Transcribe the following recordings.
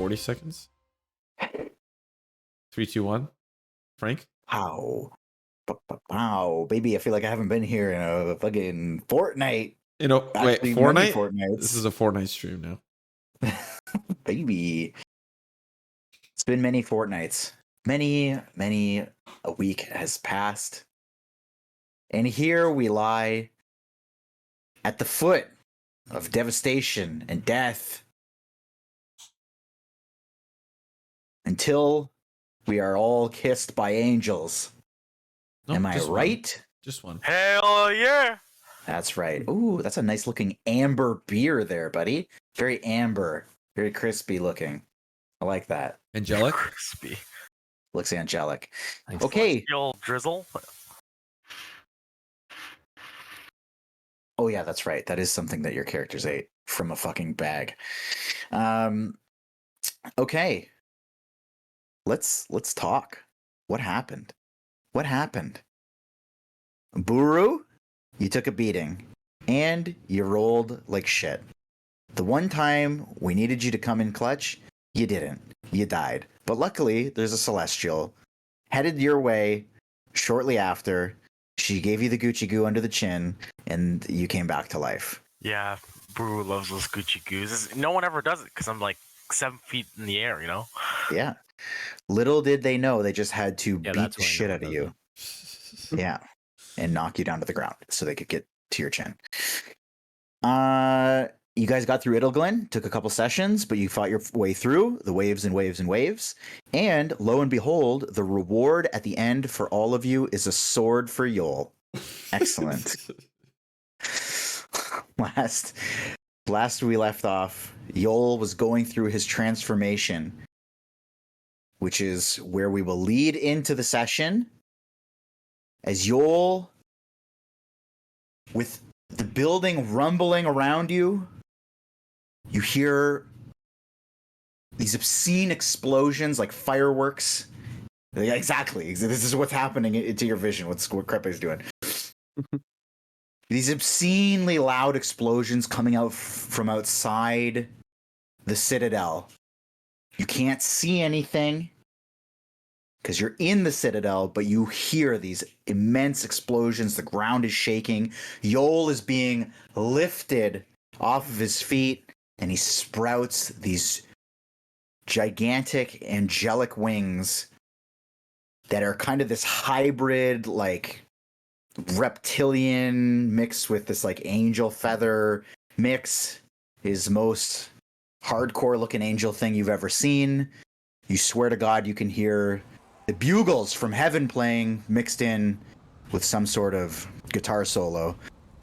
40 seconds. 3, 2, 1. Frank? How? Wow, baby, I feel like I haven't been here in a fucking fortnight. You know, wait, Actually, many Fortnite? fortnights. This is a Fortnite stream now. Baby. It's been many fortnights. Many a week has passed. And here we lie at the foot of devastation and death until we are all kissed by angels. No, Am I just right? One. Just one. Hell yeah! That's right. Ooh, that's a nice looking amber beer there, buddy. Very amber, very crispy looking. I like that. Angelic? Crispy. Looks angelic. Nice. Okay. Celestial drizzle. Oh yeah, that's right. That is something that your characters ate from a fucking bag. Okay. Let's talk. What happened? What happened? Buru, you took a beating and you rolled like shit. The one time we needed you to come in clutch, you didn't. You died. But luckily, there's a celestial headed your way shortly after. She gave you the Gucci goo under the chin, and you came back to life. Yeah, Buru loves those Gucci goos. No one ever does it because I'm like 7 feet in the air, you know? Yeah. Little did they know they just had to beat that's the why shit no out one of does you. Yeah. And knock you down to the ground so they could get to your chin. You guys got through Idleglen, took a couple sessions, but you fought your way through the waves and waves and waves. And lo and behold, the reward at the end for all of you is a sword for Yoll. Excellent. Last we left off, Yoll was going through his transformation, which is where we will lead into the session. As Yoll, with the building rumbling around you, you hear these obscene explosions like fireworks. Yeah, exactly. This is what's happening into your vision. What Krepe is doing. These obscenely loud explosions coming out from outside the citadel. You can't see anything because you're in the citadel, but you hear these immense explosions. The ground is shaking. Yoll is being lifted off of his feet, and he sprouts these gigantic angelic wings that are kind of this hybrid, like reptilian mixed with this like angel feather mix. His most hardcore looking angel thing you've ever seen. You swear to God you can hear the bugles from heaven playing mixed in with some sort of guitar solo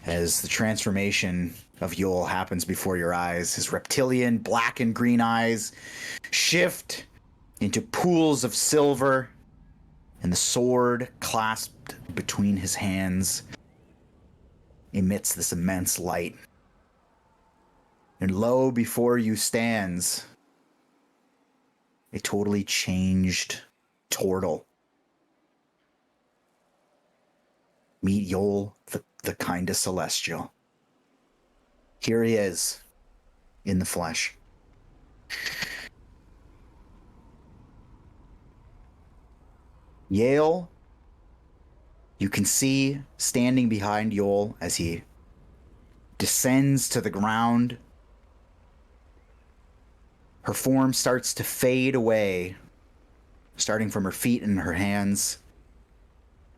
as the transformation of Yoll happens before your eyes. His reptilian black and green eyes shift into pools of silver, and the sword clasped between his hands emits this immense light. And lo, before you stands a totally changed Tortle. Meet Yoll, the kind of celestial. Here he is, in the flesh. Yale, you can see standing behind Yoll as he descends to the ground. Her form starts to fade away, starting from her feet and her hands.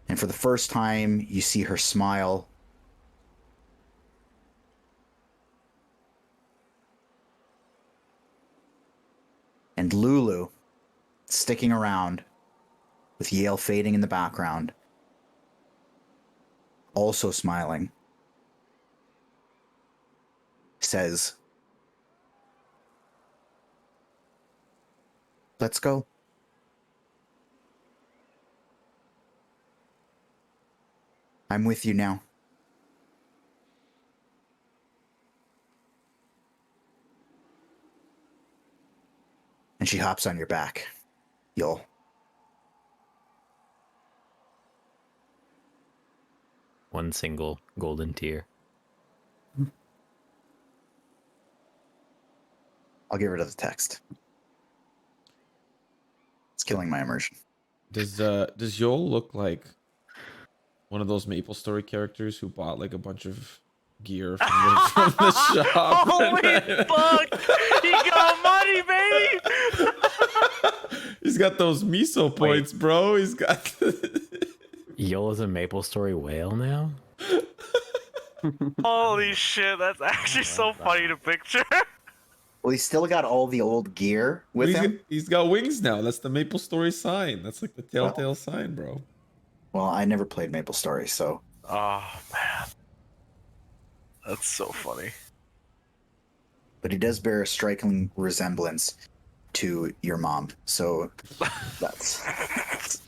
And for the first time, you see her smile. And Lulu, sticking around, with Yale fading in the background, also smiling, says, "Let's go." I'm with you now. And she hops on your back, Yoll. One single golden tear. I'll get rid of the text. It's killing my immersion. Does Yoll look like one of those Maple Story characters who bought like a bunch of gear from the shop? Holy fuck! He got money, baby! He's got those miso points, bro. He's got. Yoll is a Maple Story whale now? Holy shit, that's actually so funny to picture. Well, he's still got all the old gear with him. He's got wings now. That's the Maple Story sign. That's like the telltale sign, bro. Well, I never played Maple Story, so Oh, man. That's so funny. but he does bear a striking resemblance to your mom. So that's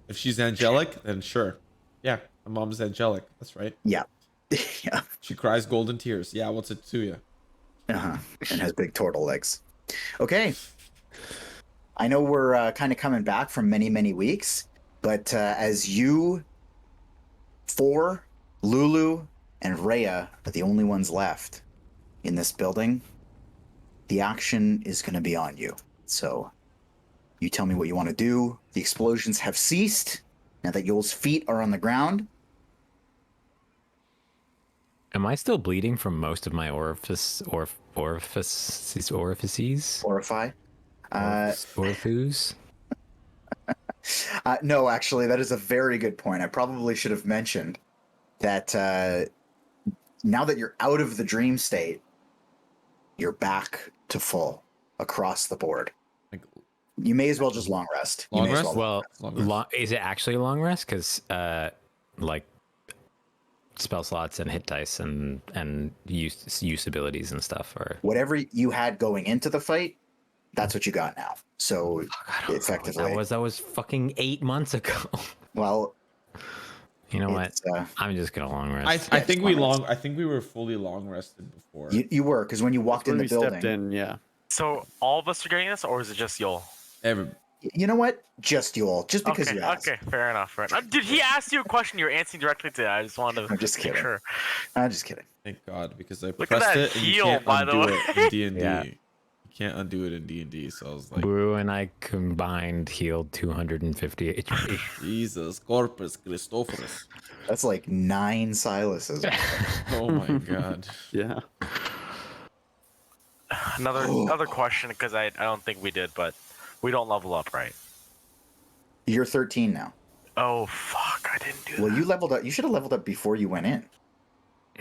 If she's angelic, then sure. Yeah, my mom's angelic. That's right. yeah. Yeah. She cries golden tears. Yeah, what's it to you? Uh-huh. And has big turtle legs. Okay. I know we're kind of coming back from many weeks, but as you four, Lulu, and Rhea are the only ones left in this building, the action is going to be on you. So you tell me what you want to do. The explosions have ceased now that Yoll's feet are on the ground. Am I still bleeding from most of my orifices? Horrify. Orifices? No, actually, that is a very good point. I probably should have mentioned that now that you're out of the dream state, you're back to full across the board. Like, You may as well just long rest. You Long may as rest? Well, Long rest. is it actually a long rest? Because, like, spell slots and hit dice and use abilities and stuff are... Whatever you had going into the fight, that's what you got now. So effectively, That was fucking 8 months ago. well, You know what? it's, I'm just gonna long rest. I think we were fully long rested before. you were, because when you walked in When the we building, stepped in, yeah. So all of us are getting this, or is it just Yoll? Every, you know what? Just Yoll, just because Okay, you asked. okay, fair enough. Did he ask you a question you're answering directly to? I just wanted to I'm just make kidding. sure. I'm just kidding. thank God, because I Look at pressed that it and you heal, can't by the undo way. it in D&D. Yeah. You can't undo it in D&D, so I was like, Buru and I combined healed 250 HP. Jesus, Corpus Christophorus. That's like 9 Silases. Oh my God. Yeah. Another question, because I don't think we did, but we don't level up, right? You're 13 now. Oh fuck, I didn't do Well, that. you leveled up. You should have leveled up before you went in.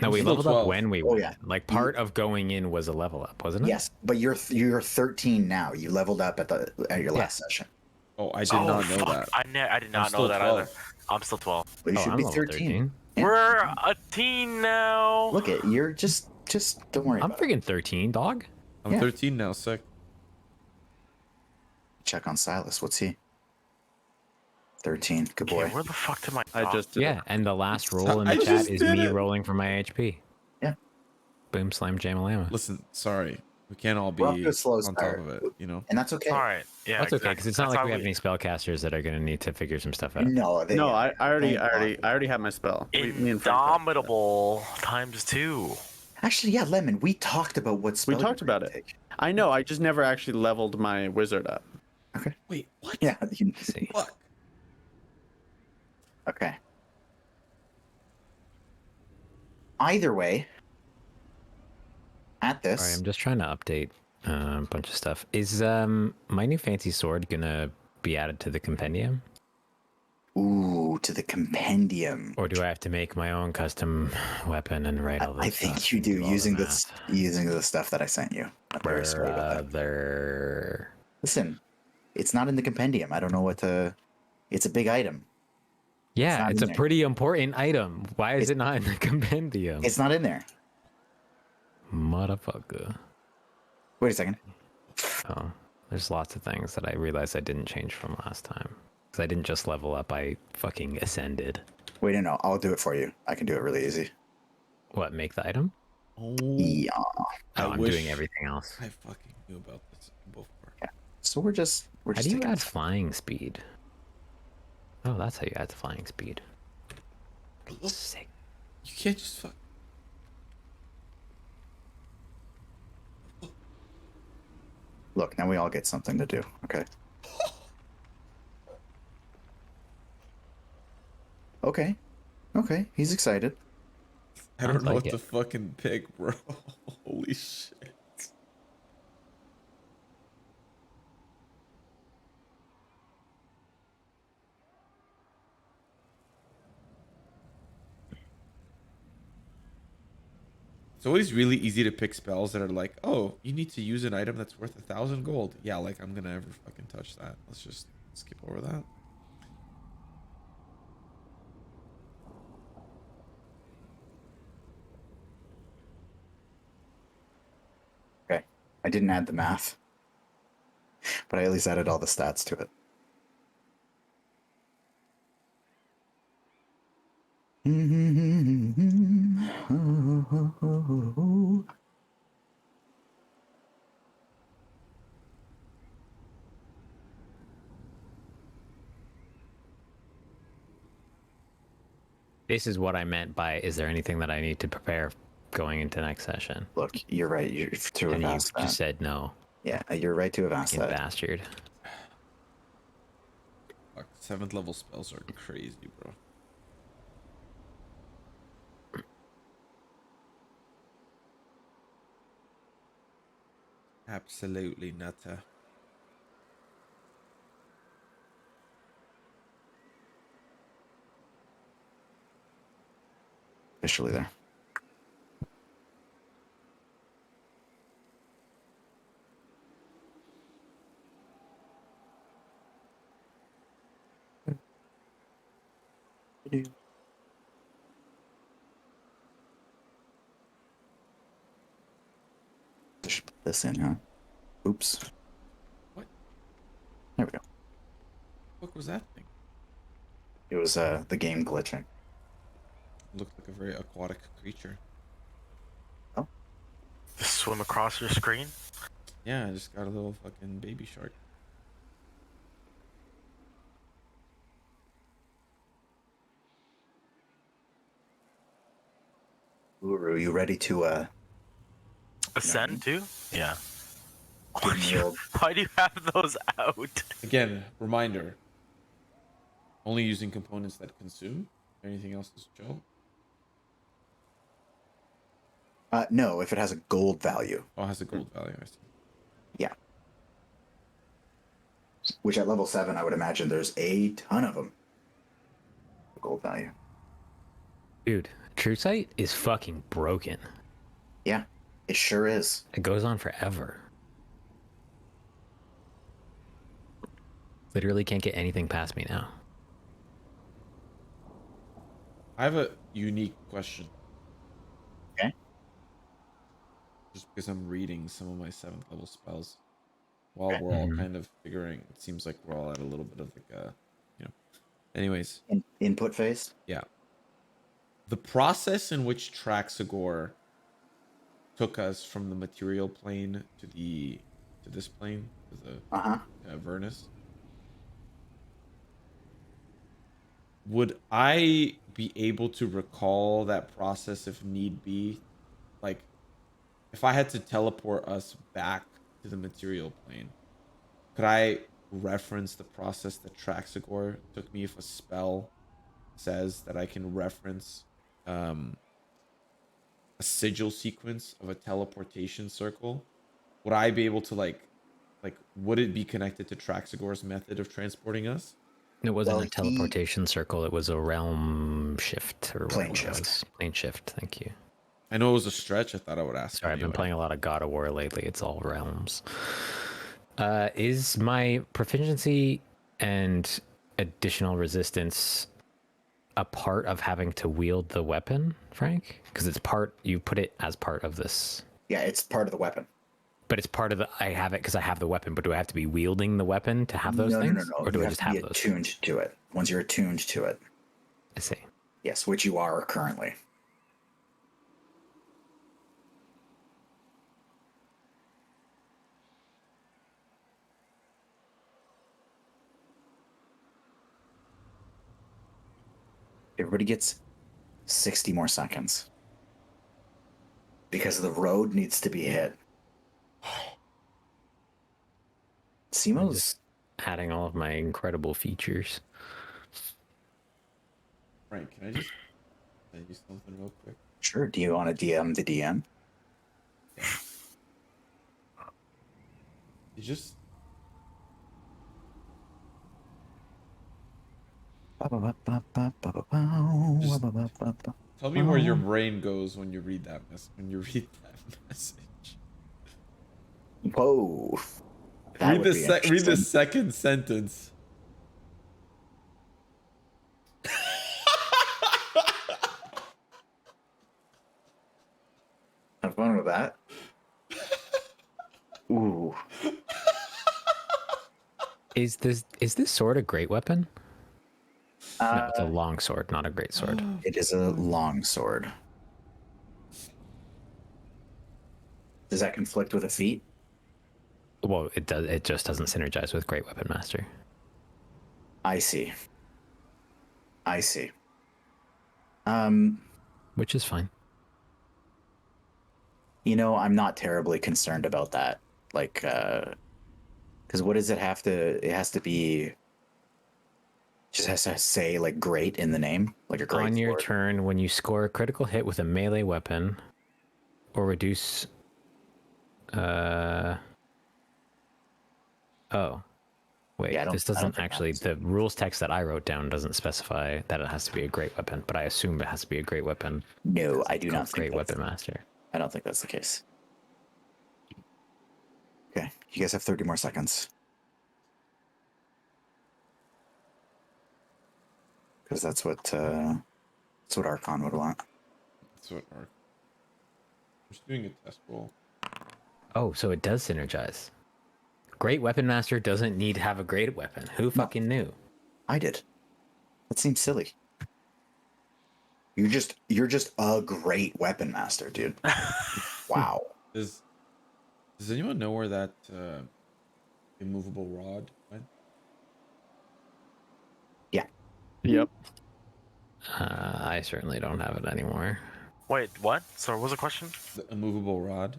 No, we Still leveled up 12. when we Oh, went. yeah. Like part of going in was a level up, wasn't it? Yes, but you're 13 now. You leveled up at your last session. Oh, I did not know fuck. that. I did I'm not still know that 12. either. I'm still 12. Well, you Oh, should I'm be level 13. Yeah. We're a teen now. Look at you're just don't worry I'm about it. freaking 13, dog. I'm Yeah. 13 now, sick. Check on Silas. What's he? 13. Good boy. Okay, where the fuck did my I dog- just did Yeah, it. and the last roll in I the just chat is did me it. rolling for my HP. Yeah. Boom, slam, jam-a-lama. Listen, sorry. We can't all be We're off to a slow on top start. of it, you know? And that's okay. All right, yeah, That's okay, because it's not That's like how we have any spellcasters that are going to need to figure some stuff out. No, they, No, I Thank God. already have my spell. Me and Phrank talked about it. Indomitable ×2. Actually, yeah, Lemon. We talked about what spell. We talked you were about gonna it. take. I know. I just never actually leveled my wizard up. Okay. Wait, what? Yeah. See. Fuck. Okay. Either way, at this, Sorry, I'm just trying to update a bunch of stuff. Is my new fancy sword going to be added to the compendium? ooh, to the compendium. Or do I have to make my own custom weapon and write all this I think stuff you and do all the using math? using the stuff that I sent you. I'm very sorry about that. Brother. Listen, it's not in the compendium. I don't know what to. It's a big item. Yeah, not it's in a there. pretty important item. Why is It's- it not in the compendium? It's not in there. Motherfucker. Wait a second. Oh, there's lots of things that I realized I didn't change from last time. Because I didn't just level up, I fucking ascended. Wait, no, I'll do it for you. I can do it really easy. What, make the item? Oh, Yeah. Oh, I I'm wish doing everything else. I fucking knew about this before. So we're just How do you taking add flying speed? Oh, that's how you add the flying speed. Sick. You can't just fuck. Look, now we all get something to do. Okay. Okay. Okay. He's excited. I don't Sounds know like what to it. fucking pick, bro. Holy shit. It's always really easy to pick spells that are like, oh, you need to use an item that's worth 1,000 gold. Yeah, like I'm gonna ever fucking touch that. Let's just skip over that. Okay. I didn't add the math, but I at least added all the stats to it. This is what I meant by, is there anything that I need to prepare going into next session? Look, you're right. You're to have And you asked that. just said no, Yeah, you're right to have asked you that. bastard. Fuck, 7th level spells are crazy, bro. Absolutely nutter. Officially there. Just put this in, huh? Oops. What? There we go. What was that thing? It was the game glitching. Looked like a very aquatic creature. Just swim across your screen. Yeah, I just got a little fucking baby shark. Buru, you ready to Ascend too? Yeah. give me the old Why do you have those out? Again, reminder. Only using components that consume. Anything else is chill. no, if it has a gold value. Oh, it has a gold value. I see. Yeah. Which at level 7, I would imagine there's a ton of them. Gold value. Dude, True Sight is fucking broken. Yeah, it sure is. It goes on forever. Literally can't get anything past me now. I have a unique question. Okay. Just because I'm reading some of my 7th level spells. While Okay. we're all kind of figuring, it seems like we're all at a little bit of like a, you know. Anyways, Input phase. yeah. The process in which Traxagor took us from the material plane to this plane, to the Avernus. Would I be able to recall that process if need be? Like, if I had to teleport us back to the material plane, could I reference the process that Traxagor took me if a spell says that I can reference a sigil sequence of a teleportation circle? Would I be able to like would it be connected to Traxagor's method of transporting us? It wasn't Well, a teleportation circle, it was a realm shift or Plane whatever it shift. was. Plane shift, thank you. I know it was a stretch. I thought I would ask. Sorry, I've been anyway. playing a lot of God of War lately. It's all realms. Is my proficiency and additional resistance a part of having to wield the weapon, Frank? Because it's part, you put it as part of this. Yeah, it's part of the weapon. But it's part of the, I have it because I have the weapon, but do I have to be wielding the weapon to have those No, things? no. Or do You I just to have be those? attuned to it. Once you're attuned to it. I see. Yes, which you are currently. Everybody gets 60 more seconds. Because the road needs to be hit. Simo's. Just adding all of my incredible features. Frank, can I just say you something real quick? Sure. Do you want to DM the DM? You just tell me where your brain goes when you read that message. Whoa. Read the second sentence. Have fun with that. Ooh. Is this sword a great weapon? No, it's a Uh, long sword, not a great sword. it is a long sword. Does that conflict with a feat? Well, it does. It just doesn't synergize with Great Weapon Master. I see. Which is fine. You know, I'm not terribly concerned about that. Like, because what does it have to? It has to be. Just has to say like "great" in the name, like a great. On your sword. turn, when you score a critical hit with a melee weapon, or reduce. Oh, wait. Yeah, I This don't doesn't think actually. that's- The rules text that I wrote down doesn't specify that it has to be a great weapon, but I assume it has to be a great weapon. No, I do not Called think Great that's- Weapon Master. I don't think that's the case. Okay, you guys have 30 more seconds. Because that's what Archon would want. That's what Ark. I'm just doing a test roll. Oh, so it does synergize. Great Weapon Master doesn't need to have a great weapon. Who fucking knew? I did. That seems silly. You're just a great weapon master, dude. Wow. Does anyone know where that immovable rod went? Yeah. Yep. I certainly don't have it anymore. Wait, what? Sorry, what was the question? The immovable rod.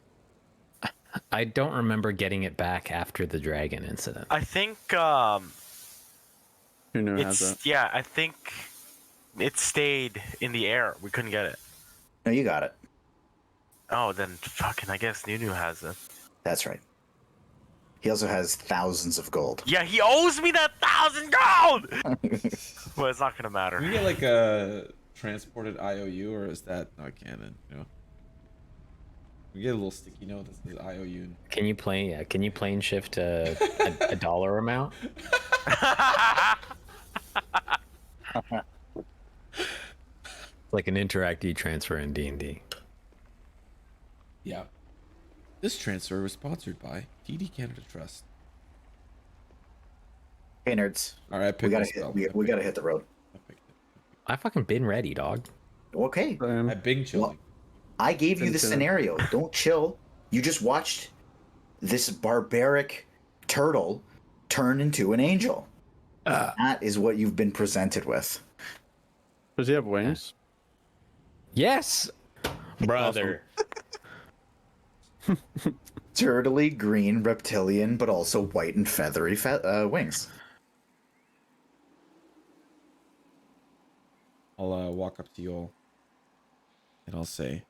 I don't remember getting it back after the dragon incident. I think Nunu has it. yeah, I think it stayed in the air. We couldn't get it. No, you got it. Oh, then fucking I guess Nunu has it. That's right. He also has thousands of gold. Yeah, he owes me that 1,000 gold. Well, it's not gonna matter. Can we get like a transported IOU, or is that not canon? You know, we get a little sticky note that says IOU. Can you plane shift a dollar amount? Like an Interact transfer in D&D. Yeah. This transfer was sponsored by TD Canada Trust. Hey nerds. All right, I We picked gotta this spell. hit, we gotta hit the road. I picked it. I fucking been ready, dog. Okay. I bing chilling. I gave you the Consider- scenario. Don't chill. You just watched this barbaric turtle turn into an angel. That is what you've been presented with. Does he have wings? Yes, brother. Turtly green reptilian, but also white and feathery wings. I'll walk up to Yoll and I'll say,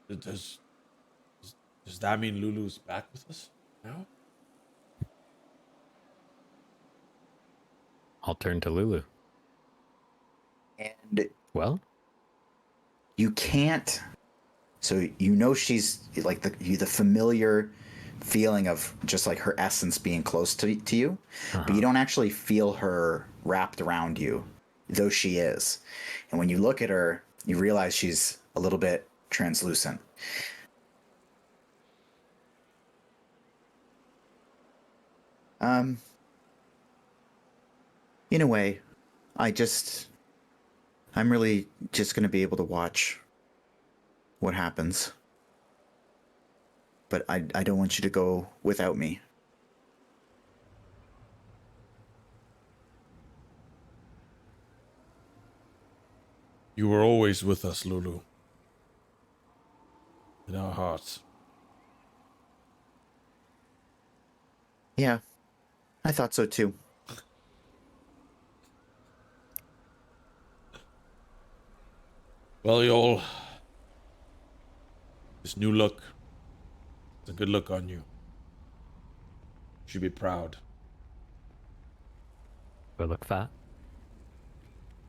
does that mean Lulu's back with us now? I'll turn to Lulu. And Well, you can't. So you know she's like the familiar feeling of just like her essence being close to you, but you don't actually feel her wrapped around you, though she is. And when you look at her, you realize she's a little bit translucent. In a way, I'm really just going to be able to watch what happens. But I don't want you to go without me. You were always with us, Lulu. In our hearts. Yeah, I thought so too. Well, Yoll, this new look, it's a good look on you. You should be proud. Do I look fat?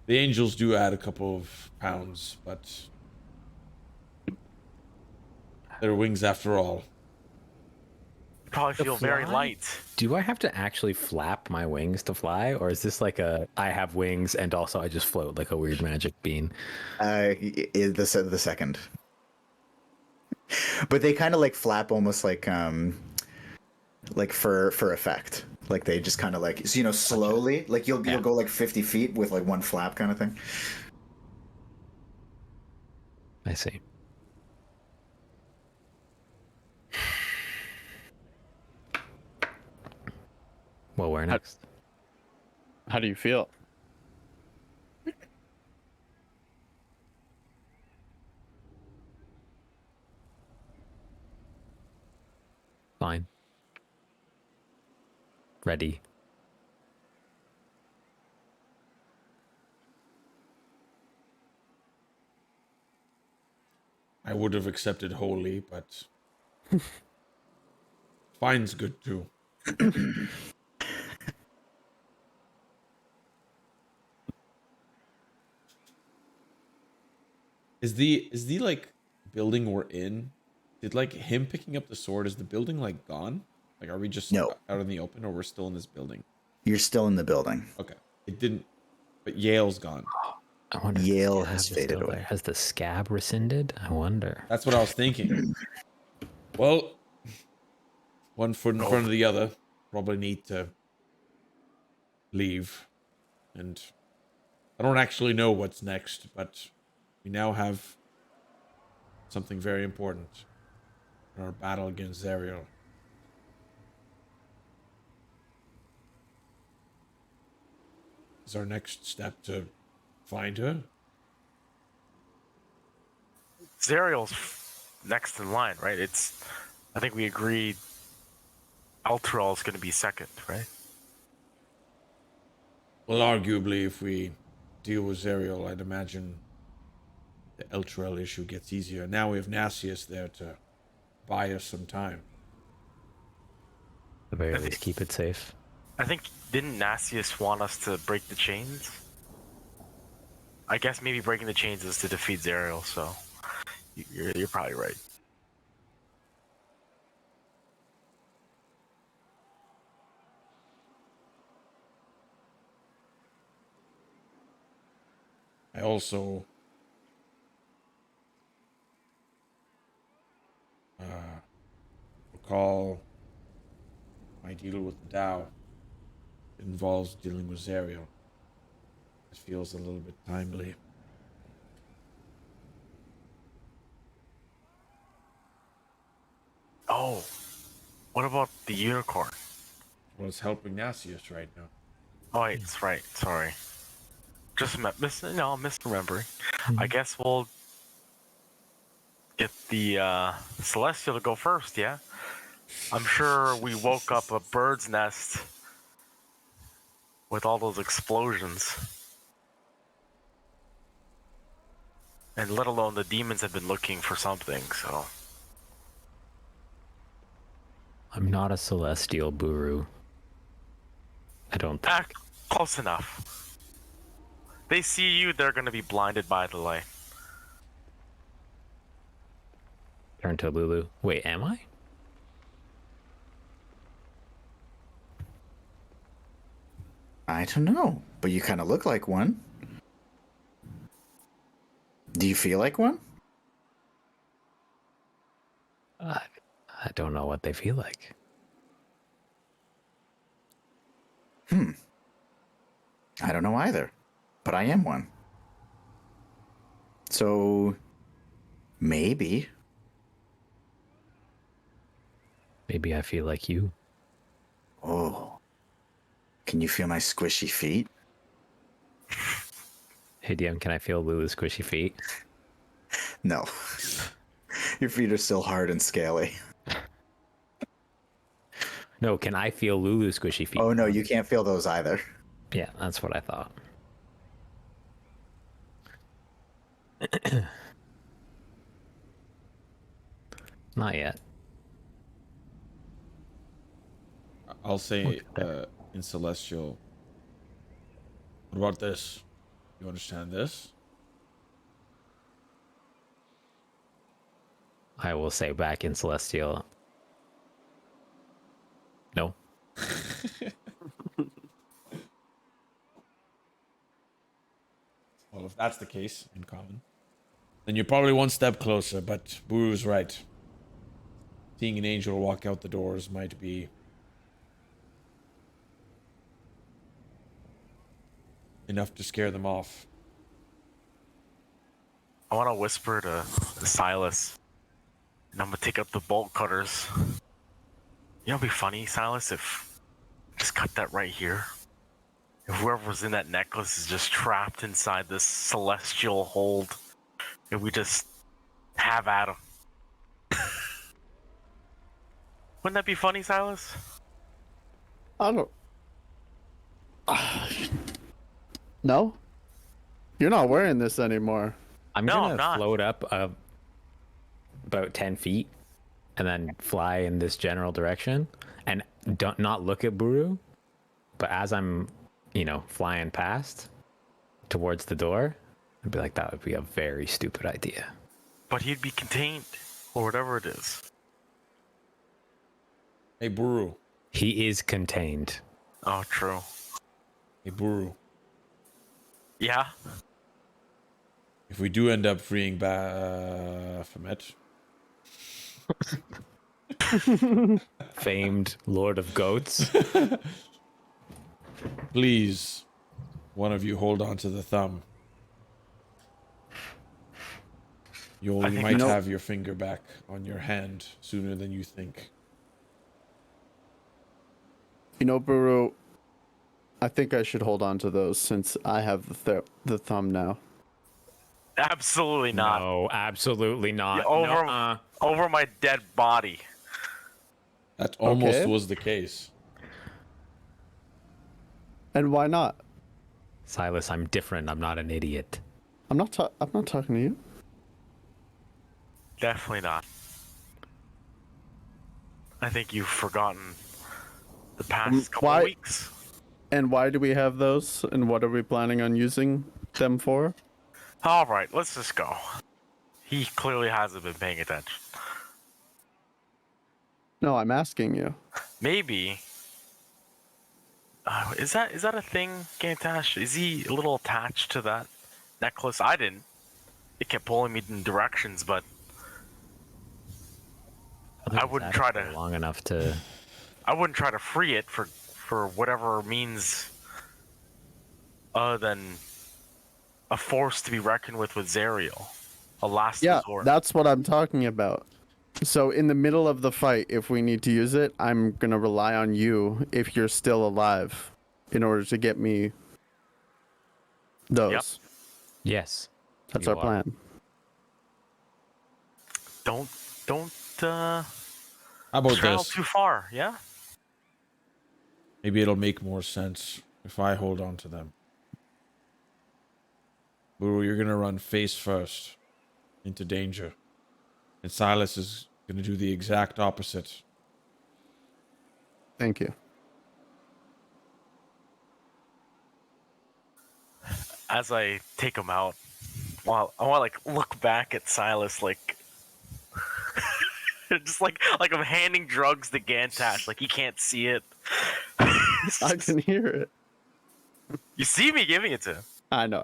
The angels do add a couple of pounds, but they're wings after all. You probably To feel very fly? light. Do I have to actually flap my wings to fly, or is this like a I have wings and also I just float like a weird magic bean? The second. But they kind of like flap almost like for effect. Like they just kind of like slowly, like you'll go like 50 feet with like one flap kind of thing. I see. Well, where next? How do you feel? Fine. Ready. I would have accepted wholly, but fine's good too. Is the like building we're in? Did like him picking up the sword? Is the building like gone? Like, are we just No. out in the open, or we're still in this building? You're still in the building. Okay, it didn't. But Yale's gone. I wonder. Yale if the has scab is faded still away. there. Has the scab rescinded? I wonder. That's what I was thinking. Well, one foot in front of the other. Probably need to leave, and I don't actually know what's next, but we now have something very important in our battle against Zerial. Is our next step to find her? Zerial's next in line, right? I think we agreed Altrol is going to be second, right? Well, arguably, if we deal with Zerial, I'd imagine the Eltrell issue gets easier. Now we have Nasius there to buy us some time. At the very I least, think- keep it safe. I think, didn't Nasius want us to break the chains? I guess maybe breaking the chains is to defeat Zerial, so you're probably right. I also recall my deal with the Tao. It involves dealing with Zerial. It feels a little bit timely. Oh, what about the unicorn? Well, it's helping Nasius right now. Oh, wait, that's right. Sorry. Just misremembering. I guess we'll get the Celestial to go first, yeah? I'm sure we woke up a bird's nest with all those explosions. And let alone the demons have been looking for something, so... I'm not a celestial Buru. I don't think. Ah, close enough. They see you, they're gonna be blinded by the light. Turn to Lulu. Wait, am I? I don't know, but you kind of look like one. Do you feel like one? I don't know what they feel like. I don't know either, but I am one. So maybe. Maybe I feel like you. Oh, can you feel my squishy feet? Hey DM, can I feel Lulu's squishy feet? No. Your feet are still hard and scaly. No, can I feel Lulu's squishy feet? Oh no, you can't feel those either. Yeah, that's what I thought. Not yet. I'll say in Celestial. What about this? You understand this? I will say back in Celestial. No. Well, if that's the case, in common, then you're probably one step closer, but Buru's right. Seeing an angel walk out the doors might be enough to scare them off. I want to whisper to Silas, and I'm gonna take out the bolt cutters. You know, it'd be funny, Silas, if just cut that right here. If whoever's in that necklace is just trapped inside this celestial hold, and we just have at him. Wouldn't that be funny, Silas? I don't. No, you're not wearing this anymore. I'm No, gonna I'm not. float up about 10 feet and then fly in this general direction and don't not look at Buru, but as I'm, flying past towards the door, I'd be like, that would be a very stupid idea. But he'd be contained, or whatever it is. Hey, Buru. He is contained. Oh, true. Hey, Buru. Yeah? If we do end up freeing Baphomet, Famed Lord of Goats. please, one of you hold on to the thumb. You I think might you know- have your finger back on your hand sooner than you think. You know, Buru, I think I should hold on to those since I have the thumb now. Absolutely not. No, absolutely not. Yeah, over- Nuh-uh. Over my dead body. That almost Okay. was the case. And why not? Silas, I'm different. I'm not an idiot. I'm not talking to you. Definitely not. I think you've forgotten the past couple why- weeks. And why do we have those? And what are we planning on using them for? All right, let's just go. He clearly hasn't been paying attention. No, I'm asking you. Maybe. Is that a thing, Gantash? Is he a little attached to that necklace? I didn't. It kept pulling me in directions, but I wouldn't try to. long enough to. I wouldn't try to free it for whatever means other than a force to be reckoned with Zariel. A last Yeah, resort. that's what I'm talking about. So in the middle of the fight, if we need to use it, I'm gonna rely on you if you're still alive, in order to get me those. Yep. Yes. That's you our are. plan. Don't How about travel this? too far, yeah? Maybe it'll make more sense if I hold on to them. Buru, you're gonna run face first into danger. And Silas is gonna do the exact opposite. Thank you. As I take him out, well, I want to look back at Silas just like I'm handing drugs to Gantash, like he can't see it. I can hear it. You see me giving it to him, I know.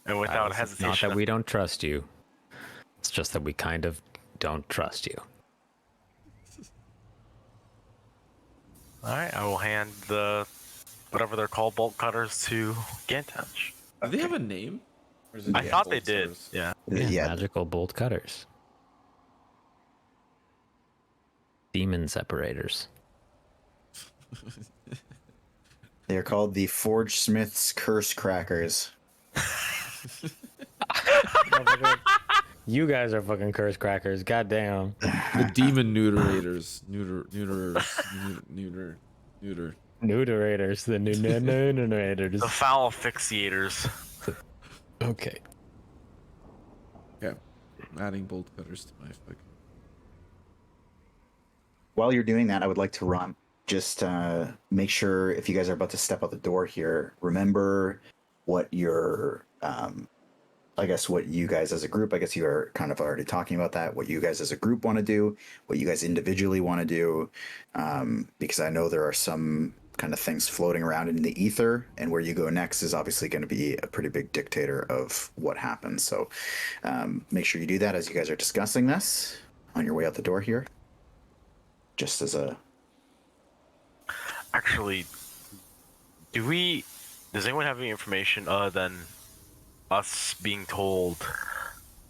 and without Silas, it's hesitation. not that we don't trust you. It's just that we kind of don't trust you. All right, I will hand the whatever they're called bolt cutters to Gantash. Do they have a name? Or is it I just thought they bolt did. cutters? Yeah. Yeah. Magical bolt cutters. Demon separators. They're called the Forge Smith's Curse Crackers. You guys are fucking curse crackers. Goddamn. The demon neuterators. Neuter. Neuterators. The neuterators. The foul asphyxiators. Okay. Okay. I'm adding bolt cutters to my fucking. While you're doing that, I would like to run. Just make sure if you guys are about to step out the door here, remember what your, I guess what you guys as a group, I guess you are kind of already talking about that, what you guys as a group want to do, what you guys individually want to do, because I know there are some kind of things floating around in the ether, and where you go next is obviously going to be a pretty big dictator of what happens. So make sure you do that as you guys are discussing this on your way out the door here. Just as a... Actually, does anyone have any information other than us being told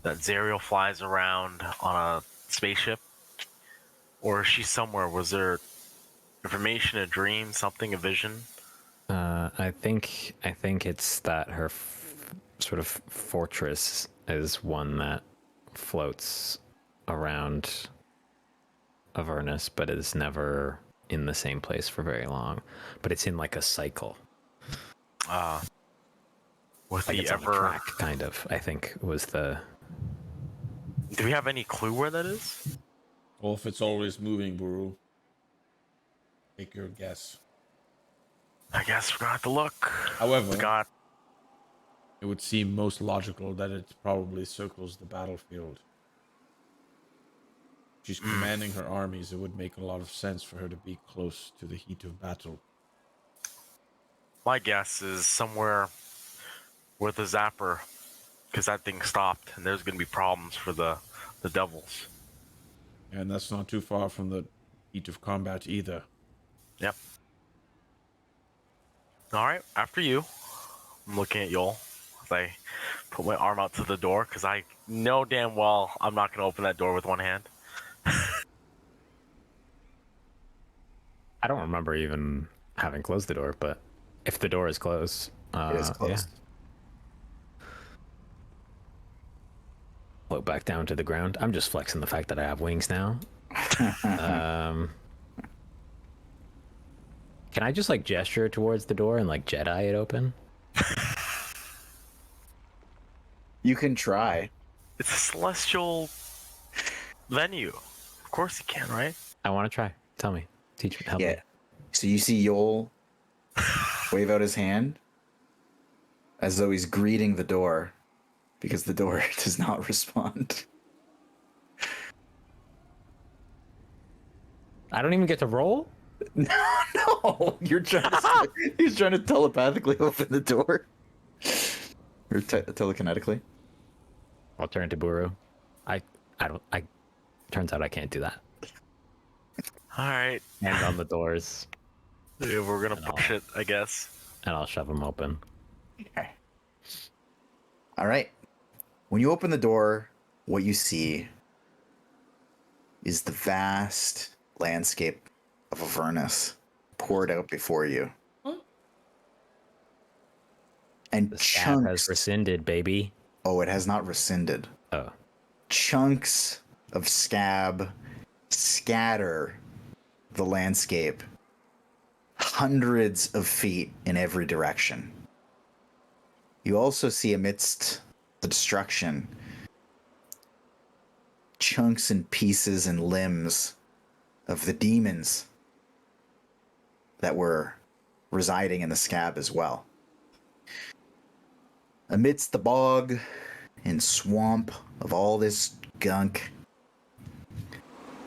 that Zariel flies around on a spaceship? Or is she somewhere? Was there information, a dream, something, a vision? I think it's that her sort of fortress is one that floats around Avernus, but is never in the same place for very long. But it's in like a cycle. With Like the it's on a ever... track, kind of, I think was the... Do we have any clue where that is? Well, if it's always moving, Buru. Take your guess. I guess we're gonna have to look. However, God. it would seem most logical that it probably circles the battlefield. She's commanding her armies. It would make a lot of sense for her to be close to the heat of battle. My guess is somewhere with a zapper, because that thing stopped, and there's gonna be problems for the devils. And that's not too far from the heat of combat either. Yep. All right, after you. I'm looking at Yoll as I put my arm out to the door, because I know damn well I'm not gonna open that door with one hand. I don't remember even having closed the door, but if the door is closed, It is closed. Yeah. Float back down to the ground. I'm just flexing the fact that I have wings now. Can I just like gesture towards the door and like Jedi it open? You can try. It's a celestial venue. Of course you can, right? I want to try. Tell me. Teach me. Help me. Yeah. So you see Yoll wave out his hand as though he's greeting the door, because the door does not respond. I don't even get to roll? No, he's trying to telepathically open the door. Or telekinetically. I'll turn to Buru. Turns out I can't do that. All right. Hand on the doors, Yeah, we're gonna push it, I guess. and I'll shove them open. Okay. All right. When you open the door, what you see is the vast landscape of Avernus poured out before you. And The scab chunks... has rescinded, baby. Oh, it has not rescinded. Oh. Chunks of scab scatter the landscape hundreds of feet in every direction. You also see amidst the destruction chunks and pieces and limbs of the demons that were residing in the scab as well. Amidst the bog and swamp of all this gunk,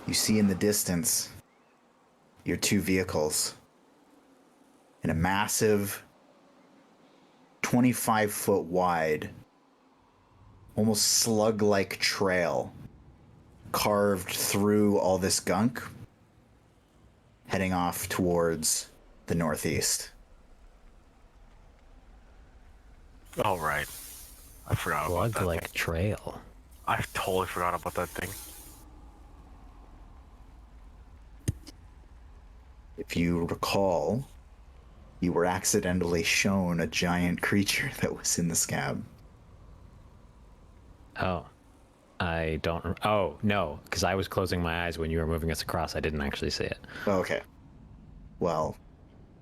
you see in the distance your two vehicles in a massive 25-foot wide, almost slug-like trail carved through all this gunk, heading off towards the northeast. Oh, right. I forgot about that. Slug-like trail. I totally forgot about that thing. If you recall, you were accidentally shown a giant creature that was in the scab. Oh. I don't. Oh no, because I was closing my eyes when you were moving us across. I didn't actually see it. Okay. Well,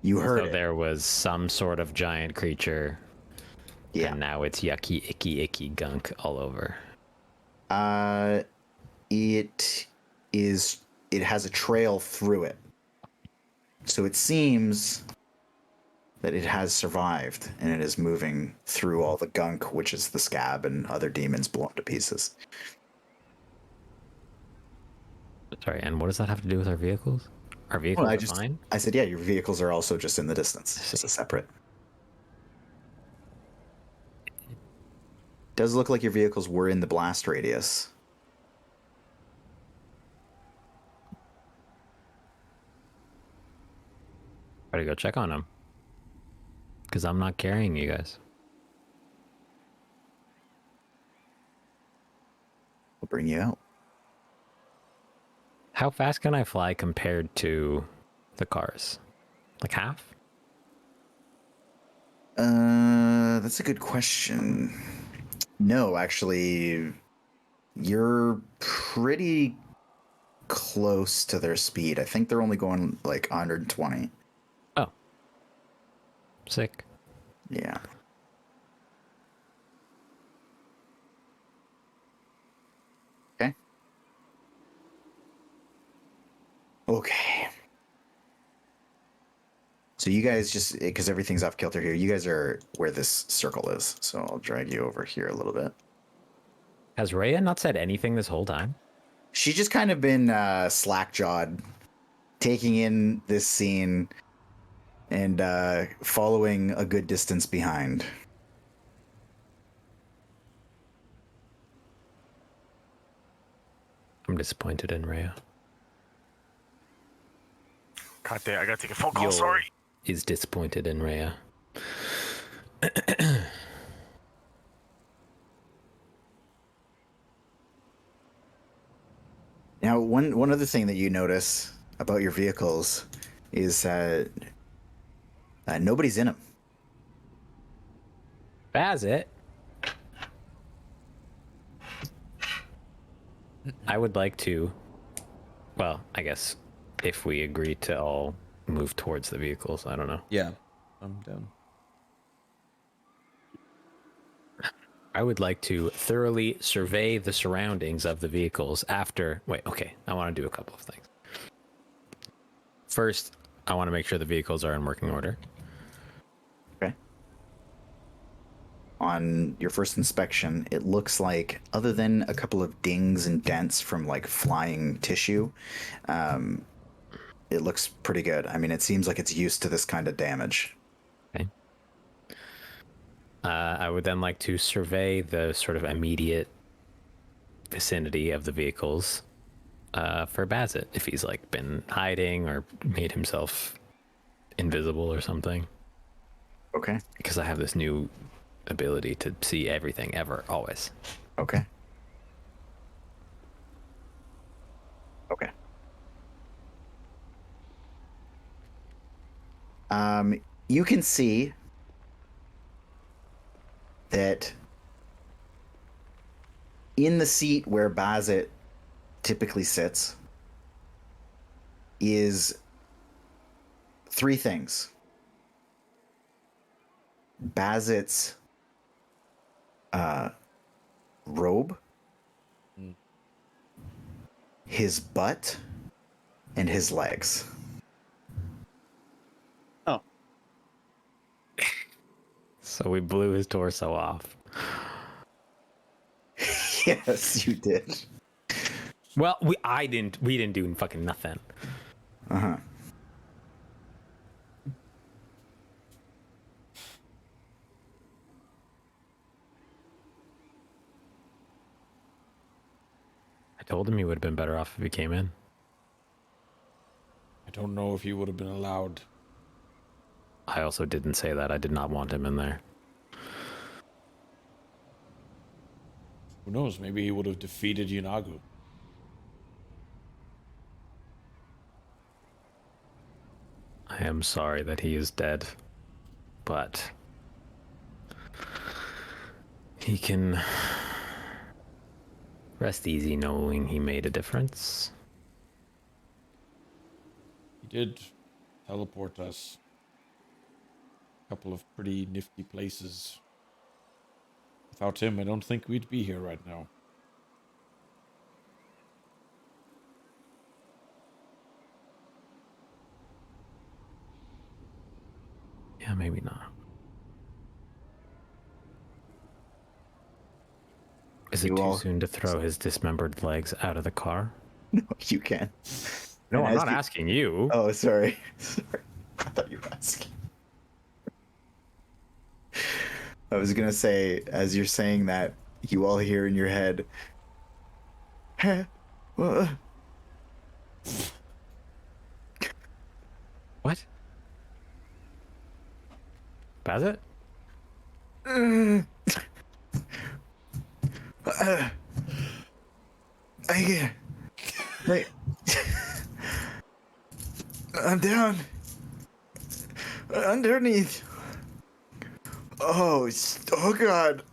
you heard So it. there was some sort of giant creature, Yeah. and now it's yucky, icky gunk all over. It is. It has a trail through it, so it seems that it has survived, and it is moving through all the gunk, which is the scab and other demons blown to pieces. Sorry, and what does that have to do with our vehicles? Our vehicles are fine? I said, yeah, your vehicles are also just in the distance, just a separate. Does look like your vehicles were in the blast radius. Gotta go check on them. Because I'm not carrying you guys. I'll bring you out. How fast can I fly compared to the cars? Like half? That's a good question. No, actually, you're pretty close to their speed. I think they're only going like 120. Oh. Sick. Yeah. Okay. Okay. So you guys just, because everything's off kilter here, you guys are where this circle is. So I'll drag you over here a little bit. Has Rhea not said anything this whole time? She's just kind of been slack-jawed, taking in this scene and following a good distance behind. I'm disappointed in Rhea. God damn, I gotta take a phone call. Yoll Sorry. is disappointed in Rhea. Now, one other thing that you notice about your vehicles is that nobody's in them. Bazit. I would like to. Well, I guess if we agree to all move towards the vehicles, I don't know. Yeah, I'm down. I would like to thoroughly survey the surroundings of the vehicles after. Wait, okay. I want to do a couple of things. First, I want to make sure the vehicles are in working order. Okay. On your first inspection, it looks like, other than a couple of dings and dents from like flying tissue, it looks pretty good. I mean, it seems like it's used to this kind of damage. Okay. I would then like to survey the sort of immediate vicinity of the vehicles for Bazit, if he's like been hiding or made himself invisible or something. Okay. Because I have this new ability to see everything ever, always. Okay. Okay. You can see that in the seat where Bazit typically sits is three things. Bazit's robe, his butt, and his legs. Oh, So we blew his torso off. Yes, you did. Well, we didn't do fucking nothing. Uh-huh. I told him he would have been better off if he came in. I don't know if he would have been allowed. I also didn't say that. I did not want him in there. Who knows? Maybe he would have defeated Yunagu. I am sorry that he is dead, but he can Rest easy knowing he made a difference. He did teleport us a couple of pretty nifty places. Without him, I don't think we'd be here right now. Yeah, maybe not. Is it You too all- soon to throw his dismembered legs out of the car? No, you can. No, And I'm as not you- asking you. Oh, sorry. Sorry. I thought you were asking. I was gonna say, as you're saying that, you all hear in your head, "Huh? What? What? Bazit? Wait. I'm down. Underneath. Oh, oh God.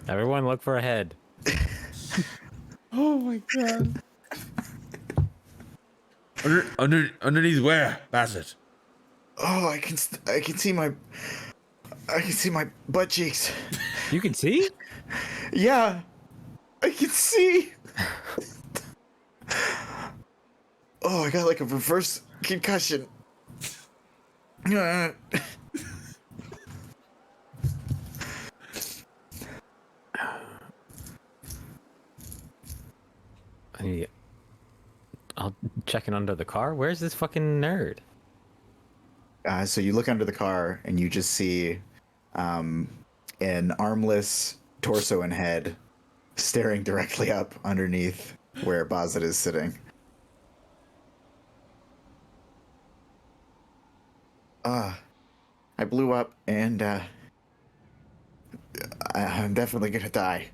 Everyone look for a head. Oh my god. Underneath where, Bassett? Oh, I can see my butt cheeks. You can see? Yeah, I can see. Oh, I got like a reverse concussion. I'll check in under the car. Where's this fucking nerd? So you look under the car and you just see an armless torso and head staring directly up underneath where Bazit is sitting. I blew up and I'm definitely gonna die.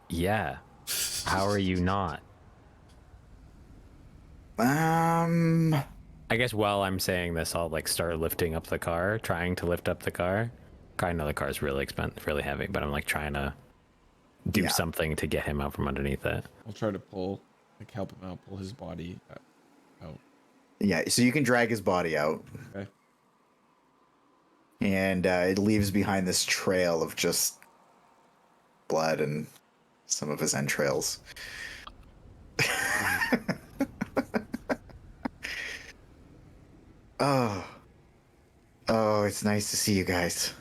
Yeah. How are you not? I I guess while I'm saying this, I'll like start lifting up the car, trying to lift up the car. I know the car's really expensive, really heavy, but I'm like trying to do Yeah. something to get him out from underneath it. I'll try to pull, like help him out, pull his body out. Yeah, so you can drag his body out, Okay. and it leaves behind this trail of just blood and some of his entrails. Oh, it's nice to see you guys.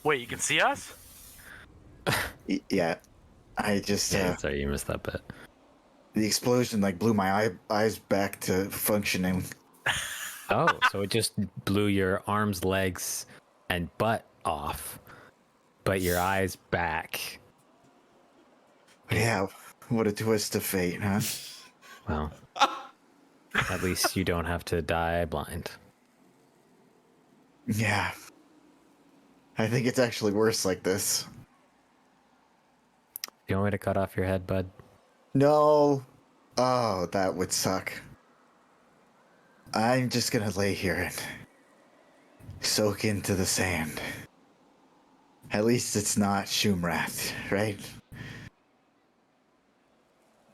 Wait, you can see us? Yeah, I just Sorry, you missed that bit. the explosion like blew my eyes back to functioning. Oh, so it just blew your arms, legs, and butt off, but your eyes back. Yeah, what a twist of fate, huh? Well, at least you don't have to die blind. Yeah. I think it's actually worse like this. You want me to cut off your head, bud? No. Oh, that would suck. I'm just gonna lay here and soak into the sand. At least it's not Shumrat, right?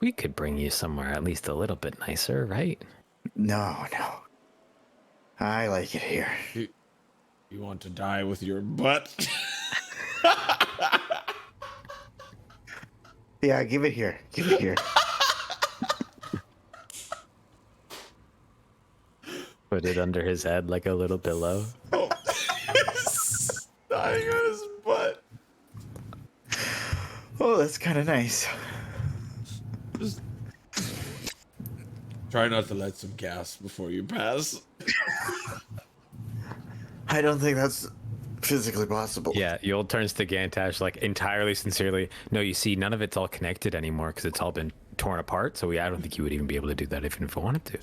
We could bring you somewhere at least a little bit nicer, right? No. I like it here. You want to die with your butt? Yeah, give it here. Give it here. Put it under his head like a little pillow. Dying on his butt. Oh, that's kind of nice. Just try not to let some gas before you pass. I don't think that's physically possible. Yeah, Yoll turns to Gantash like entirely sincerely. No, you see, none of it's all connected anymore because it's all been torn apart. So I don't think you would even be able to do that even if you wanted to.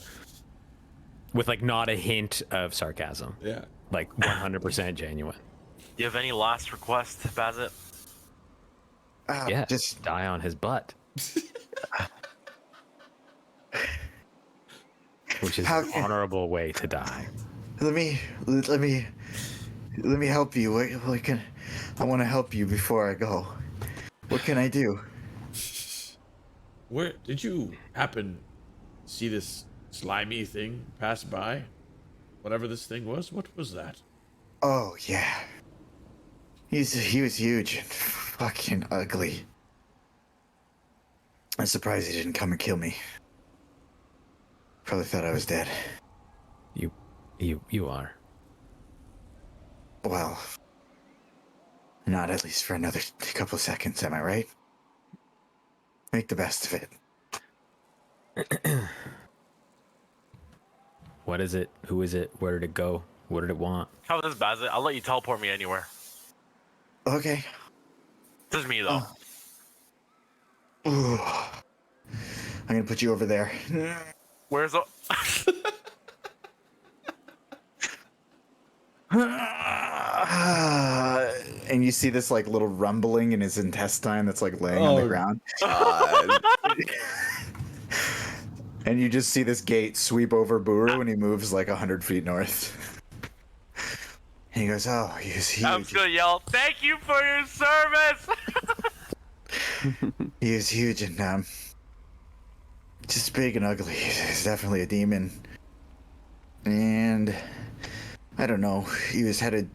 With like not a hint of sarcasm. Yeah. Like 100% genuine. Do you have any last requests, Bazit? Yeah, Just die on his butt. which is How an can- honorable way to die. Let me help you. What can I want to help you before I go? What can I do? Where did you happen to see this slimy thing pass by? Whatever this thing was, what was that? Oh yeah. He was huge and fucking ugly. I'm surprised he didn't come and kill me. Probably thought I was dead. You are. Well, not at least for another couple of seconds, am I right? Make the best of it. What is it? Who is it? Where did it go? What did it want? How this Bazit? I'll let you teleport me anywhere. Okay. This is me though. Ooh. I'm gonna put you over there. Where's the? And you see this like little rumbling in his intestine that's like laying on the ground. And you just see this gate sweep over Buru and he moves like 100 feet north. And he goes, "Oh, he's huge. I'm just gonna yell, "Thank you for your service!" He is huge and just big and ugly. He's definitely a demon. And I don't know. He was headed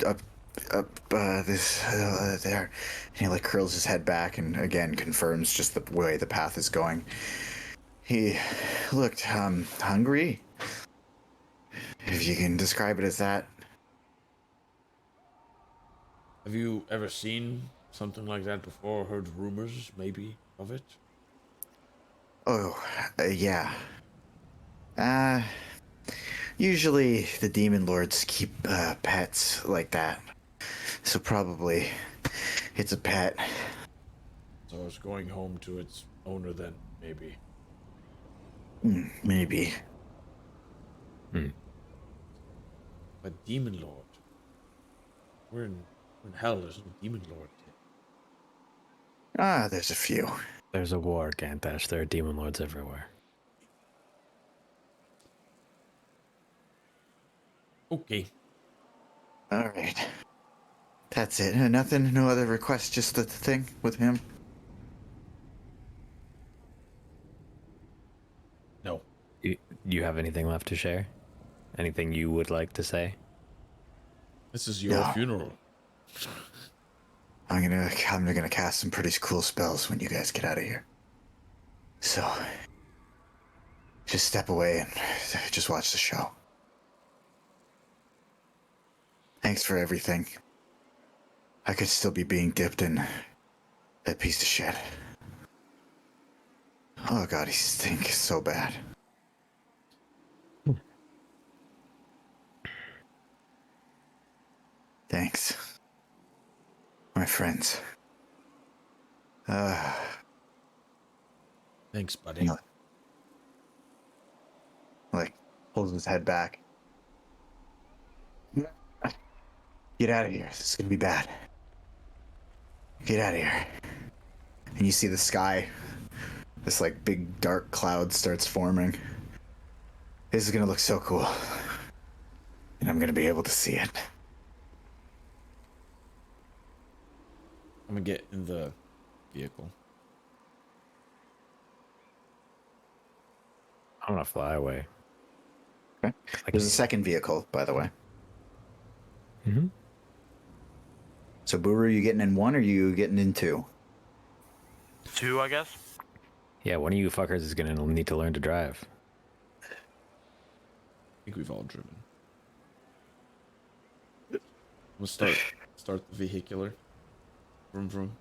up this there, and he like curls his head back and again confirms just the way the path is going. He looked hungry, if you can describe it as that. Have you ever seen something like that before? Or heard rumors, maybe, of it? Oh, yeah. Usually the demon lords keep pets like that, so probably it's a pet. So it's going home to its owner then, maybe. Maybe. But demon lord. We're in hell. There's no demon lord. There's a few. There's a war, Gantash. There are demon lords everywhere. Okay. All right. That's it. Nothing, no other requests, just the thing with him. No. Do you have anything left to share? Anything you would like to say? This is your No. funeral. I'm gonna cast some pretty cool spells when you guys get out of here. So, just step away and just watch the show. Thanks for everything. I could still be being dipped in that piece of shit. Oh god, he stinks so bad. Thanks. My friends. Thanks, buddy. Like, pulls his head back. Get out of here. This is gonna be bad. Get out of here. And you see the sky. This, like, big dark cloud starts forming. This is gonna look so cool. And I'm gonna be able to see it. I'm gonna get in the vehicle. I'm gonna fly away. Okay. There's a second vehicle, by the way. Mm-hmm. So, Buru, you getting in one or you getting in two? 2, I guess. Yeah, one of you fuckers is gonna need to learn to drive. I think we've all driven. We'll start the vehicular. Vroom vroom.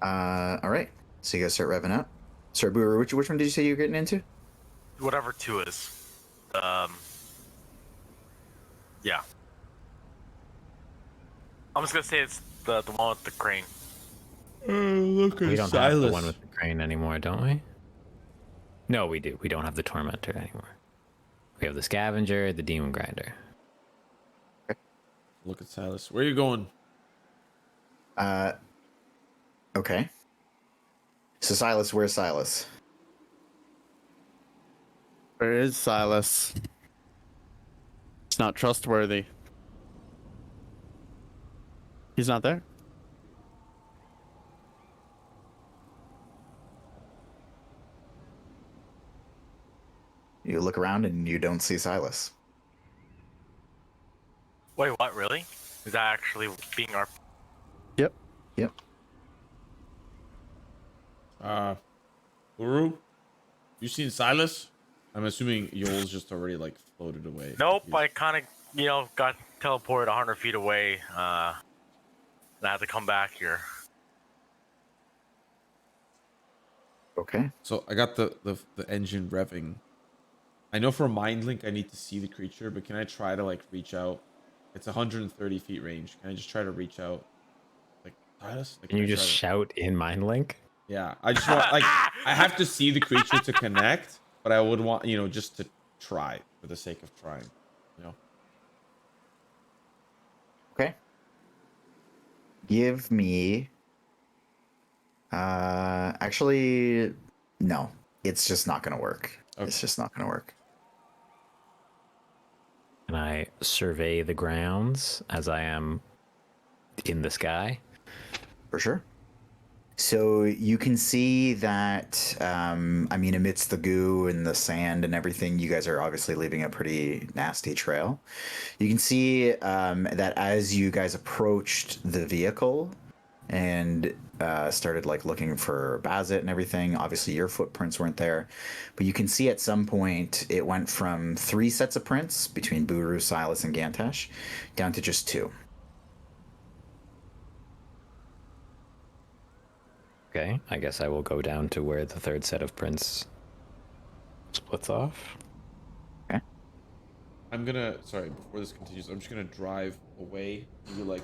All right. So you guys start revving up. Sorry, Buru, which one did you say you were getting into? Whatever 2 is. Yeah. I'm just gonna say it's the one with the crane. Look We don't have the one with the crane anymore, don't we? No, we do. We don't have the tormentor anymore. We have the scavenger, the demon grinder. Look at Silas. Where are you going? Okay. So Silas, where's Silas? Where is Silas? It's not trustworthy. He's not there. You look around and you don't see Silas. Wait, what? Really? Is that actually being our? Yep. Yep. Buru, you seen Silas? I'm assuming Yoll's just already like floated away. Nope. He's- I kind of, got teleported 100 feet away. And I had to come back here. Okay. So I got the engine revving. I know for a mind link I need to see the creature, but can I try to like reach out? It's 130 feet range. Can I just try to reach out? Like Silas? Like, Can you I just try to- shout in mind link? Yeah, I just want like I have to see the creature to connect, but I would want just to try for the sake of trying. Okay. Give me. Actually, no. It's just not gonna work. Okay. It's just not gonna work. Can I survey the grounds as I am in the sky? For sure. So you can see that, amidst the goo and the sand and everything, you guys are obviously leaving a pretty nasty trail. You can see that as you guys approached the vehicle and started like looking for Bazit and everything, obviously your footprints weren't there, but you can see at some point it went from 3 sets of prints between Buru, Silas, and Gantash down to just 2. Okay, I guess I will go down to where the third set of prints splits off. I'm gonna before this continues, I'm just gonna drive away, maybe like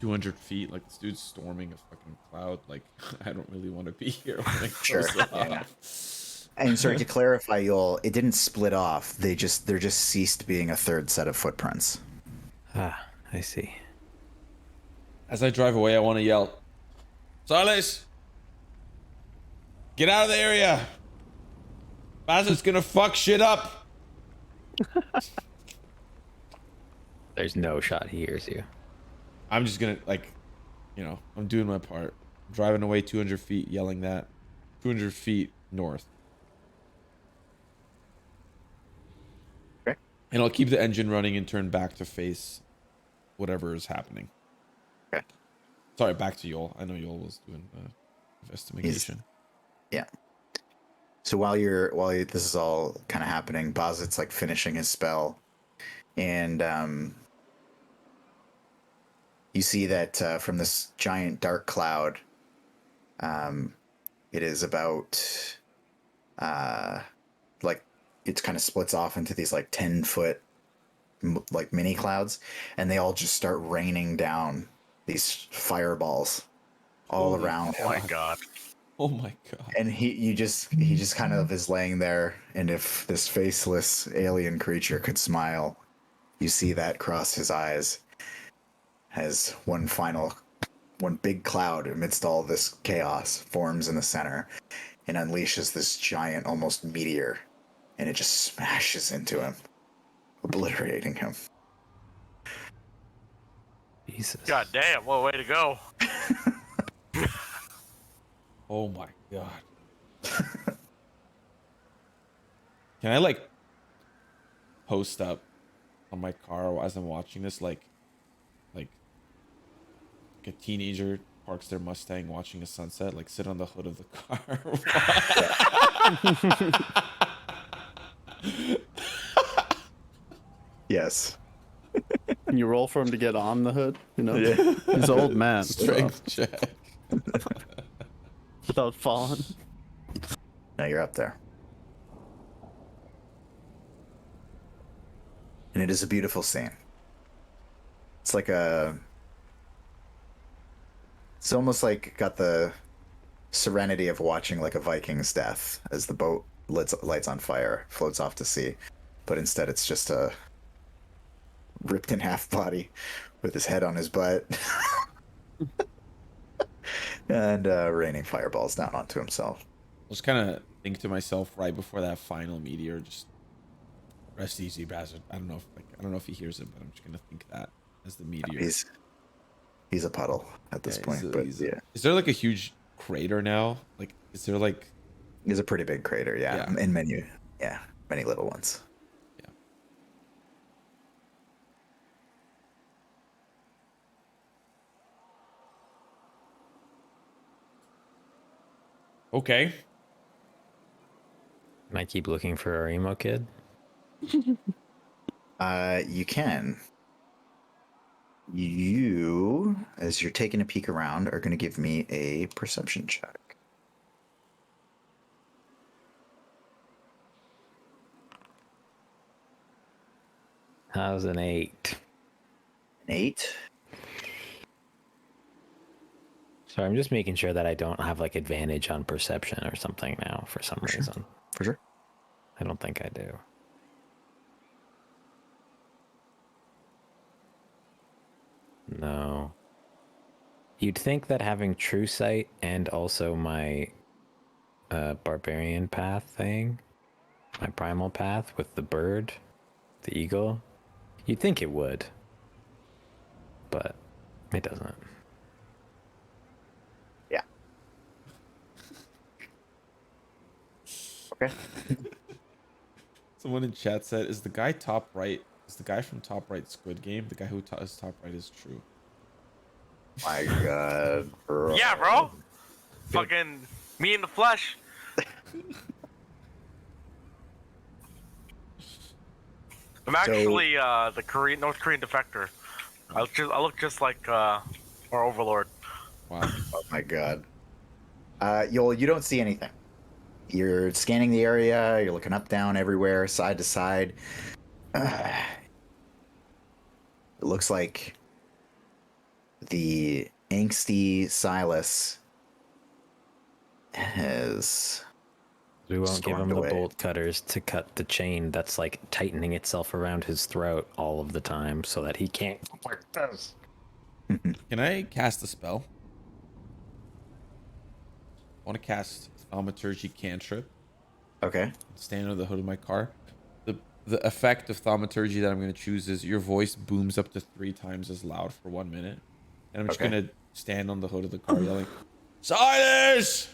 200 feet. Like this dude's storming a fucking cloud. Like I don't really want to be here when it Sure, goes yeah. off. And sorry to clarify, Yoll, it didn't split off. They're just ceased being a third set of footprints. Ah, I see. As I drive away, I want to yell, Silas, get out of the area. Bazit's gonna fuck shit up. There's no shot he hears you. I'm just gonna I'm doing my part. Driving away 200 feet, yelling that. 200 feet north. Okay. And I'll keep the engine running and turn back to face whatever is happening. Okay. Sorry, back to Yoll. I know Yoll was doing investigation. Yeah. So while this is all kind of happening, Bazit's like finishing his spell, and you see that from this giant dark cloud, it is about like it kind of splits off into these like 10-foot like mini clouds, and they all just start raining down these fireballs all Holy around Oh him. my god. Oh my god. And he just kind of is laying there, and if this faceless alien creature could smile, you see that cross his eyes as one big cloud amidst all this chaos forms in the center and unleashes this giant almost meteor, and it just smashes into him, obliterating him. Jesus. God damn, what a way to go. Oh my god. Can I like post up on my car as I'm watching this like a teenager parks their Mustang watching a sunset, like sit on the hood of the car. Yes. Can you roll for him to get on the hood? Yeah. He's an old man. so- Strength check. without falling. Now you're up there. And it is a beautiful scene. It's like it's almost like got the serenity of watching like a Viking's death as the boat lights on fire, floats off to sea. But instead it's just a ripped in half body with his head on his butt. and raining fireballs down onto himself. I just kind of think to myself right before that final meteor, just rest easy, bastard. I don't know if he hears it, but I'm just gonna think that as the meteor. He's a puddle at this point. Yeah, is there like a huge crater now? Like, is there like? He's a pretty big crater. Yeah, and many little ones. Yeah. Okay. Can I keep looking for our emo kid? You can. You, as you're taking a peek around, are going to give me a perception check. How's an 8? An 8? So I'm just making sure that I don't have like advantage on perception or something now for some reason. For sure. I don't think I do. No. You'd think that having true sight and also my barbarian path thing, my primal path with the bird, the eagle, you'd think it would. But it doesn't. Yeah. Okay. Someone in chat said, "Is the guy top right? Is the guy from top right Squid Game? The guy who is top right is True." My God, bro. Yeah, bro. Fucking me in the flesh. I'm actually the North Korean defector. I look just like our overlord. Wow. Oh my God. Yoll, you don't see anything. You're scanning the area. You're looking up, down, everywhere, side to side. It looks like the angsty Silas has. We won't give him stormed the away. bolt cutters to cut the chain that's like tightening itself around his throat all of the time so that he can't like this. Can I cast a spell? I want to cast Thaumaturgy Cantrip. Okay. Stand under the hood of my car. The effect of Thaumaturgy that I'm going to choose is your voice booms up to 3 times as loud for 1 minute. And I'm just going to stand on the hood of the car yelling, "Silas!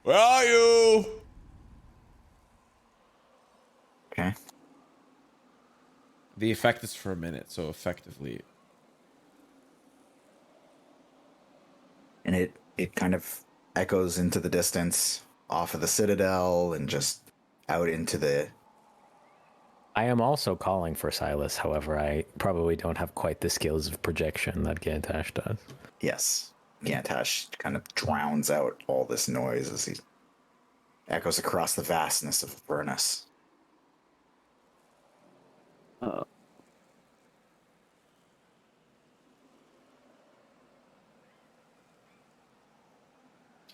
Where are you?" Okay. The effect is for a minute, so effectively. And it kind of echoes into the distance off of the citadel and just out into the. I am also calling for Silas, however, I probably don't have quite the skills of projection that Gantash does. Yes. Gantash kind of drowns out all this noise as he echoes across the vastness of Avernus.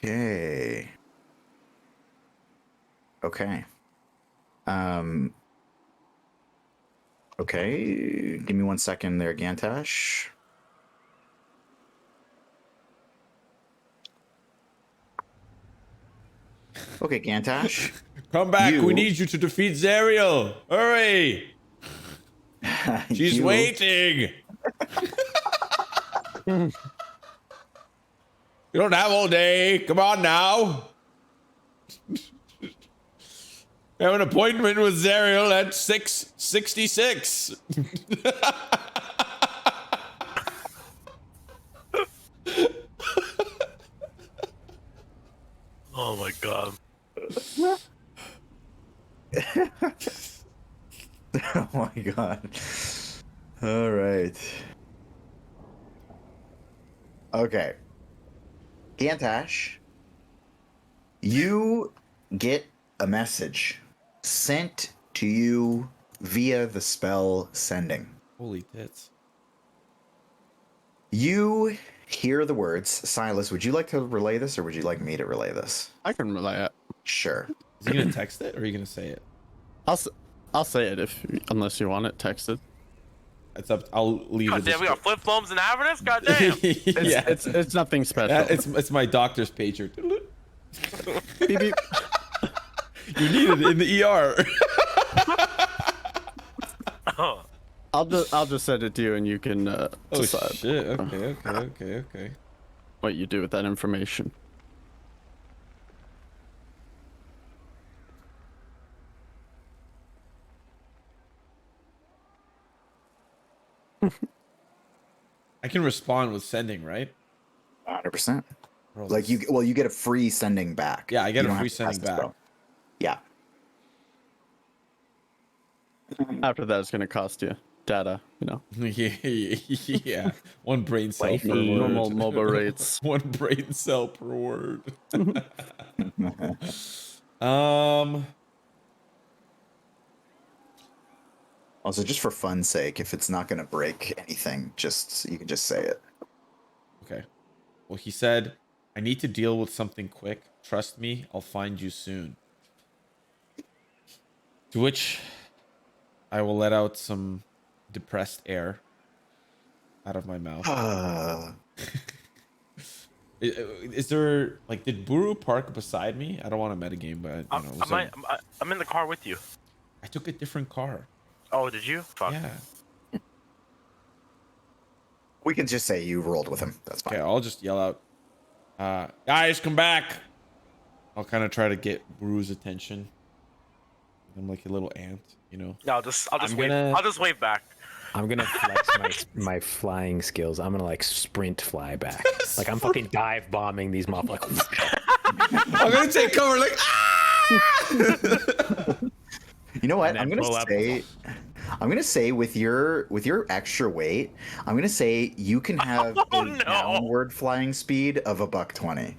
Okay. Okay. Okay. Give me 1 second there, Gantash. Okay, Gantash. Come back. You- We need you to defeat Zariel. Hurry. She's You- waiting. You don't have all day. Come on now. We have an appointment with Zariel at 6:66. Oh my god. Oh my God. All right. Okay. Gantash, you get a message sent to you via the spell sending. Holy tits. You hear the words. Silas, would you like to relay this or would you like me to relay this? I can relay it. Sure. Is he gonna text it or are you gonna say it? I'll say it unless you want it texted. It's up. I'll leave God the damn, we got flip phones and Avernus. God damn. yeah, It's nothing special. it's my doctor's pager. Beep, beep. You need it in the ER. I'll just send it to you, and you can Oh decide shit! Okay. what you do with that information. I can respond with sending, right? 100%. Bro, Like this- you get a free sending back. Yeah, I get You a don't free have to pass sending the back. spell. Yeah. After that, it's gonna cost you data. You know, yeah. One brain cell Like per word. normal mobile rates. One brain cell per word. Um. Also, just for fun's sake, if it's not going to break anything, you can just say it. Okay. Well, he said, "I need to deal with something quick. Trust me, I'll find you soon." To which I will let out some depressed air out of my mouth. Is there like did Buru park beside me? I don't want to metagame, but you know, I'm in the car with you. I took a different car. Oh, did you? Fuck. Yeah. We can just say you rolled with him. That's fine. Okay, I'll just yell out, "Guys, come back!" I'll kind of try to get Buru's attention. I'm like a little ant, you know. No, I'll just I'm wave. gonna- I'll just wave back. I'm gonna flex my flying skills. I'm gonna like sprint fly back. Like I'm fucking dive bombing these motherfuckers. I'm gonna take cover, like You know what? And then I'm gonna say with your extra weight, I'm gonna say you can have a downward flying speed of $120.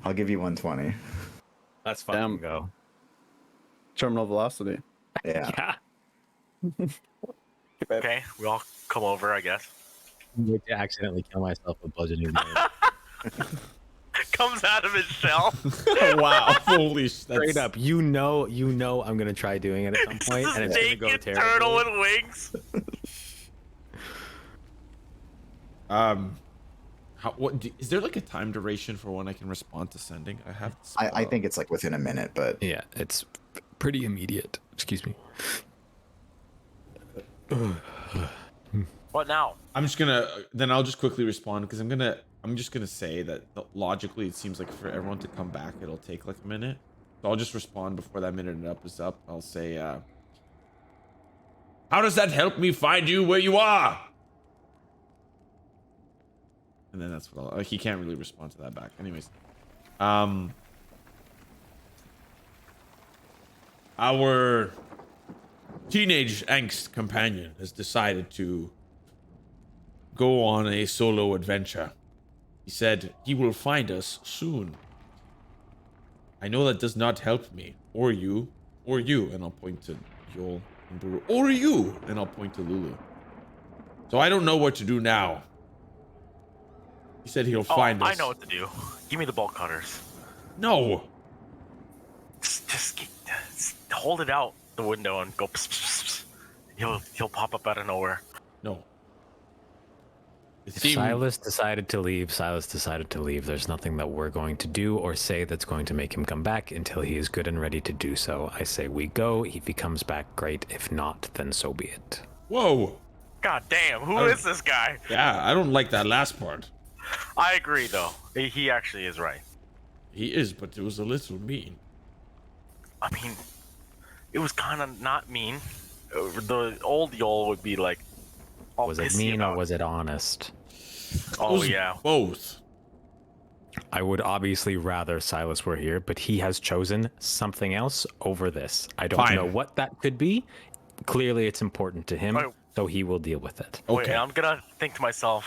I'll give you 120. Let's fucking go. Terminal velocity. Yeah. Yeah. Okay, we all come over, I guess. I'm going to accidentally kill myself with bludgeoning damage. Comes out of his shell. wow, holy shit. Straight up, you know, I'm gonna try doing it at some point, and it's gonna go Naked terribly. turtle with wings. Is there like a time duration for when I can respond to sending? I have. I think it's like within a minute, but Yeah, it's pretty immediate. Excuse me. What now? I'm just gonna. Then I'll just quickly respond because I'm just gonna say that logically it seems like for everyone to come back it'll take like a minute. So I'll just respond before that minute is up. I'll say, "How does that help me find you where you are?" And then that's what he can't really respond to that back. Anyways, our teenage angst companion has decided to go on a solo adventure. He said he will find us soon. I know that does not help me, or you, and I'll point to Yoll and Buru, or you, and I'll point to Lulu. So I don't know what to do now. He said he'll find us. I know what to do. Give me the bolt cutters. No. Just hold it out the window and go. Pss, pss, pss. He'll pop up out of nowhere. No. If Silas decided to leave, there's nothing that we're going to do or say that's going to make him come back until he is good and ready to do so. I say we go. If he comes back, great. If not, then so be it. Whoa. God damn, who is this guy? Yeah, I don't like that last part. I agree, though. He actually is right. He is, but it was a little mean. I mean, it was kind of not mean. The old Yoll would be like, all Was it pissy mean or about was it honest? Oh, It was yeah. Both. I would obviously rather Silas were here, but he has chosen something else over this. I don't Fine. know what that could be. Clearly, it's important to him, Wait. so he will deal with it. Wait, Okay. I'm gonna think to myself,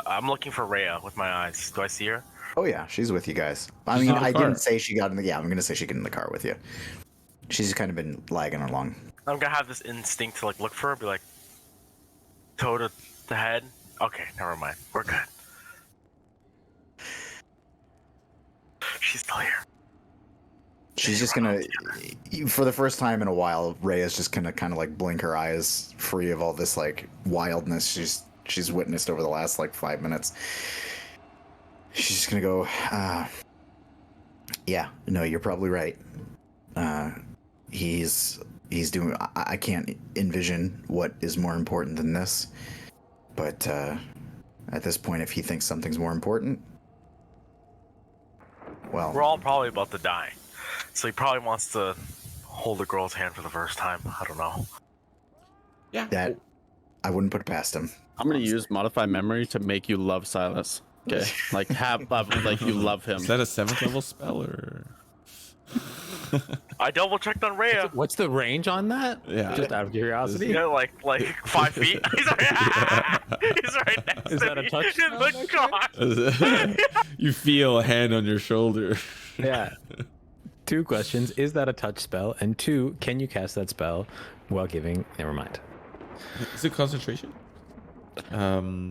I'm looking for Rhea with my eyes. Do I see her? oh yeah, she's with you guys. I She's mean, in the I car. didn't say she got in the. Yeah, I'm gonna say she got in the car with you. She's kind of been lagging along. I'm gonna have this instinct to like look for her, be like, toe to the head. Okay, never mind. We're good. She's still here. She's just gonna, for the first time in a while, Rhea's just gonna kind of like blink her eyes free of all this like wildness she's witnessed over the last like 5 minutes. She's just gonna go, yeah, no, you're probably right. He's doing. I can't envision what is more important than this, but at this point, if he thinks something's more important, well, We're all probably about to die, so he probably wants to hold a girl's hand for the first time. I don't know. Yeah. that I wouldn't put it past him. I'm gonna use modify memory to make you love Silas. Okay, like like you love him. Is that a 7th level spell or? I double checked on Rhea. What's the range on that? Yeah. Just out of curiosity. Yeah, like 5 feet. He's right, he's right next Is to that a me touch in the car. You feel a hand on your shoulder. Yeah. 2 questions. Is that a touch spell? And 2, can you cast that spell while giving... Never mind. Is it concentration? All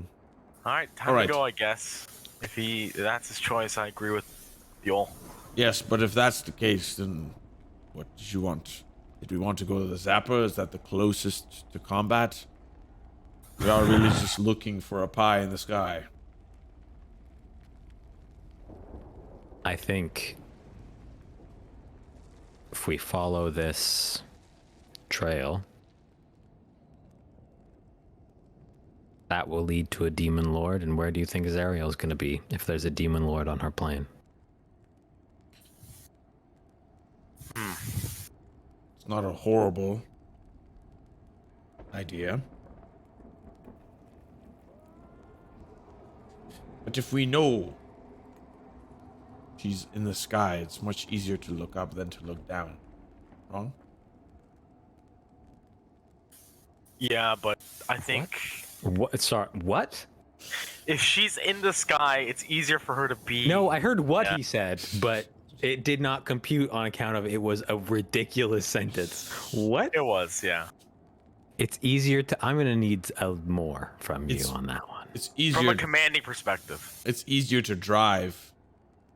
right, time All right. to go, I guess. If that's his choice, I agree with Yoll. Yes, but if that's the case, then what did you want? Did we want to go to the Zapper? Is that the closest to combat? We are really just looking for a pie in the sky. I think if we follow this trail, that will lead to a demon lord. And where do you think Zariel's going to be if there's a demon lord on her plane? It's not a horrible idea. But if we know she's in the sky, it's much easier to look up than to look down. Wrong? Yeah, but I think What? Sorry, what? if she's in the sky, it's easier for her to be. No, I heard what Yeah. he said, but it did not compute on account of it was a ridiculous sentence. What? It was, yeah. It's easier to... I'm going to need more from you It's- on that one. It's From easier. a commanding perspective. It's easier to drive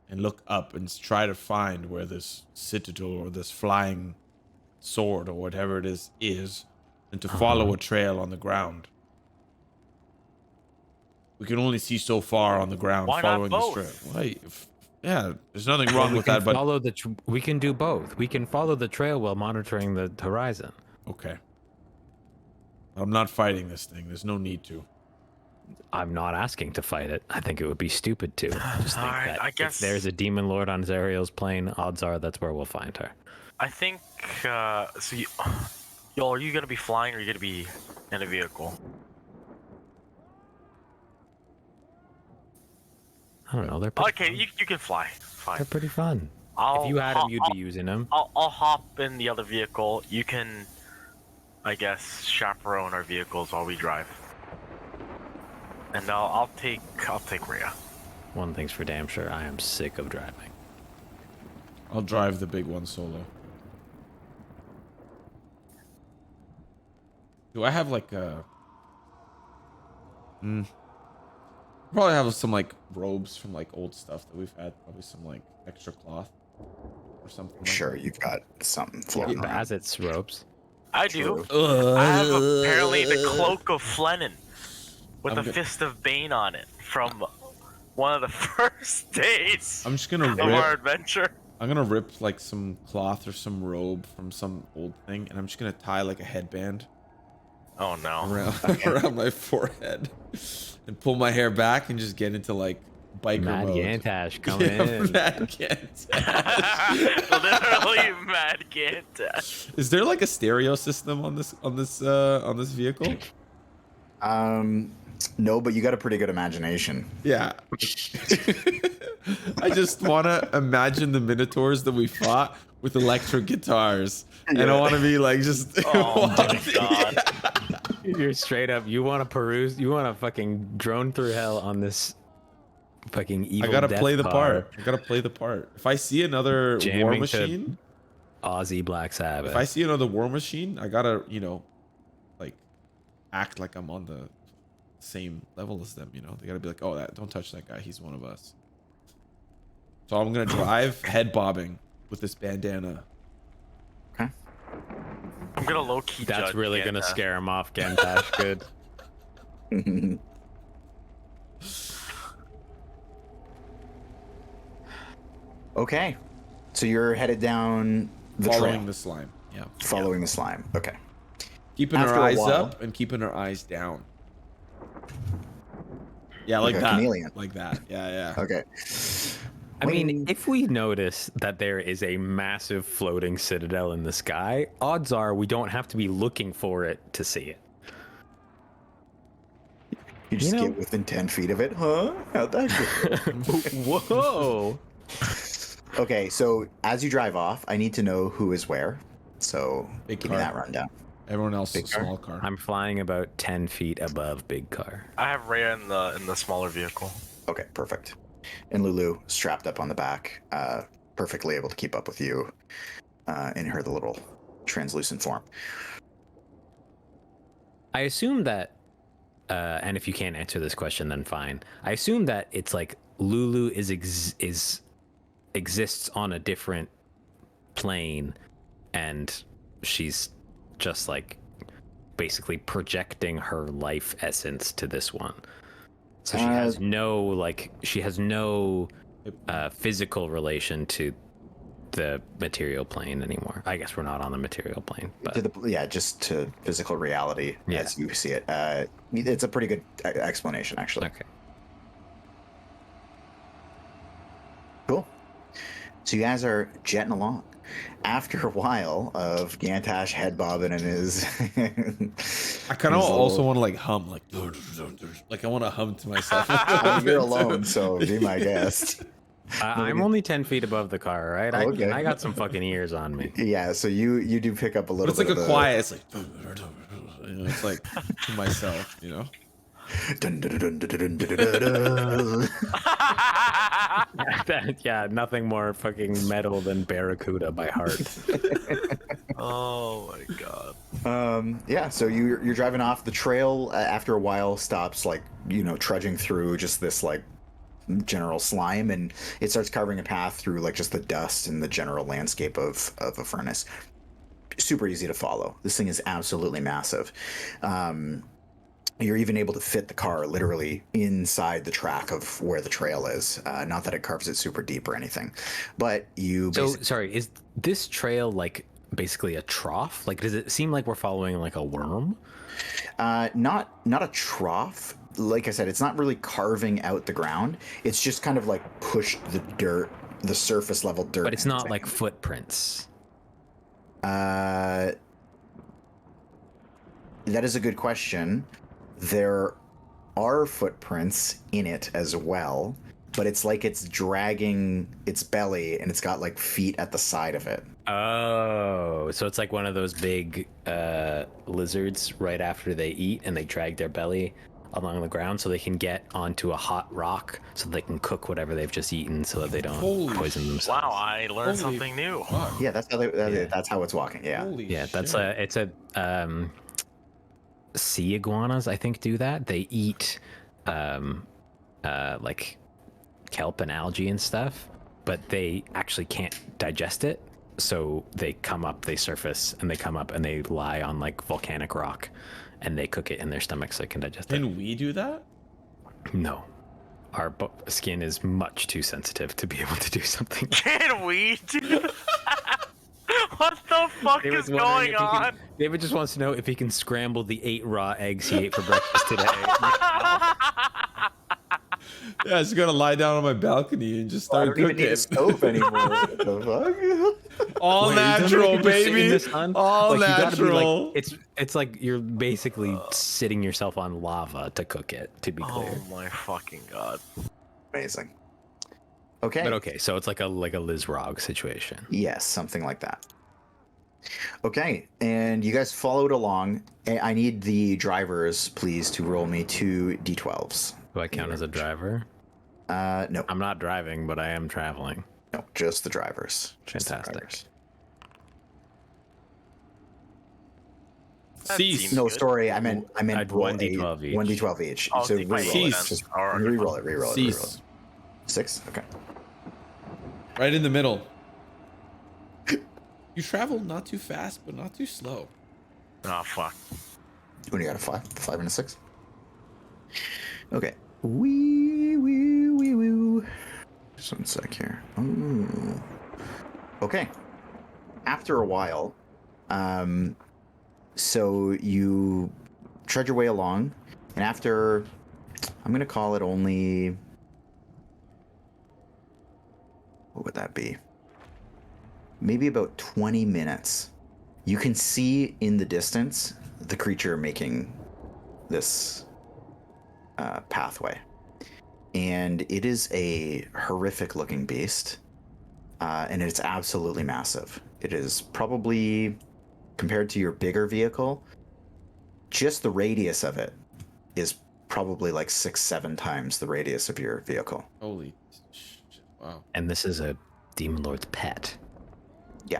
and look up and try to find where this citadel or this flying sword or whatever it is than to follow a trail on the ground. We can only see so far on the ground Why not following this both? trail. Why? Yeah, there's nothing wrong with that, but Follow the we can do both. We can follow the trail while monitoring the horizon. okay. I'm not fighting this thing. There's no need to. I'm not asking to fight it. I think it would be stupid to. Just think Alright, that I guess- if there's a demon lord on Zariel's plane, odds are that's where we'll find her. I think, so Yoll, are you going to be flying or are you going to be in a vehicle? I don't know. They're pretty Okay, fun. you can fly. Fine. They're pretty fun. I'll, If you had I'll, them, you'd be using them. I'll hop in the other vehicle. You can, I guess, chaperone our vehicles while we drive. And I'll take Rhea. One thing's for damn sure. I am sick of driving. I'll drive the big one solo. Do I have like a... Probably have some like robes from like old stuff that we've had. Probably some like extra cloth or something. Like Sure, you've got something floating around. As its ropes. I do. that. I have apparently the Cloak of Flennin with I'm the go- Fist of Bane on it from one of the first days I'm just gonna of our rip. adventure. I'm gonna rip like some cloth or some robe from some old thing, and I'm just gonna tie like a headband Oh no. around my forehead and pull my hair back and just get into like biker Mad mode. Gantash coming in. Mad Gantash. Literally mad Gantash. Is there like a stereo system on this vehicle? No, but you got a pretty good imagination. Yeah. I just want to imagine the Minotaurs that we fought with electric guitars. And I want to be like just... Oh my god. You're straight up. You want to peruse? You want to fucking drone through hell on this fucking evil I gotta death play the car, part. I gotta play the part. If I see another war jamming to machine... Aussie Black Sabbath. If I see another war machine, I gotta, like, act like I'm on the same level as them, They gotta be like, oh, don't touch that guy. He's one of us. So I'm gonna drive, head bobbing, with this bandana. Okay. I'm gonna low key. That's really gonna scare him off, Gantash. Good. Okay. So you're headed down the Following trail. the slime. Yeah. Following the slime. Okay. Keeping After our a eyes while- up and keeping our eyes down. Yeah, like Like a that. chameleon. Like that. Yeah, yeah. Okay. I mean, if we notice that there is a massive floating citadel in the sky, odds are we don't have to be looking for it to see it. You just you know- get within 10 feet of it, huh? How'd that go? Whoa! Okay, so as you drive off, I need to know who is where. So Big give me car. that rundown. Everyone else is Big a car? small car. I'm flying about 10 feet above big car. I have Rhea in the smaller vehicle. Okay, perfect. And Lulu strapped up on the back, perfectly able to keep up with you in her little translucent form. I assume that, and if you can't answer this question, then fine. I assume that it's like Lulu exists on a different plane, and she's just like basically projecting her life essence to this one. So she has no physical relation to the material plane anymore. I guess we're not on the material plane, but Just to physical reality as you see it. It's a pretty good explanation, actually. okay. Cool. So you guys are jetting along. After a while of Gantash head bobbing and his, I kind of also want to like hum, like I want to hum to myself. you're alone, so be my guest. I'm only 10 feet above the car, right? Okay. I got some fucking ears on me. Yeah, so you do pick up a But little it's like bit a of quiet. It's like, you know, it's like to myself, you know. Dun, dun, dun, dun, dun, dun, dun, dun. Yeah, nothing more fucking metal than Barracuda by heart. Oh my god. Yeah, so you're driving off the trail. After a while, stops like trudging through just this like general slime, and it starts carving a path through like just the dust and the general landscape of Avernus. Super easy to follow. This thing is absolutely massive. You're even able to fit the car literally inside the track of where the trail is. Not that it carves it super deep or anything, but you. So, sorry, is this trail like basically a trough? Like, does it seem like we're following like a worm? Not a trough. Like I said, it's not really carving out the ground. It's just kind of like pushed the surface level dirt. But it's not like footprints. That is a good question. There are footprints in it as well, but it's like it's dragging its belly and it's got like feet at the side of it. Oh, so it's like one of those big lizards right after they eat and they drag their belly along the ground so they can get onto a hot rock so they can cook whatever they've just eaten so that they don't poison themselves. Wow, I learned Holy something new. fuck. Yeah, that's how that's how it's walking. Yeah. Holy Yeah, that's shit. it's a sea iguanas, I think, do that. They eat like kelp and algae and stuff, but they actually can't digest it. So they come up, they surface, and they come up and they lie on like volcanic rock, and they cook it in their stomach so they can digest it. Can we do that? No, our skin is much too sensitive to be able to do something. Can we do? What the fuck is going on? David just wants to know if he can scramble the 8 raw eggs he ate for breakfast today. Yeah, I just gotta lie down on my balcony and just I start don't even need cooking. a stove anymore. What the fuck? All Wait, isn't it natural, you just sit in baby. the sun? All Like, you gotta be natural. like, it's like you're basically sitting yourself on lava to cook it, to be clear. Oh my fucking god. Amazing. Okay. But okay, so it's like a Lizrog situation. Yes, something like that. Okay, and you guys followed along. I need the drivers, please, to roll me 2 d12s. Do I count as a driver? No, I'm not driving, but I am traveling. no, just the drivers. Just the Fantastic. drivers. That Cease. seems No, good. sorry, I meant I'd roll 1d12 each. 1d12 each. Oh, So D12 reroll Cease. it. Just Or- reroll it. Reroll it. Cease. 6. Okay. Right in the middle. You travel not too fast, but not too slow. Oh, fuck. When you got a 5 and a 6. Okay. Wee. Just one sec here. Ooh. Okay. After a while, so you trudge your way along, and after, I'm gonna call it only, what would that be? Maybe about 20 minutes. You can see in the distance the creature making this pathway. And it is a horrific looking beast. And it's absolutely massive. It is probably, compared to your bigger vehicle, just the radius of it is probably like 6-7 times the radius of your vehicle. Holy shit. Wow. And this is a demon lord's pet. Yeah.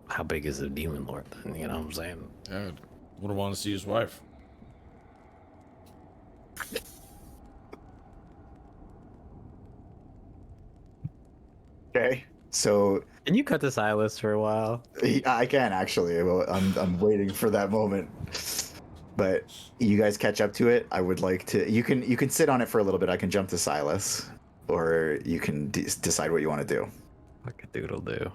How big is a demon lord then? You know what I'm saying? Yeah, would have wanted to see his wife. Okay. So Can you cut to Silas for a while? I can actually. Well, I'm waiting for that moment. But you guys catch up to it. I would like to. You can sit on it for a little bit. I can jump to Silas, or you can decide what you want to do. What a doodle do?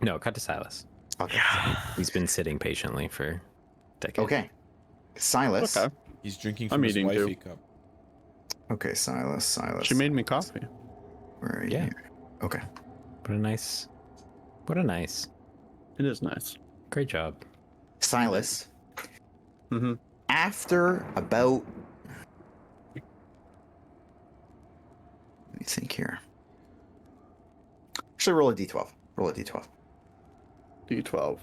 No, cut to Silas. Okay. He's been sitting patiently for decades. Okay. Silas. Okay. He's drinking I'm from his eating wifey too. cup. Okay, Silas. She made me coffee. Where are you? Yeah. Okay. What a nice. It is nice. Great job. Silas. Mm-hmm. After about, let me think here. Actually, roll a d12. Roll a d12. D12.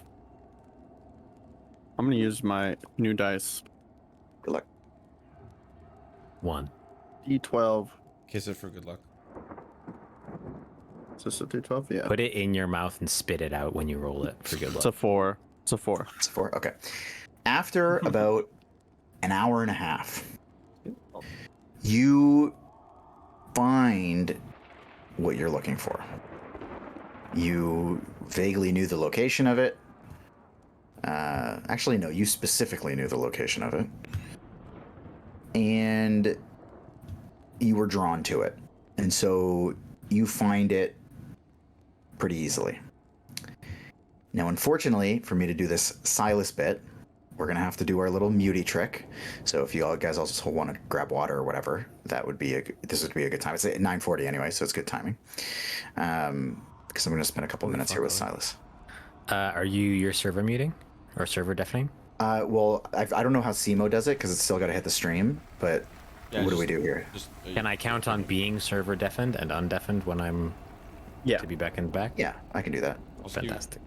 I'm gonna use my new dice. Good luck. 1. D12. Kiss it for good luck. Is this a D12? Yeah. Put it in your mouth and spit it out when you roll it for good luck. It's a 4. It's a 4. It's a 4. Okay. After about an hour and a half, you find what you're looking for. You vaguely knew the location of it. Actually, no, you specifically knew the location of it. And you were drawn to it. And so you find it pretty easily. Now, unfortunately, for me to do this Silas bit, we're going to have to do our little muty trick. So if you all guys also want to grab water or whatever, this would be a good time. It's at 9:40 anyway, so it's good timing. Because I'm going to spend a couple minutes here with Silas. Are you your server muting or server deafening? Well, I don't know how Simo does it because it's still got to hit the stream, but Yeah, what do just- we do here? Can I count on being server deafened and undeafened when I'm Yeah. to be beckoned back? Yeah, I can do that. Also, you- Fantastic.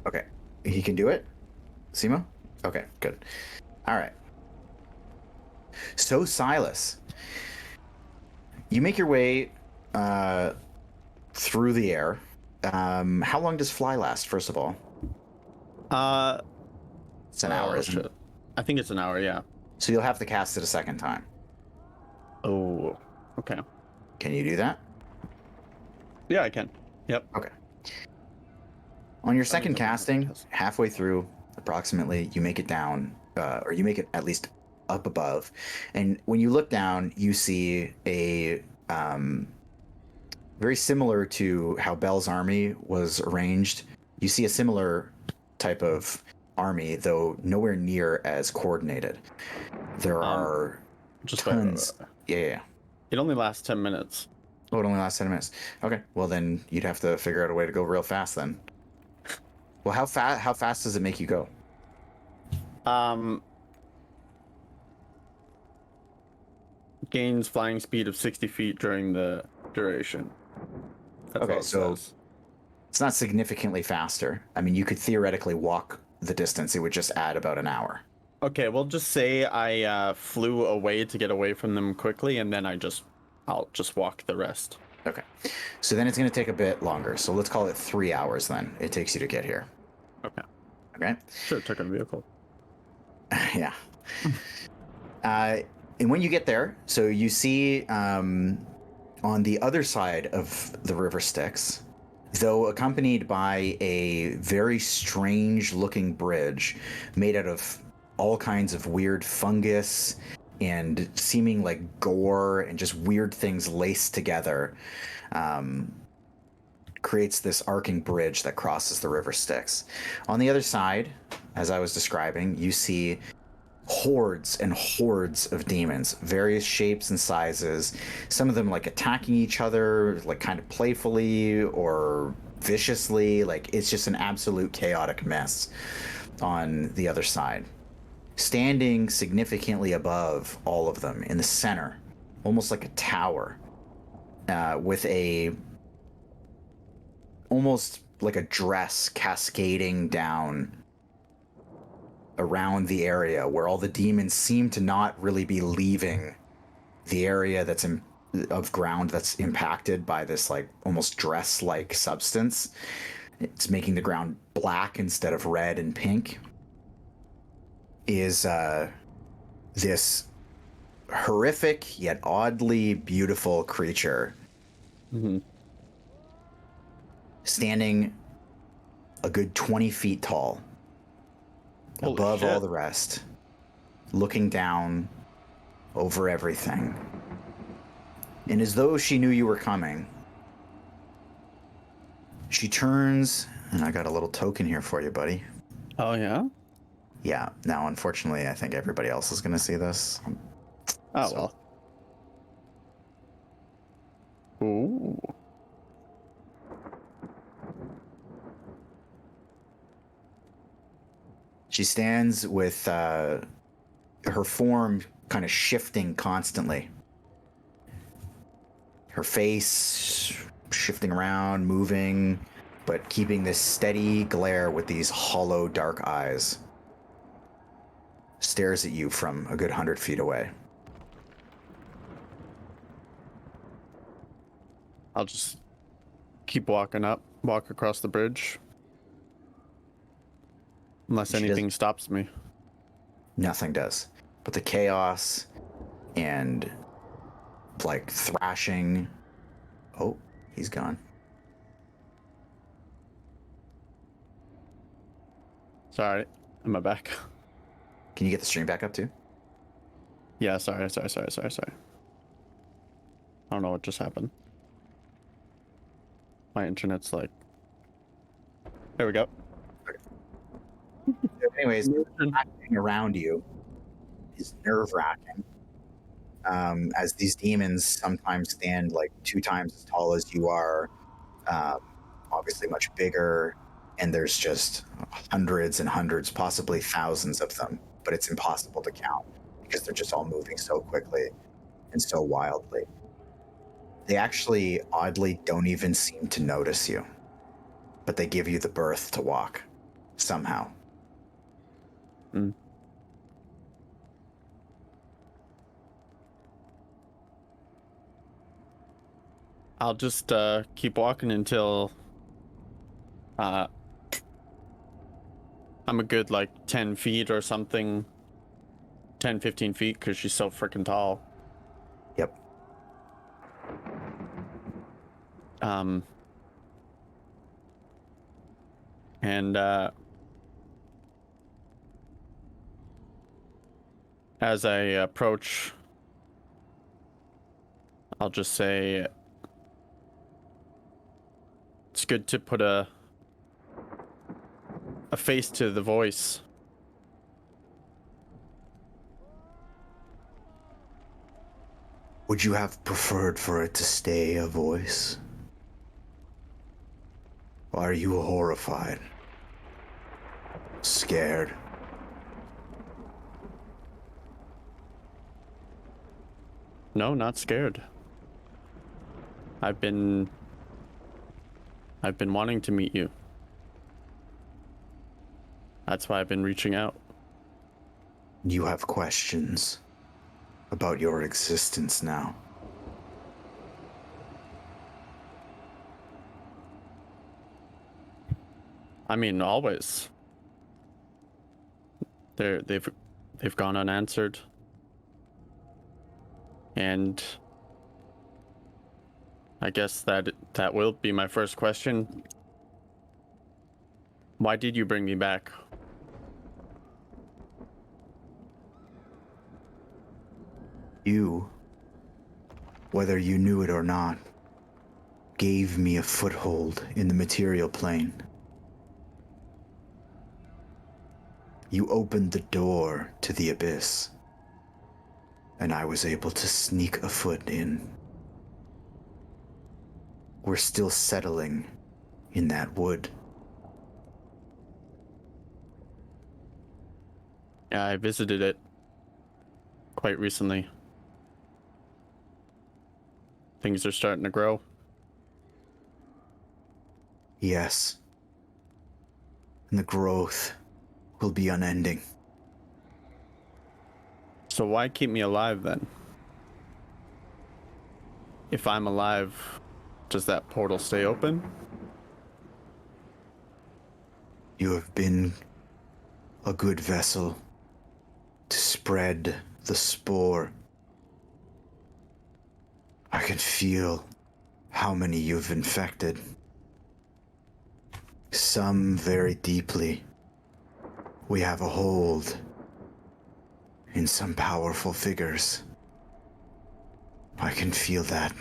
Okay. He can do it? Simo? Okay, good. All right. So, Silas, you make your way through the air. How long does fly last, first of all? It's an hour, isn't it? I think it's an hour, yeah. So you'll have to cast it a second time. Oh, okay. Can you do that? Yeah, I can. Yep. Okay. On your second doesn't have to casting, cast. halfway through, approximately, you make it down, or you make it at least up above. And when you look down, you see a very similar to how Bell's army was arranged. You see a similar type of army, though nowhere near as coordinated. There are Just tons. Yeah. It only lasts 10 minutes. Oh, it only lasts 10 minutes. Okay. Well, then you'd have to figure out a way to go real fast then. Well, how fast does it make you go? Gains flying speed of 60 feet during the duration. That's Okay, all it so- says. It's not significantly faster. I mean, you could theoretically walk the distance. It would just add about an hour. Okay, well, just say I flew away to get away from them quickly, and then I'll just walk the rest. Okay. So then it's going to take a bit longer. So let's call it 3 hours then. It takes you to get here. Okay. Okay. Sure, took a vehicle. Yeah. And when you get there, so you see On the other side of the river Styx, though accompanied by a very strange looking bridge made out of all kinds of weird fungus and seeming like gore and just weird things laced together, creates this arcing bridge that crosses the river Styx. On the other side, as I was describing, you see hordes and hordes of demons, various shapes and sizes, some of them like attacking each other like kind of playfully or viciously. Like it's just an absolute chaotic mess on the other side. Standing significantly above all of them in the center, almost like a tower, with a almost like a dress cascading down around the area where all the demons seem to not really be leaving the area that's of ground that's impacted by this like almost dress-like substance. It's making the ground black instead of red and pink. Is this horrific yet oddly beautiful creature standing a good 20 feet tall, Holy above shit. all the rest, looking down over everything. And as though she knew you were coming, she turns, and I got a little token here for you, buddy. Oh yeah. Yeah, now unfortunately I think everybody else is going to see this. Oh So- well. Ooh. She stands with her form kind of shifting constantly. Her face shifting around, moving, but keeping this steady glare with these hollow, dark eyes. Stares at you from a good 100 feet away. I'll just keep walking up, walk across the bridge. Unless She anything stops me. Nothing does. But the chaos and like thrashing. Oh, he's gone. Sorry, am I back? Can you get the stream back up too? Yeah, sorry. I don't know what just happened. My internet's like... There we go. Anyways, acting around you is nerve-wracking. As these demons sometimes stand like 2 times as tall as you are, obviously much bigger, and there's just hundreds and hundreds, possibly thousands of them, but it's impossible to count because they're just all moving so quickly and so wildly. They actually, oddly, don't even seem to notice you, but they give you the birth to walk, somehow. Mm. I'll just keep walking until I'm a good like 10 feet or something. 10, 15 feet because she's so freaking tall. Yep. And as I approach, I'll just say it's good to put a face to the voice. Would you have preferred for it to stay a voice? Or are you horrified? Scared? No, not scared. I've been wanting to meet you. That's why I've been reaching out. You have questions about your existence now. I mean, always. They've gone unanswered. And I guess that will be my first question. Why did you bring me back? You, whether you knew it or not, gave me a foothold in the material plane. You opened the door to the abyss, and I was able to sneak a foot in. We're still settling in that wood. Yeah, I visited it quite recently. Things are starting to grow. Yes. And the growth will be unending. So why keep me alive then? If I'm alive, does that portal stay open? You have been a good vessel to spread the spore. I can feel how many you've infected. Some very deeply. We have a hold in some powerful figures. I can feel that.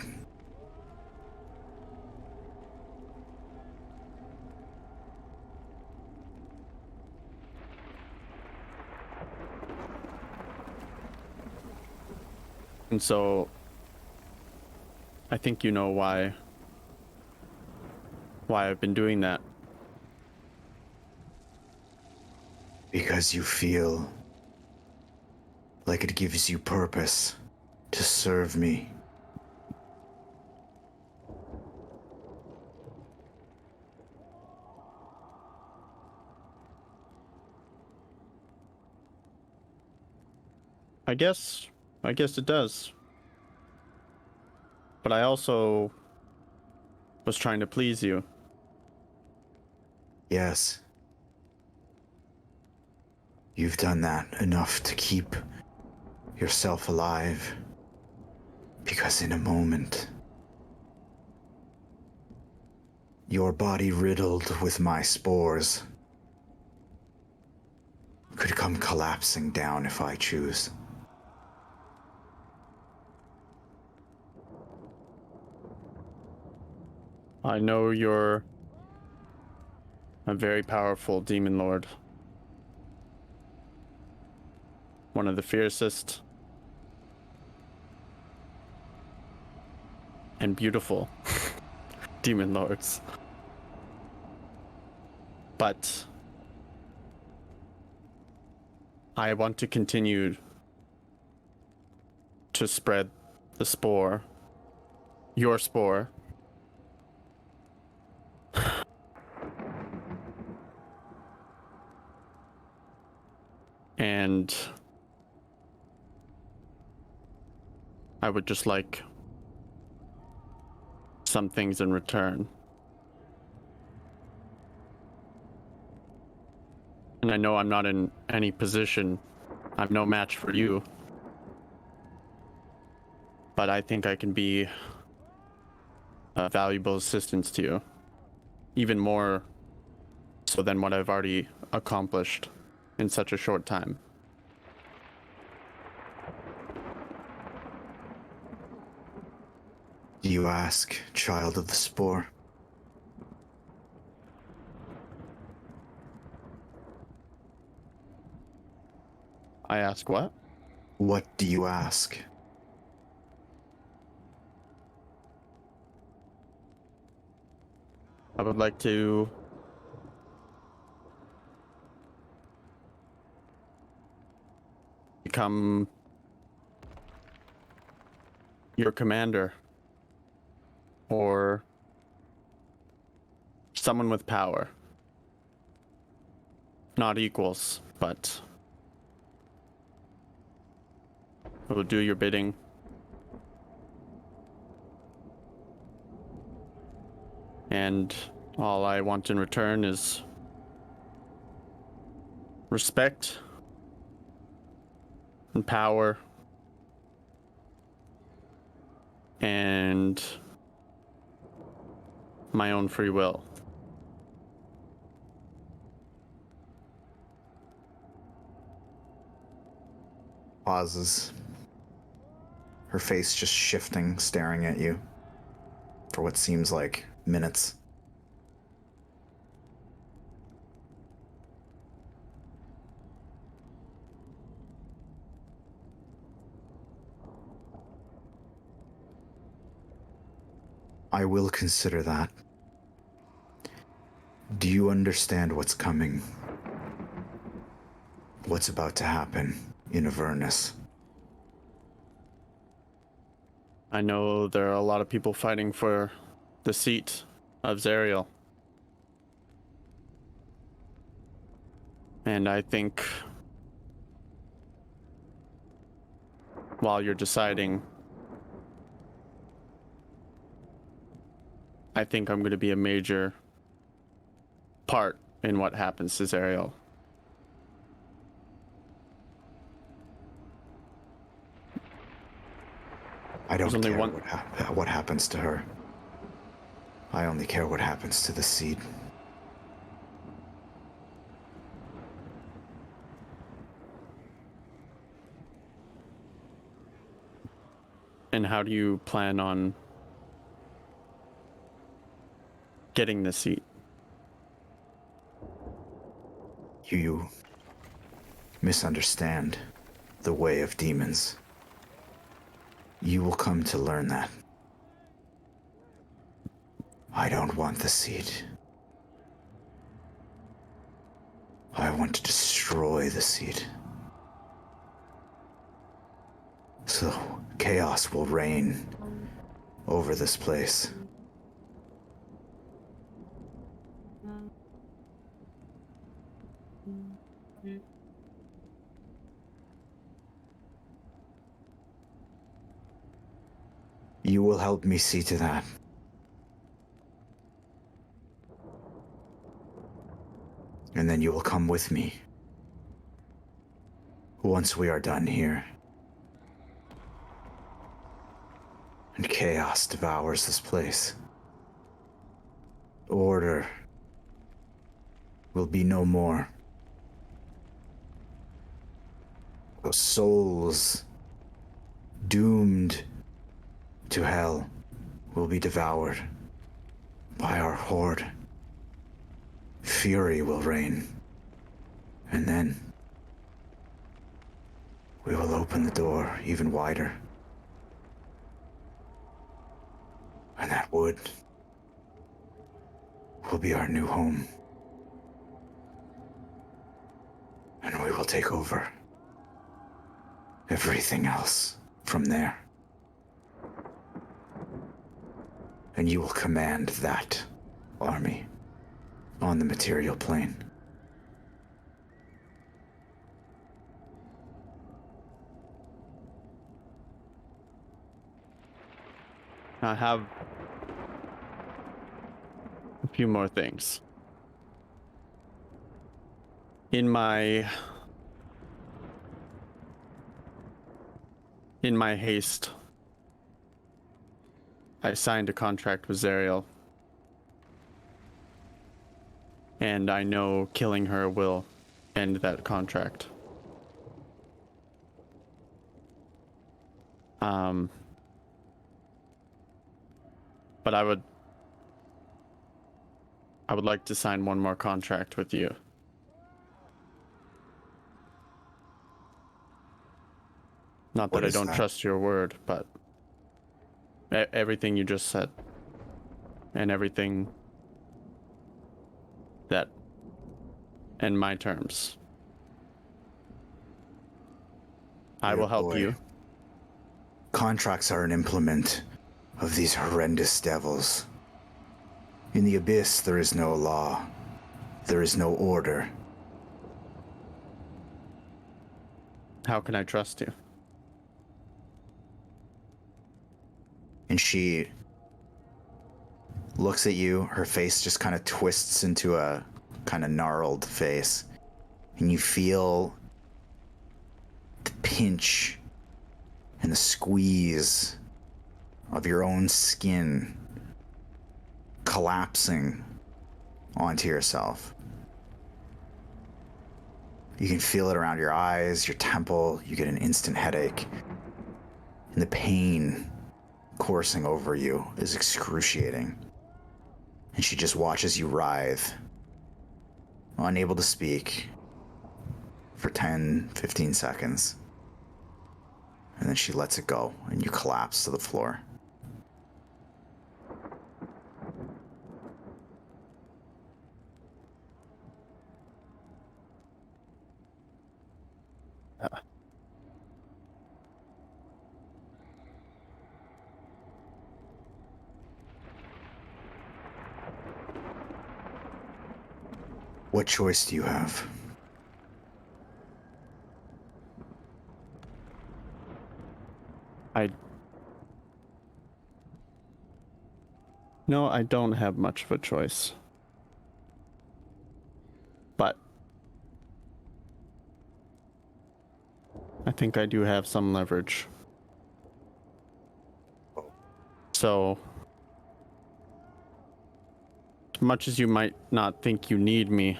And so I think you know why I've been doing that. Because you feel like it gives you purpose to serve me. I guess it does. But I also was trying to please you. Yes. You've done that enough to keep yourself alive. Because in a moment, your body riddled with my spores could come collapsing down if I choose. I know you're a very powerful demon lord. One of the fiercest and beautiful demon lords. But I want to continue to spread the spore, your spore, and I would just like some things in return. And I know I'm not in any position, I'm no match for you, but I think I can be a valuable assistance to you, even more so than what I've already accomplished in such a short time. Do you ask, child of the spore? I ask what? What do you ask? I would like to become your commander, or someone with power. Not equals, but I will do your bidding. And all I want in return is respect and power and my own free will. Pauses. Her face just shifting, staring at you for what seems like minutes. I will consider that. Do you understand what's coming? What's about to happen in Avernus? I know there are a lot of people fighting for the seat of Zariel. And I think while you're deciding, I think I'm going to be a major part in what happens to Zariel. I don't There's only care one- what happens to her. I only care what happens to the seed. And how do you plan on getting the seat? You misunderstand the way of demons. You will come to learn that. I don't want the seed. I want to destroy the seed. So chaos will reign over this place. You will help me see to that. And then you will come with me. Once we are done here. And chaos devours this place. Order will be no more. Those souls doomed to hell will be devoured by our horde. Fury will reign. And then we will open the door even wider. And that wood will be our new home. And we will take over everything else from there. And you will command that army on the material plane. I have a few more things. In my haste, I signed a contract with Zariel. And I know killing her will end that contract. But I would like to sign one more contract with you. Not What that I is don't that? trust your word, but everything you just said and everything that and my terms. I will help you. Contracts are an implement of these horrendous devils. In the abyss, there is no law. There is no order. How can I trust you? And she looks at you. Her face just kind of twists into a kind of gnarled face. And you feel the pinch and the squeeze of your own skin collapsing onto yourself. You can feel it around your eyes, your temple. You get an instant headache. And the pain coursing over you is excruciating. And she just watches you writhe, unable to speak, for 10, 15 seconds. And then she lets it go, and you collapse to the floor. What choice do you have? No, I don't have much of a choice. But I think I do have some leverage. So, as much as you might not think you need me,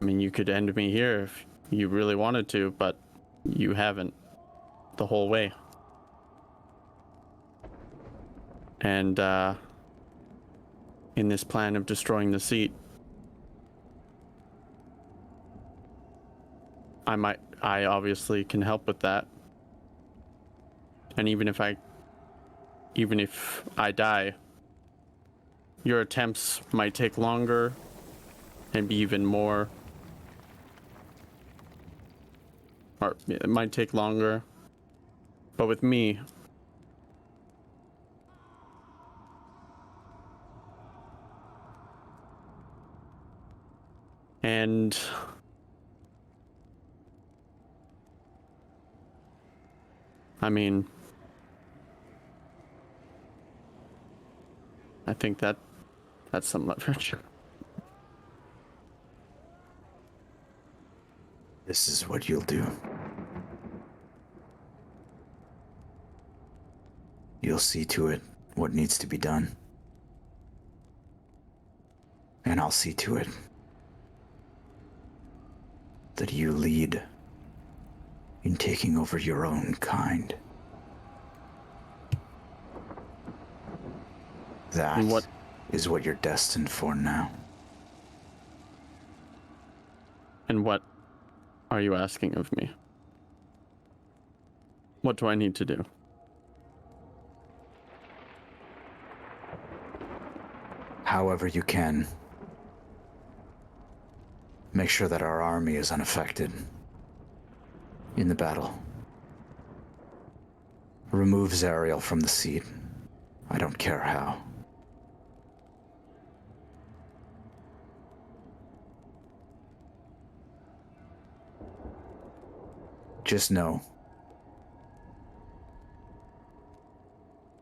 I mean, you could end me here if you really wanted to, but you haven't the whole way. And in this plan of destroying the seat, I obviously can help with that. And even if I die, your attempts might take longer and be even more, or it might take longer, but with me, and I mean, I think that's some leverage. This is what you'll do. You'll see to it what needs to be done. And I'll see to it that you lead in taking over your own kind. That is what you're destined for now. And what are you asking of me? What do I need to do? However you can, make sure that our army is unaffected in the battle. Remove Zariel from the seat. I don't care how. Just know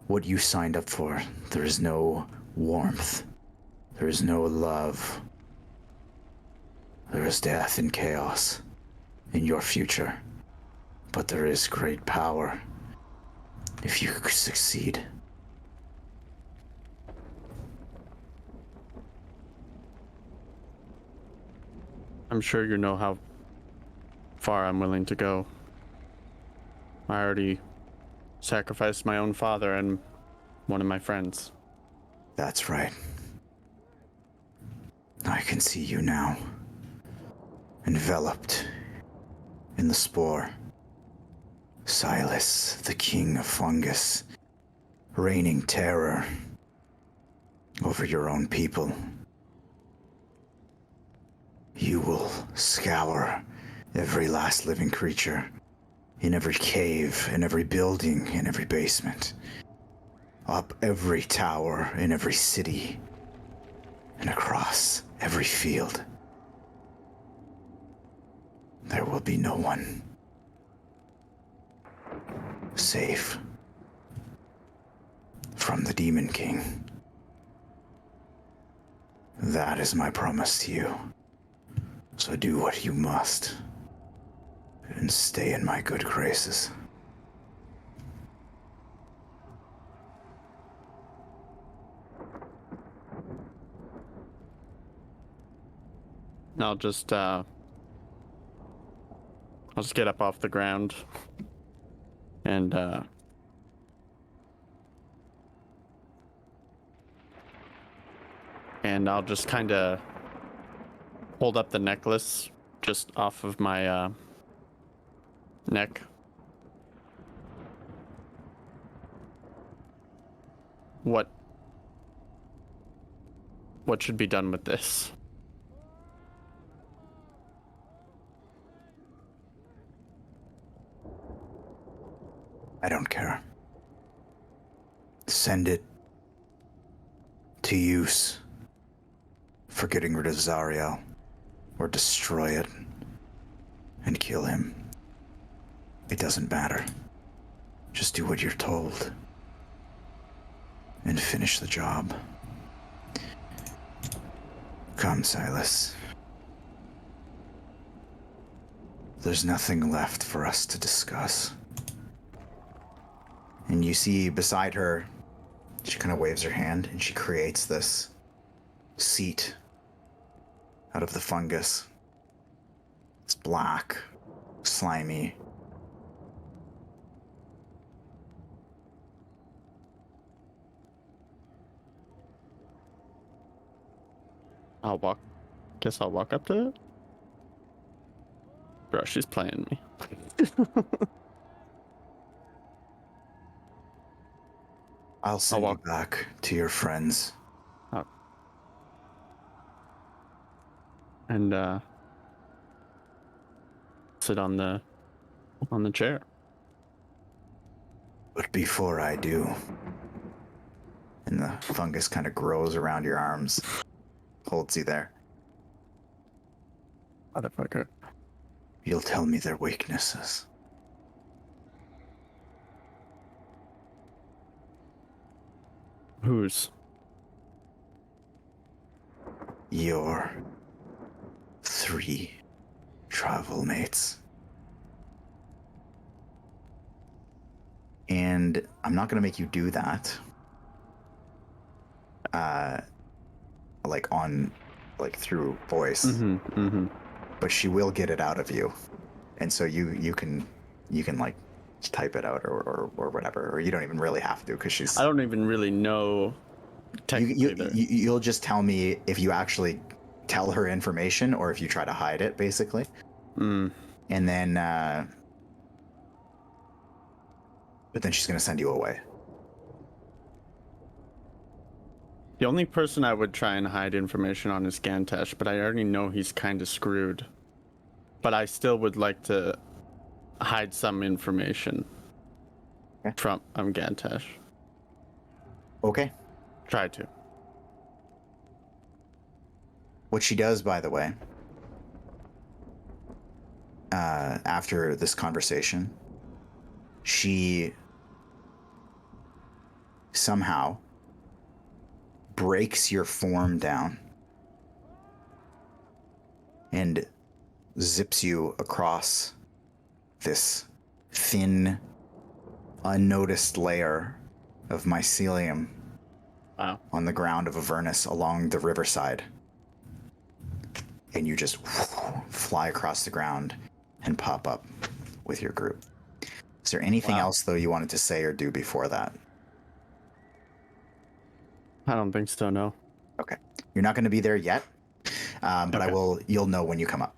what you signed up for. There is no warmth. There is no love. There is death and chaos in your future. But there is great power if you succeed. I'm sure you know how far I'm willing to go. I already sacrificed my own father and one of my friends. That's right. I can see you now, enveloped in the spore. Silas, the king of fungus, reigning terror over your own people. You will scour every last living creature, in every cave, in every building, in every basement, up every tower in every city, and across every field. There will be no one safe from the Demon King. That is my promise to you. So do what you must, and stay in my good graces. I'll just get up off the ground and I'll just kind of hold up the necklace just off of my neck. What should be done with this? I don't care. Send it to use for getting rid of Zariel, or destroy it and kill him. It doesn't matter. Just do what you're told and finish the job. Come, Silas. There's nothing left for us to discuss. And you see beside her, she kind of waves her hand and she creates this seat out of the fungus. It's black, slimy. Guess I'll walk up to it. Bro, she's playing me. I'll send you back to your friends. And sit on the chair. But before I do, and the fungus kind of grows around your arms, holds you there. Motherfucker. You'll tell me their weaknesses. Whose? Your 3 travel mates. And I'm not going to make you do that. Through voice. But she will get it out of you. And so you can like type it out or whatever, or you don't even really have to because she's. I don't even really know. You'll just tell me if you actually tell her information or if you try to hide it, basically. And then, but then she's gonna send you away. The only person I would try and hide information on is Gantash, but I already know he's kind of screwed. But I still would like to hide some information from Gantash. Okay. Try to. What she does, by the way, after this conversation, she somehow breaks your form down and zips you across this thin, unnoticed layer of mycelium on the ground of Avernus along the riverside. And you just fly across the ground and pop up with your group. Is there anything else, though, you wanted to say or do before that? I don't think so, no. Okay. You're not going to be there yet, but okay. You'll know when you come up.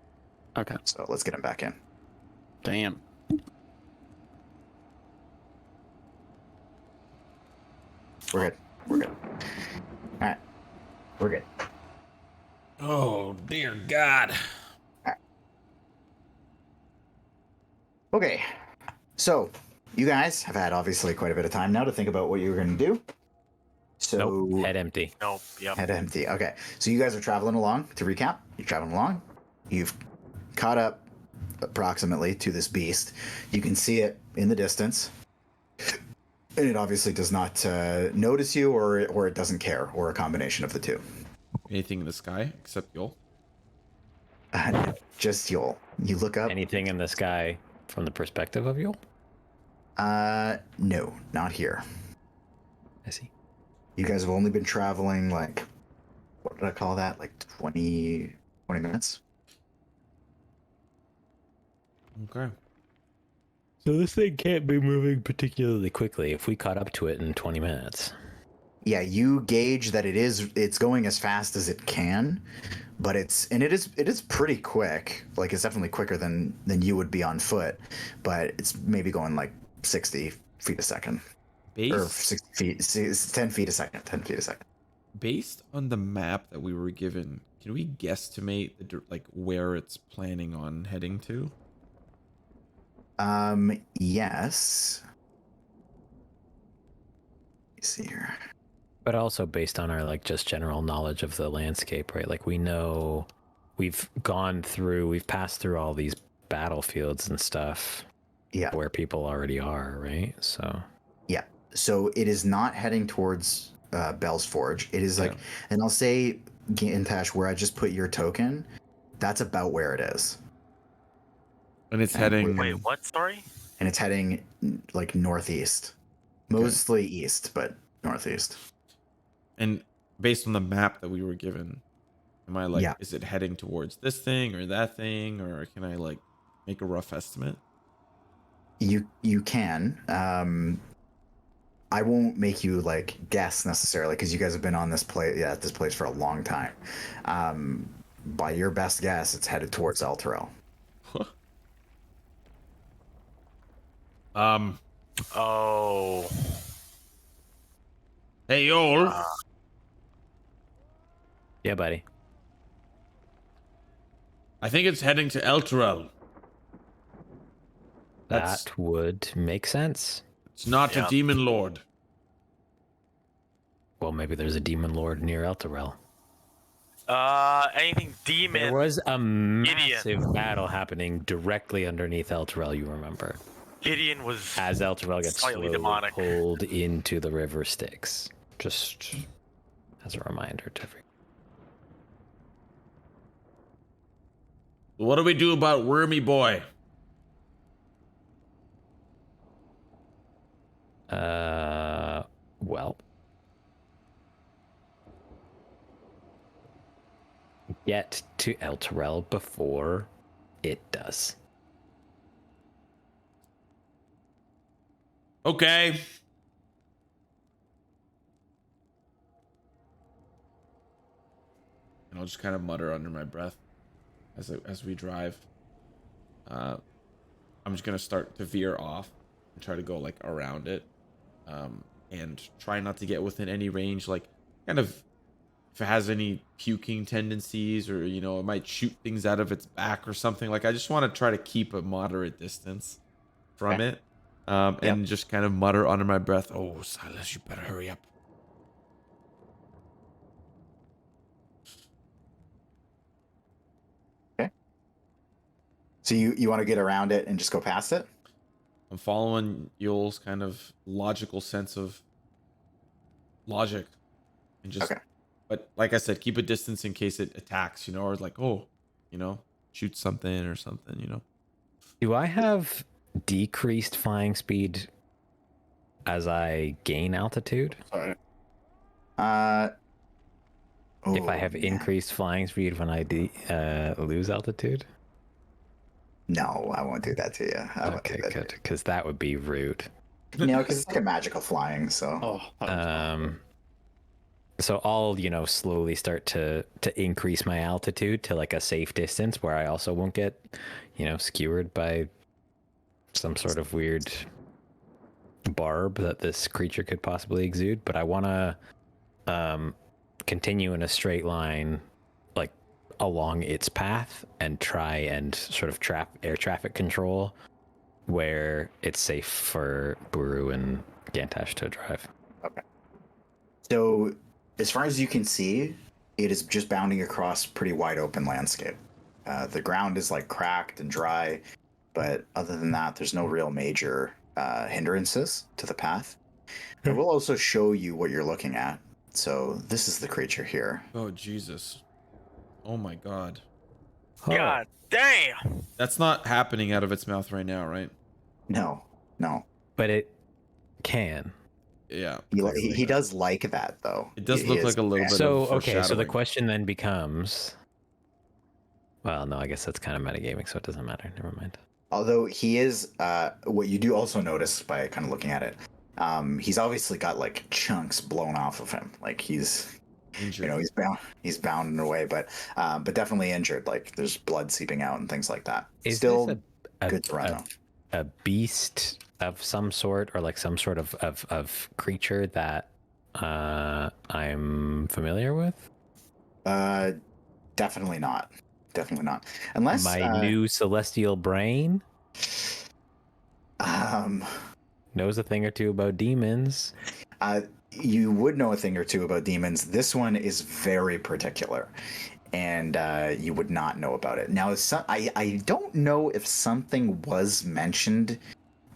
Okay. So let's get him back in. Damn. We're good. All right. We're good. Oh, dear God. All right. Okay. So, you guys have had obviously quite a bit of time now to think about what you were going to do. So, nope, head empty. Nope, yep. Head empty. Okay. So you guys are traveling along. To recap, you're traveling along. You've caught up approximately to this beast. You can see it in the distance. And it obviously does not notice you, or it doesn't care, or a combination of the two. Anything in the sky except Yoll? Just Yoll. You look up. Anything in the sky from the perspective of Yoll? No, not here. I see. You guys have only been traveling, like, what did I call that? Like 20 minutes? Okay. So this thing can't be moving particularly quickly if we caught up to it in 20 minutes. Yeah, you gauge that it's going as fast as it can, but it is pretty quick. Like it's definitely quicker than you would be on foot, but it's maybe going like 60 feet a second. Or Based 60 feet, 10 feet a second, 10 feet a second. based on the map that we were given, can we guesstimate like where it's planning on heading to? Yes. Let me see here. But also based on our like just general knowledge of the landscape, right? Like we know we've passed through all these battlefields and stuff. Yeah. Where people already are, right? So Yeah. So it is not heading towards Bell's Forge. It is like, and I'll say, Gantash, where I just put your token, that's about where it is. And it's heading. Wait, what? Sorry? And it's heading like northeast. Mostly east, but northeast. And based on the map that we were given, am I like, Yeah. is it heading towards this thing or that thing, or can I like make a rough estimate? You can. I won't make you like guess necessarily because you guys have been on this place for a long time. By your best guess, it's headed towards Elturel. Oh. Hey, Yoll. yeah, buddy. I think it's heading to Elturel. That would make sense. It's not a demon lord. Well, maybe there's a demon lord near Elturel. Anything demon? There was a massive battle happening directly underneath Elturel, you remember. Gideon was As Elturel gets slightly slowly demonic. pulled into the river Styx. Just as a reminder to everyone. What do we do about Wormy Boy? Well. Get to Elturel before it does. Okay. And I'll just kind of mutter under my breath as we drive. I'm just gonna start to veer off and try to go like around it, and try not to get within any range. Like, kind of, if it has any puking tendencies, or it might shoot things out of its back or something. Like, I just want to try to keep a moderate distance from it. And just kind of mutter under my breath, "Oh, Silas, you better hurry up." Okay. So you want to get around it and just go past it? I'm following Yoll's kind of logical sense of logic, and just, but like I said, keep a distance in case it attacks, or like, shoot something or something, Do I have decreased flying speed as I gain altitude? Sorry. If I have increased flying speed when I lose altitude? No, I won't do that to you. Okay, good, because that would be rude. Because it's like a magical flying, so. So I'll, slowly start to increase my altitude to like a safe distance where I also won't get, skewered by some sort of weird barb that this creature could possibly exude. But I want to continue in a straight line, like along its path, and try and sort of air traffic control where it's safe for Buru and Gantash to drive. Okay. So, as far as you can see, it is just bounding across pretty wide open landscape. The ground is like cracked and dry, but other than that, there's no real major hindrances to the path. I will also show you what you're looking at. So this is the creature here. Oh, Jesus. Oh my God. God damn. That's not happening out of its mouth right now, right? No. But it can. Yeah. He does like that, though. It does look like a little bit of So the foreshadowing. question then becomes, well, no, I guess that's kind of metagaming, so it doesn't matter. Never mind. Although he is, what you do also notice by kind of looking at it, he's obviously got like chunks blown off of him. Like he's, Injured. he's bound in a way, but definitely injured. Like there's blood seeping out and things like that. Is Still this good to run though. a beast of some sort, or like some sort of creature that I'm familiar with? Definitely not. Definitely not. Unless My new celestial brain um knows a thing or two about demons. you would know a thing or two about demons. This one is very particular, and you would not know about it. Now, I don't know if something was mentioned,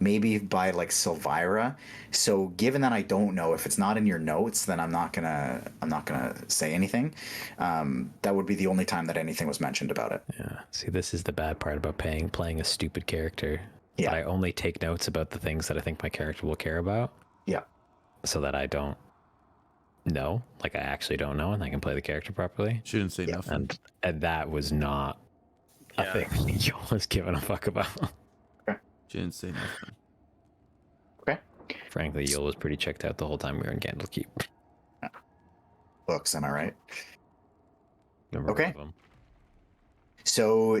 maybe by like Silvira. So, given that I don't know, if it's not in your notes, then I'm not gonna say anything. That would be the only time that anything was mentioned about it. Yeah. See, this is the bad part about playing a stupid character. Yeah. But I only take notes about the things that I think my character will care about. Yeah. So that I don't know, like I actually don't know, and I can play the character properly. Shouldn't say nothing. And that was not a thing Yoll was giving a fuck about. Shouldn't say nothing. Okay. Frankly, Yoll was pretty checked out the whole time we were in Candlekeep. Books, am I right? Remember Okay. one of them. So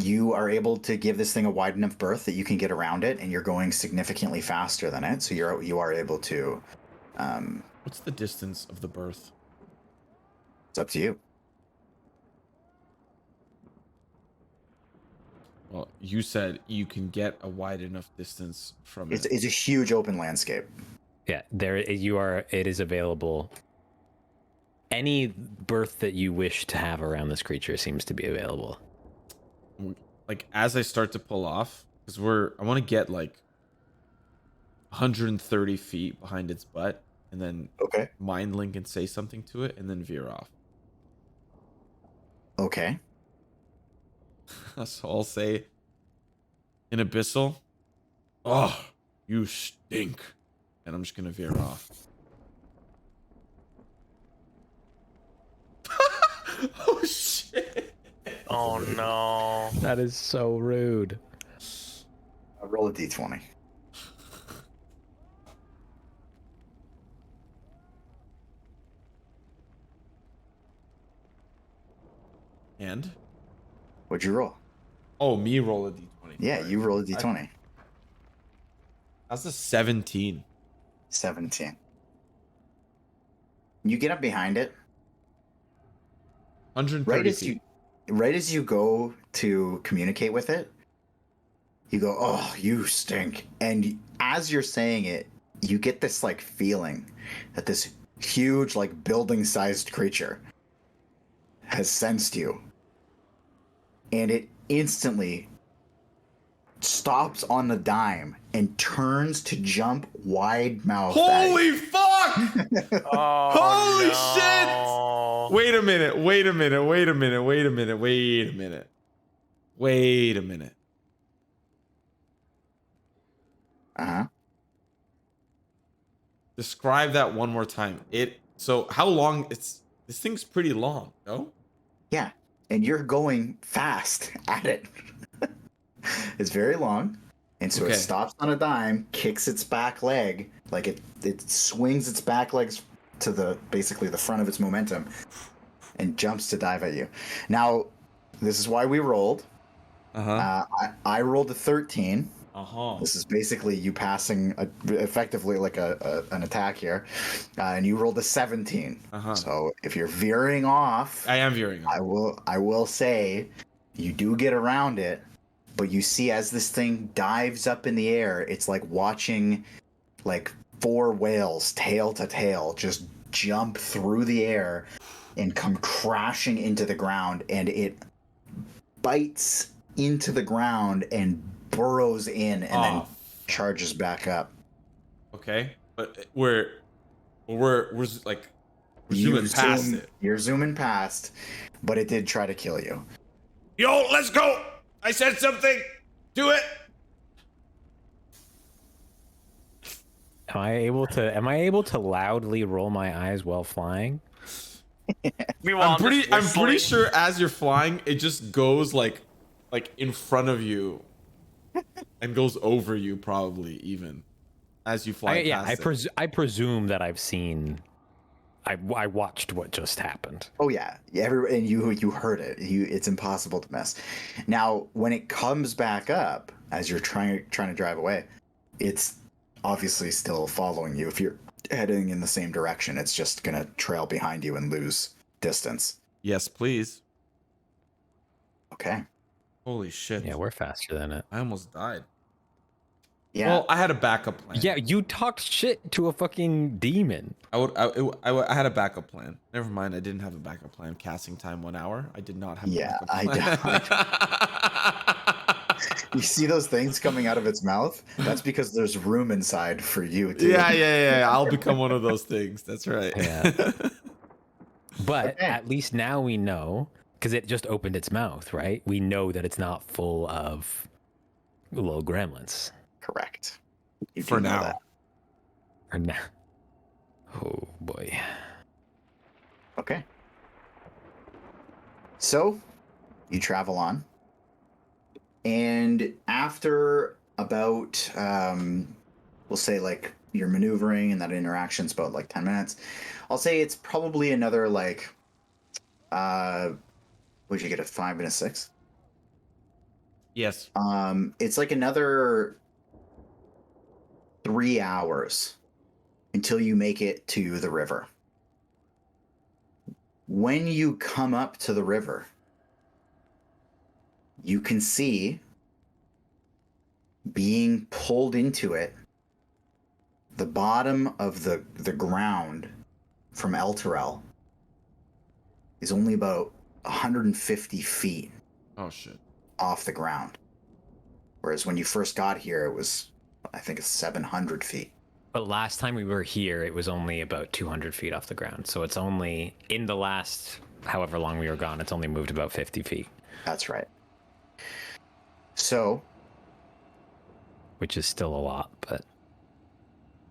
you are able to give this thing a wide enough berth that you can get around it, and you're going significantly faster than it. So you are able to. What's the distance of the berth? It's up to you. Well, you said you can get a wide enough distance from It's it. a huge open landscape. Yeah, it is available. Any berth that you wish to have around this creature seems to be available. Like as I start to pull off, because I want to get like 130 feet behind its butt, and then Okay. mind link and say something to it, and then veer off. Okay. So I'll say in Abyssal, "Oh, you stink," and I'm just gonna veer off. Oh shit! Oh no. That is so rude. Roll a d20. And What'd you roll? oh, me roll a d20. Yeah, you roll a d20. That's a 17. 17. You get up behind it. 130 feet. Right as you go to communicate with it, you go, "Oh, you stink." And as you're saying it, you get this like feeling that this huge like building-sized creature has sensed you. And it instantly stops on the dime and turns to jump wide-mouthed at you. Holy fuck! Oh, Holy no. shit! Wait a minute. Uh-huh. Describe that one more time. So how long? This thing's pretty long, no? Yeah, and you're going fast at it. It's very long, and so Okay. it stops on a dime, kicks its back leg, like it swings its back legs to basically the front of its momentum, and jumps to dive at you. Now, this is why we rolled. I rolled a 13. This is basically you passing effectively like an attack here, and you rolled a 17. So if you're veering off, I am veering off. I will say you do get around it, but you see as this thing dives up in the air, it's like watching like 4 whales tail to tail just jump through the air and come crashing into the ground, and it bites into the ground and burrows in and then charges back up. Okay, but we're zooming past it. You're zooming past, but it did try to kill you. Yo, let's go! I said something. Do it. Am I able to loudly roll my eyes while flying? Meanwhile, I'm pretty sure as you're flying, it just goes like in front of you, and goes over you probably even as you fly past it. I presume that I've seen. I watched what just happened. Oh yeah, and you heard it. It's impossible to miss. Now, when it comes back up as you're trying to drive away, it's obviously still following you. If you're heading in the same direction, it's just gonna trail behind you and lose distance. Yes, please. Okay. Holy shit. Yeah, we're faster than it. I almost died. Yeah. Well, I had a backup plan. Yeah, you talked shit to a fucking demon. I had a backup plan. Never mind, I didn't have a backup plan. Casting time 1 hour. I did not have a backup plan. You see those things coming out of its mouth? That's because there's room inside for you. Too. Yeah. I'll become one of those things. That's right. Yeah. But at least now we know, because it just opened its mouth, right? We know that it's not full of little gremlins. Correct. You For do know now. that. Or now. Oh boy. Okay. So, you travel on. And after about, we'll say like your maneuvering and that interaction's about like 10 minutes, I'll say it's probably another like, would you get a 5 and a 6? Yes. It's like another 3 hours until you make it to the river. When you come up to the river, you can see being pulled into it, the bottom of the ground from Elturel is only about 150 feet Oh shit. off the ground. Whereas when you first got here, it was, I think it's 700 feet. But last time we were here, it was only about 200 feet off the ground. So it's only, in the last however long we were gone, it's only moved about 50 feet. That's right. So, Which is still a lot, but...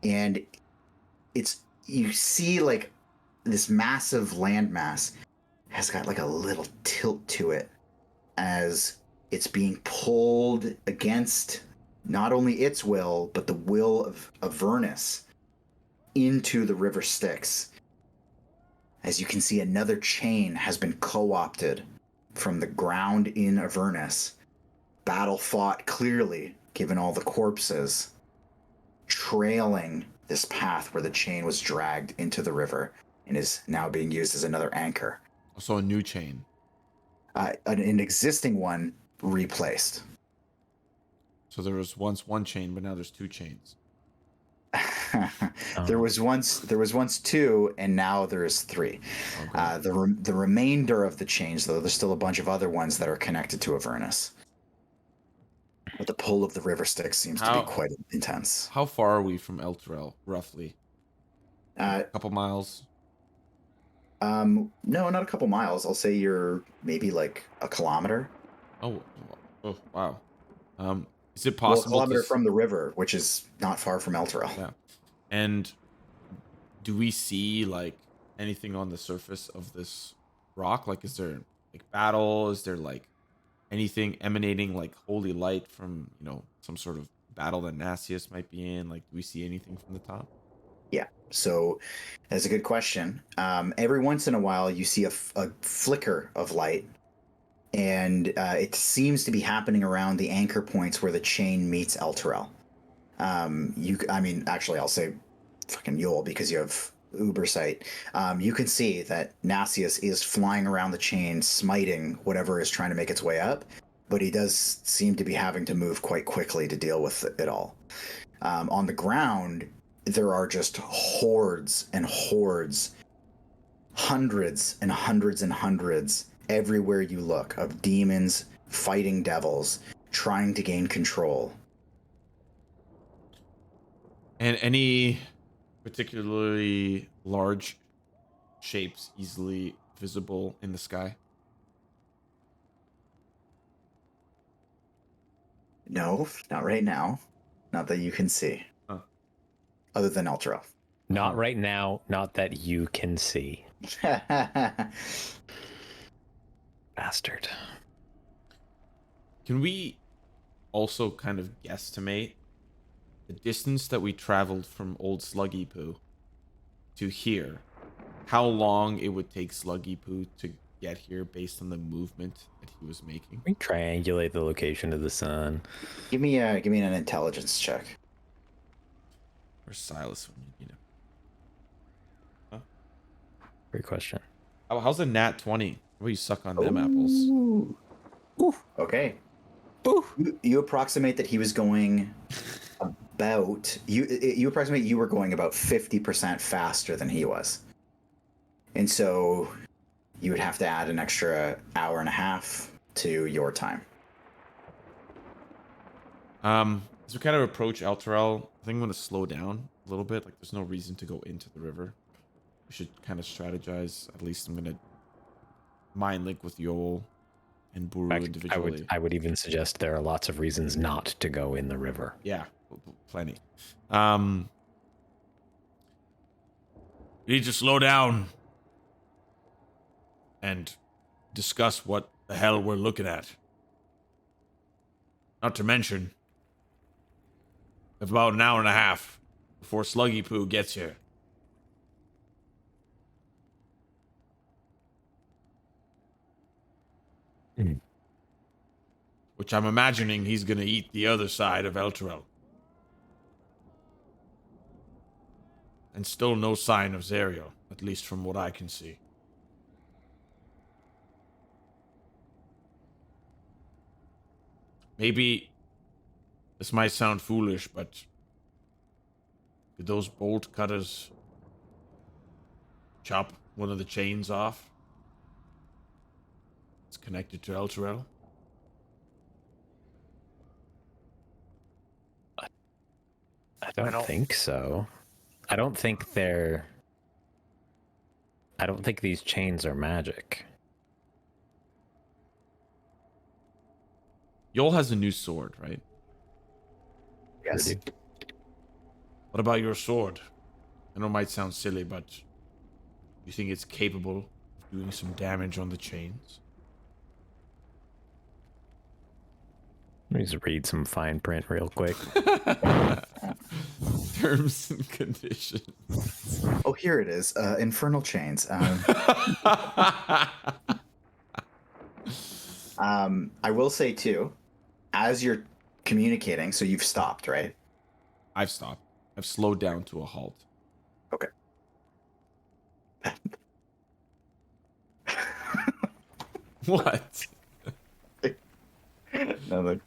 and it's, you see like this massive landmass has got like a little tilt to it as it's being pulled against not only its will, but the will of Avernus into the river Styx. As you can see, another chain has been co-opted from the ground in Avernus. Battle fought clearly, given all the corpses, trailing this path where the chain was dragged into the river and is now being used as another anchor. So a new chain. An existing one replaced. So there was once one chain, but now there's two chains. There was once two, and now there is three. Okay. The remainder of the chains, though, there's still a bunch of other ones that are connected to Avernus. But the pull of the river Styx seems to be quite intense. How far are we from Elturel, roughly? A couple miles? No, not a couple miles. I'll say you're maybe like a kilometer. Oh wow. Is it Well, a possible kilometer from the river, which is not far from Elturel. Yeah. And do we see like anything on the surface of this rock? Like, is there like battle? Is there like anything emanating like holy light from, some sort of battle that Nasius might be in? Like, do we see anything from the top? Yeah. So that's a good question. Every once in a while, you see a flicker of light, and it seems to be happening around the anchor points where the chain meets Elturel. Actually, I'll say fucking Yoll because you have Uber sight. You can see that Nasius is flying around the chain, smiting whatever is trying to make its way up, but he does seem to be having to move quite quickly to deal with it all. On the ground, there are just hordes and hordes, hundreds and hundreds and hundreds, everywhere you look, of demons fighting devils, trying to gain control. And any particularly large shapes easily visible in the sky? No, not right now. Not that you can see. Huh. Other than Elturel. Not right now, not that you can see. Bastard. Can we also kind of guesstimate the distance that we traveled from old Sluggy Poo to here, how long it would take Sluggy Poo to get here based on the movement that he was making. We triangulate the location of the sun. Give me an intelligence check. Where's Silas when you need him? Huh? Great question. How's a nat 20? Well, you suck on them apples. Ooh. Okay. You approximate that he was going about you approximate you were going about 50% faster than he was. And so you would have to add an extra hour and a half to your time. As we kind of approach Elturel, I think I'm going to slow down a little bit. Like, there's no reason to go into the river. We should kind of strategize. At least I'm going to mind link with Yoll and Buru individually. I would even suggest there are lots of reasons not to go in the river. Yeah, plenty. We need to slow down and discuss what the hell we're looking at. Not to mention, we have about an hour and a half before Sluggy Poo gets here. Which I'm imagining he's gonna eat the other side of Elturel. And still no sign of Zerial, at least from what I can see. Maybe this might sound foolish, but did those bolt cutters chop one of the chains off? It's connected to Elturel. I don't think so. I don't think these chains are magic. Yoll has a new sword, right? Yes. What about your sword? I know it might sound silly, but you think it's capable of doing some damage on the chains? Let me just read some fine print real quick. Terms and conditions. Oh, here it is. Infernal chains. I will say too, as you're communicating, so you've stopped, right? I've stopped. I've slowed down to a halt. Okay. What? No, look.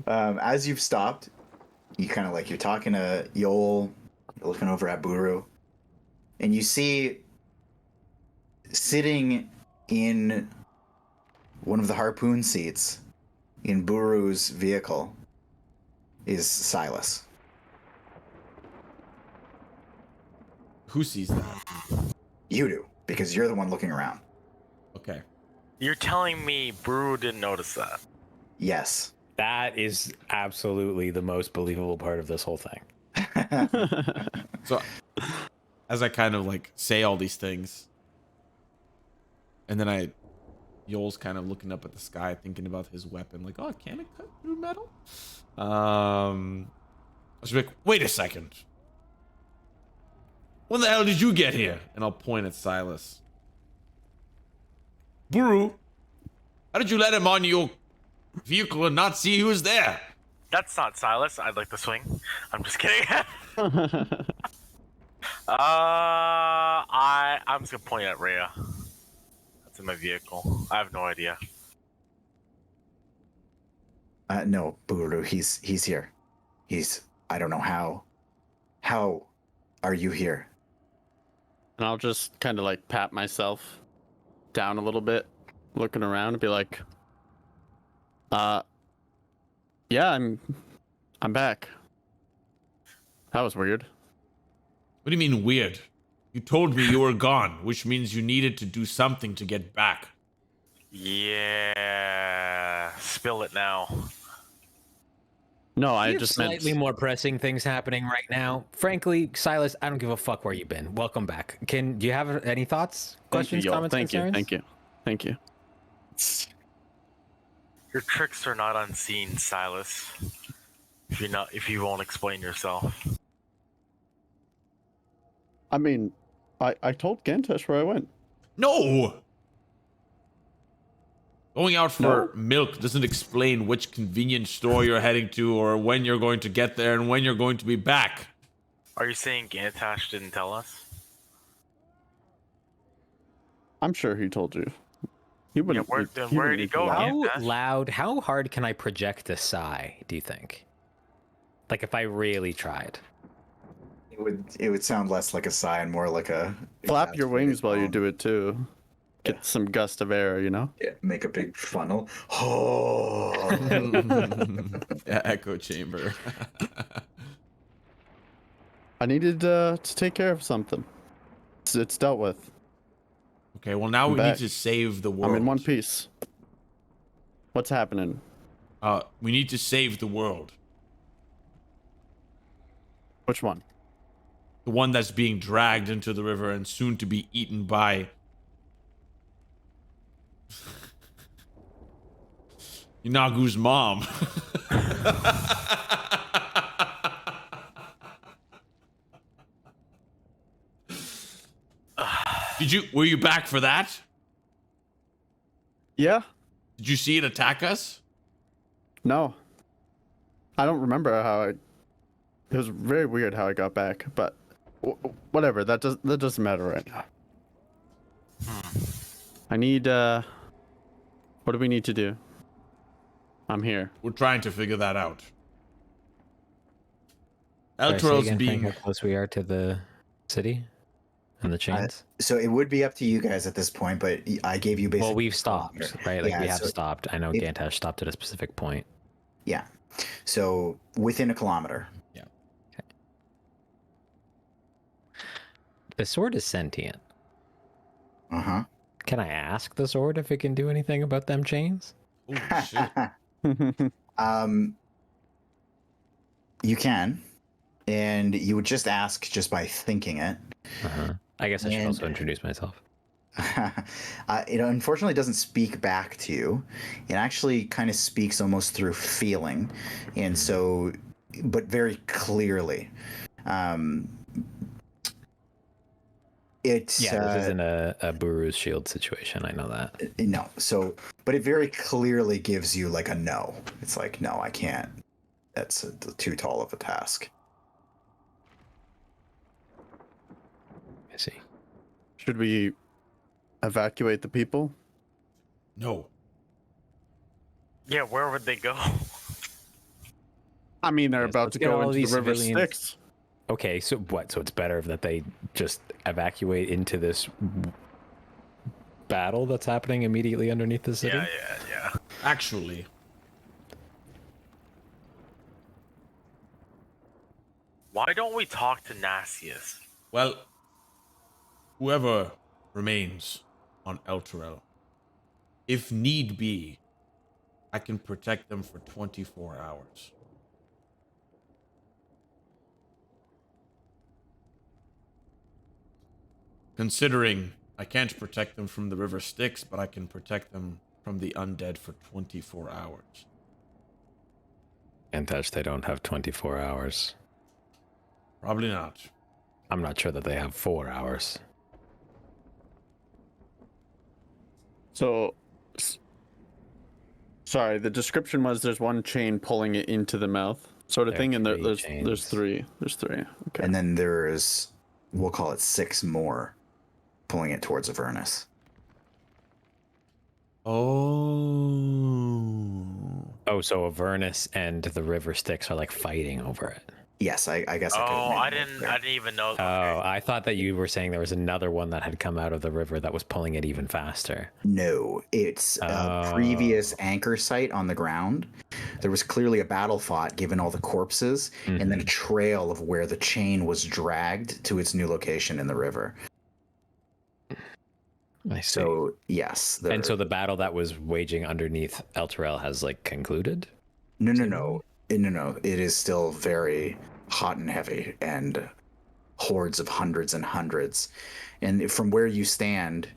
As you've stopped, you kind of like, you're talking to Yoll, you're looking over at Buru, and you see sitting in one of the harpoon seats in Buru's vehicle is Silas. Who sees that? You do, because you're the one looking around. Okay. You're telling me Buru didn't notice that? Yes. That is absolutely the most believable part of this whole thing. So, as I kind of like say all these things, and then Yoll's kind of looking up at the sky, thinking about his weapon, like, oh, can it cut through metal? I was like, wait a second. When the hell did you get here? And I'll point at Silas. Buru, how did you let him on your vehicle and not see who was there? That's not Silas. I'd like to swing. I'm just kidding. I'm just gonna point at Rhea. That's in my vehicle. I have no idea. No, Buru, he's here. I don't know how. How are you here? And I'll just kind of like pat myself down a little bit, looking around and be like, yeah, I'm back. That was weird. What do you mean weird? You told me you were gone, which means you needed to do something to get back. Yeah. Spill it now. No, I I have just slightly meant more pressing things happening right now. Frankly, Silas, I don't give a fuck where you've been. Welcome back. Do you have any thoughts, questions, Yoll. comments, Thank concerns? you. You're Your tricks are not unseen, Silas. If you won't explain yourself. I mean, I told Gantash where I went. No! Going out for No? milk doesn't explain which convenience store you're heading to or when you're going to get there and when you're going to be back. Are you saying Gantash didn't tell us? I'm sure he told you. He wouldn't. where did he go? How Gantash? loud, how hard can I project a sigh, do you think? Like if I really tried. It would sound less like a sigh and more like a Flap your wings while you moan. do it too. Get Yeah. some gust of air, you know? Yeah, make a big funnel. Oh. Yeah, echo chamber. I needed to take care of something. It's dealt with. Okay, well now I'm we back. need to save the world. I'm in one piece. What's happening? We need to save the world. Which one? The one that's being dragged into the river and soon to be eaten by Inagu's mom. Were you back for that? Yeah? Did you see it attack us? No. I don't remember how I... It was very weird how I got back, but whatever. That doesn't matter right now. I need what do we need to do? I'm here. We're trying to figure that out. Sorry, say Elturel's again, being Frank, how close we are to the city and the chains. So it would be up to you guys at this point, but I gave you basically. Well, we've stopped, right? Like Yeah, we have so stopped. I know Gantash stopped at a specific point. Yeah. So within a kilometer. The sword is sentient. Uh Can I ask the sword if it can do anything about them chains? oh shit. huh. You can, and you would just ask just by thinking it. I guess I should And- also introduce myself. It unfortunately doesn't speak back to you. It actually kind of speaks almost through feeling, and so, but very clearly. It's Yeah, this isn't a Buru's shield situation. I know that. no. So, but it very clearly gives you like a no. It's like, no, I can't. That's too tall of a task. I see. Should we evacuate the people? No. Yeah, where would they go? I mean, they're Yes, about let's to get go all into these the river civilians- Styx. Okay, so what? So it's better that they just evacuate into this battle that's happening immediately underneath the city? Yeah. Actually, Why don't we talk to Nasius? well, whoever remains on Elturel, if need be, I can protect them for 24 hours. Considering I can't protect them from the river Styx, but I can protect them from the undead for 24 hours. Gantash, they don't have 24 hours. Probably not. I'm not sure that they have 4 hours. So, sorry, the description was there's one chain pulling it into the mouth, sort of There are thing, and three there's chains. three. There's three. Okay. And then there's, we'll call it 6 more, pulling it towards Avernus. Oh. Oh, so Avernus and the river Styx are like fighting over it. Yes, I guess. I could have Oh, made I that didn't clear. even know. Oh, I thought that you were saying there was another one that had come out of the river that was pulling it even faster. No, it's a previous anchor site on the ground. There was clearly a battle fought, given all the corpses, and then a trail of where the chain was dragged to its new location in the river. I see. So yes, And so the battle that was waging underneath Elturel has like concluded? no. It is still very hot and heavy, and hordes of hundreds and hundreds. And from where you stand,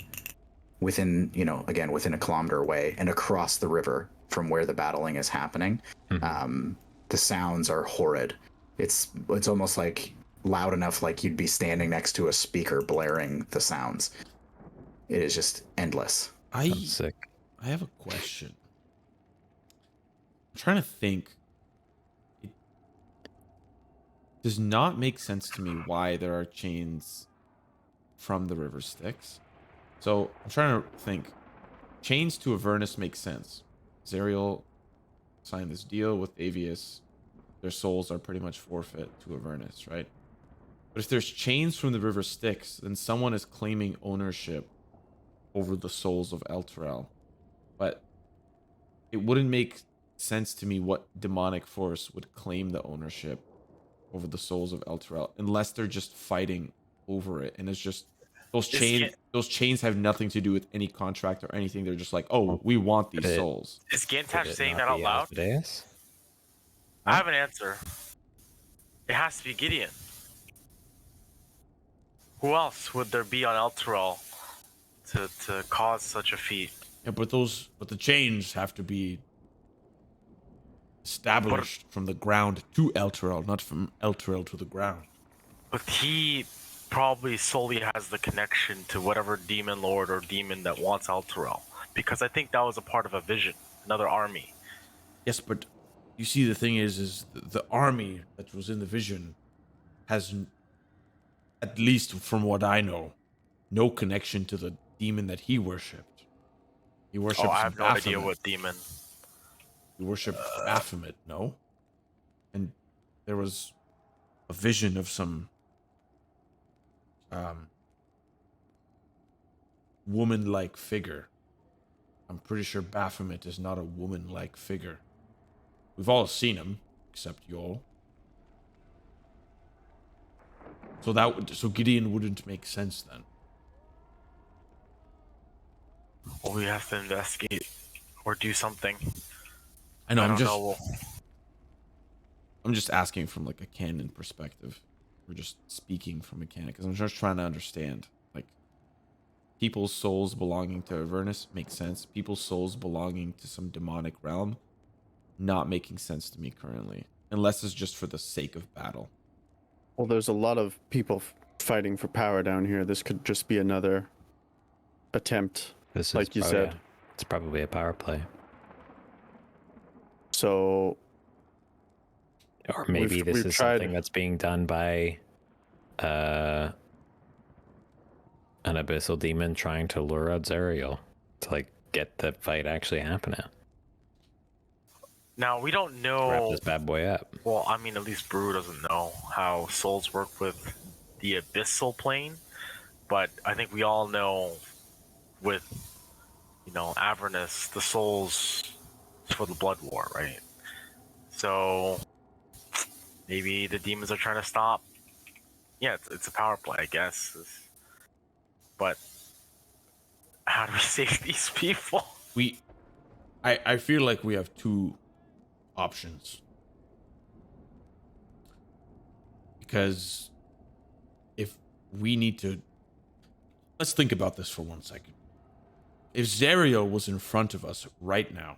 within, again, within a kilometer away and across the river, from where the battling is happening. The sounds are horrid. It's almost like loud enough like you'd be standing next to a speaker blaring the sounds. It is just endless. Sounds sick. I have a question. I'm trying to think. It does not make sense to me why there are chains from the river Styx. So I'm trying to think. Chains to Avernus makes sense. Zariel signed this deal with Avius. Their souls are pretty much forfeit to Avernus, right? But if there's chains from the river Styx, then someone is claiming ownership over the souls of Elturel. But it wouldn't make sense to me what demonic force would claim the ownership over the souls of Elturel unless they're just fighting over it, and it's just those chains have nothing to do with any contract or anything. They're just like, oh, we want these souls. Is Gantash saying that out loud? Asmodeus? I have an answer. It has to be Gideon. Who else would there be on Elturel to cause such a feat? Yeah, but the chains have to be established from the ground to Elturel, not from Elturel to the ground. But he probably solely has the connection to whatever demon lord or demon that wants Elturel, because I think that was a part of a vision, another army. Yes, but you see, the thing is the army that was in the vision has, at least from what I know, no connection to the demon that he worshipped. He worshipped I have no Baphomet. idea what demon. He worshipped Baphomet, no? And there was a vision of some woman-like figure. I'm pretty sure Baphomet is not a woman-like figure. We've all seen him, except Yoll. So Gideon wouldn't make sense then. Well, we have to investigate or do something. I know. I don't know. I'm just asking from like a canon perspective. We're just speaking from a canon because I'm just trying to understand. Like, people's souls belonging to Avernus makes sense. People's souls belonging to some demonic realm, not making sense to me currently, unless it's just for the sake of battle. Well, there's a lot of people fighting for power down here. This could just be another attempt, This like is you said. It's probably a power play. So, Or maybe this we've is tried- something that's being done by an abyssal demon trying to lure out Zariel to like get the fight actually happening. Now, we don't Wrap know. this bad boy up. Well, I mean, at least Buru doesn't know how souls work with the abyssal plane, but I think we all know with, Avernus, the souls is for the blood war, right? So maybe the demons are trying to stop. Yeah, it's a power play, I guess. But how do we save these people? I feel like we have two options. Because if we need to... Let's think about this for 1 second. If Zariel was in front of us right now,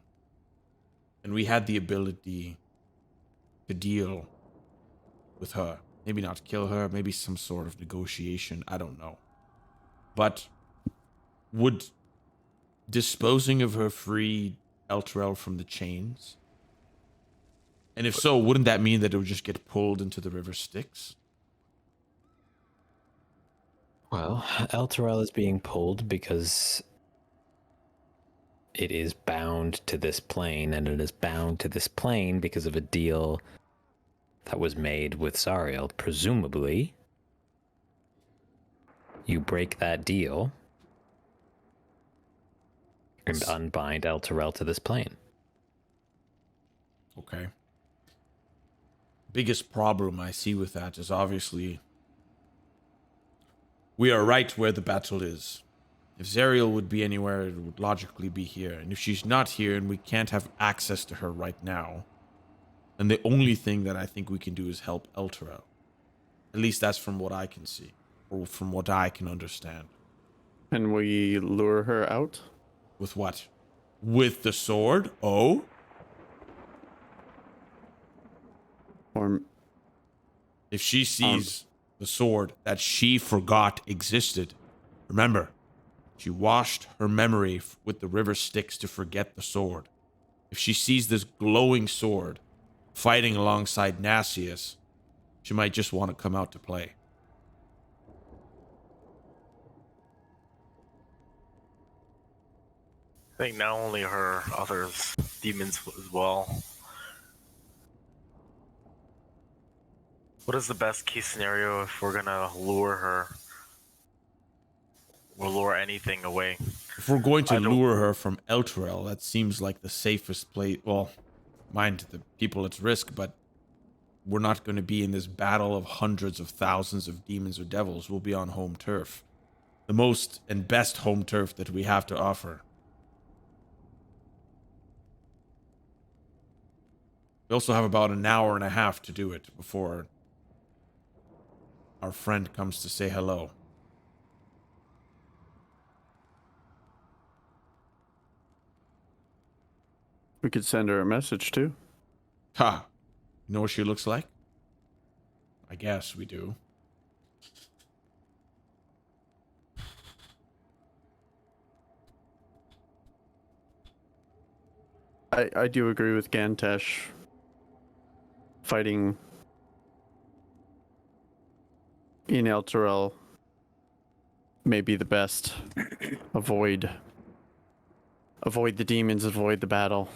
and we had the ability to deal with her, maybe not kill her, maybe some sort of negotiation, I don't know. But would disposing of her free Elturel from the chains? And if so, wouldn't that mean that it would just get pulled into the river Styx? Well, Elturel is being pulled because it is bound to this plane, and it is bound to this plane because of a deal that was made with Zariel. Presumably, you break that deal and unbind Elturel to this plane. Okay. Biggest problem I see with that is obviously we are right where the battle is. If Zariel would be anywhere, it would logically be here. And if she's not here and we can't have access to her right now, then the only thing that I think we can do is help Elturel. At least that's from what I can see, or from what I can understand. Can we lure her out? With what? With the sword? Oh? Or If she sees the sword that she forgot existed, remember, she washed her memory with the river Styx to forget the sword. If she sees this glowing sword fighting alongside Nasius, she might just want to come out to play. I think not only her, others, demons as well. What is the best case scenario if we're gonna lure her? Or lure anything away? If we're going to I don't- lure her from Elturel, that seems like the safest place. Well, mind the people it's risk, but we're not going to be in this battle of hundreds of thousands of demons or devils. We'll be on home turf. The most and best home turf that we have to offer. We also have about an hour and a half to do it before our friend comes to say hello. we could send her a message too. Ha! You know what she looks like? I guess we do. I do agree with Gantash. Fighting in Elturel may be the best. Avoid the demons, avoid the battle.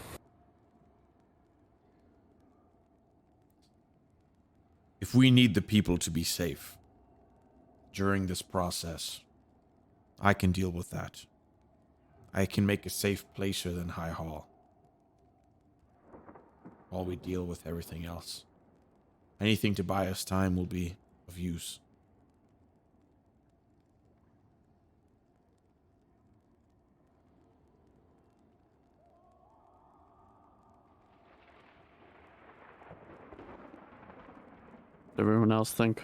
If we need the people to be safe during this process, I can deal with that. I can make a safe placer than High Hall, while we deal with everything else. Anything to buy us time will be of use. Everyone else think?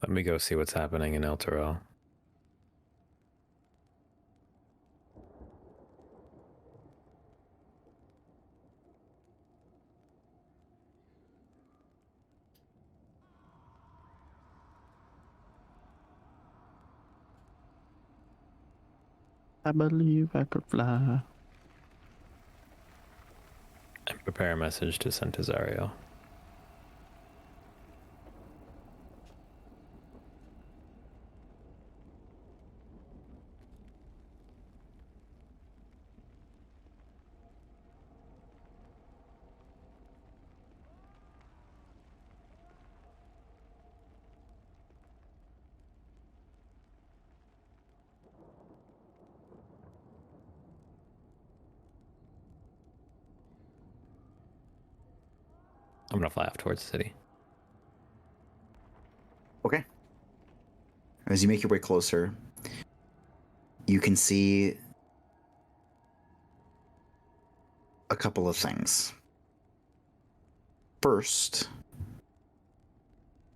Let me go see what's happening in Elturel. I believe I could fly. And prepare a message to send to Zario. I'm gonna fly off towards the city. Okay. As you make your way closer, you can see a couple of things. First,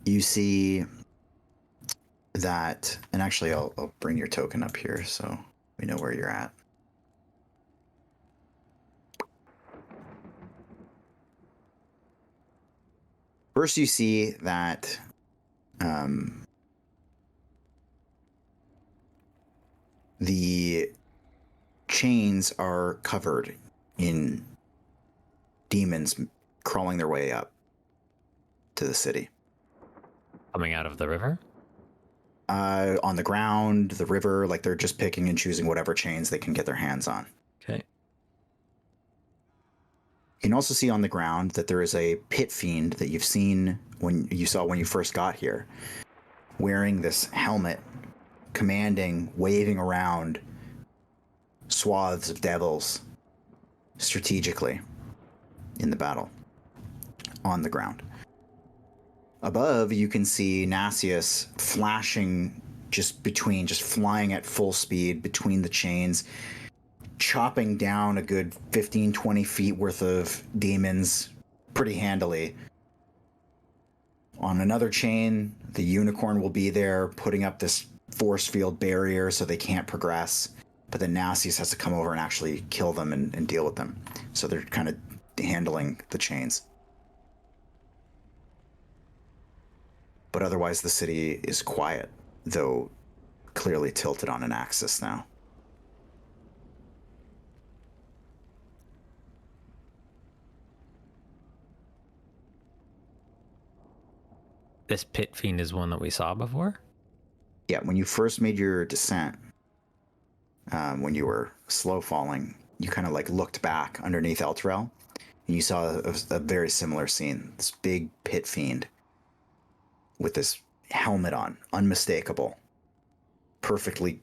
you see that, and actually I'll bring your token up here so we know where you're at. First, you see that the chains are covered in demons crawling their way up to the city. Coming out of the river? On the ground, the river, like they're just picking and choosing whatever chains they can get their hands on. Okay. You can also see on the ground that there is a pit fiend that you've seen when you first got here, wearing this helmet, commanding, waving around swaths of devils strategically in the battle on the ground. Above, you can see Nasius flashing just flying at full speed between the chains, chopping down a good 15, 20 feet worth of demons pretty handily. On another chain, the unicorn will be there putting up this force field barrier so they can't progress. But then Nastius has to come over and actually kill them and deal with them. So they're kind of handling the chains. But otherwise, the city is quiet, though clearly tilted on an axis now. This pit fiend is one that we saw before? Yeah, when you first made your descent, when you were slow falling, you kind of like looked back underneath Elturel, and you saw a very similar scene. This big pit fiend with this helmet on, unmistakable, perfectly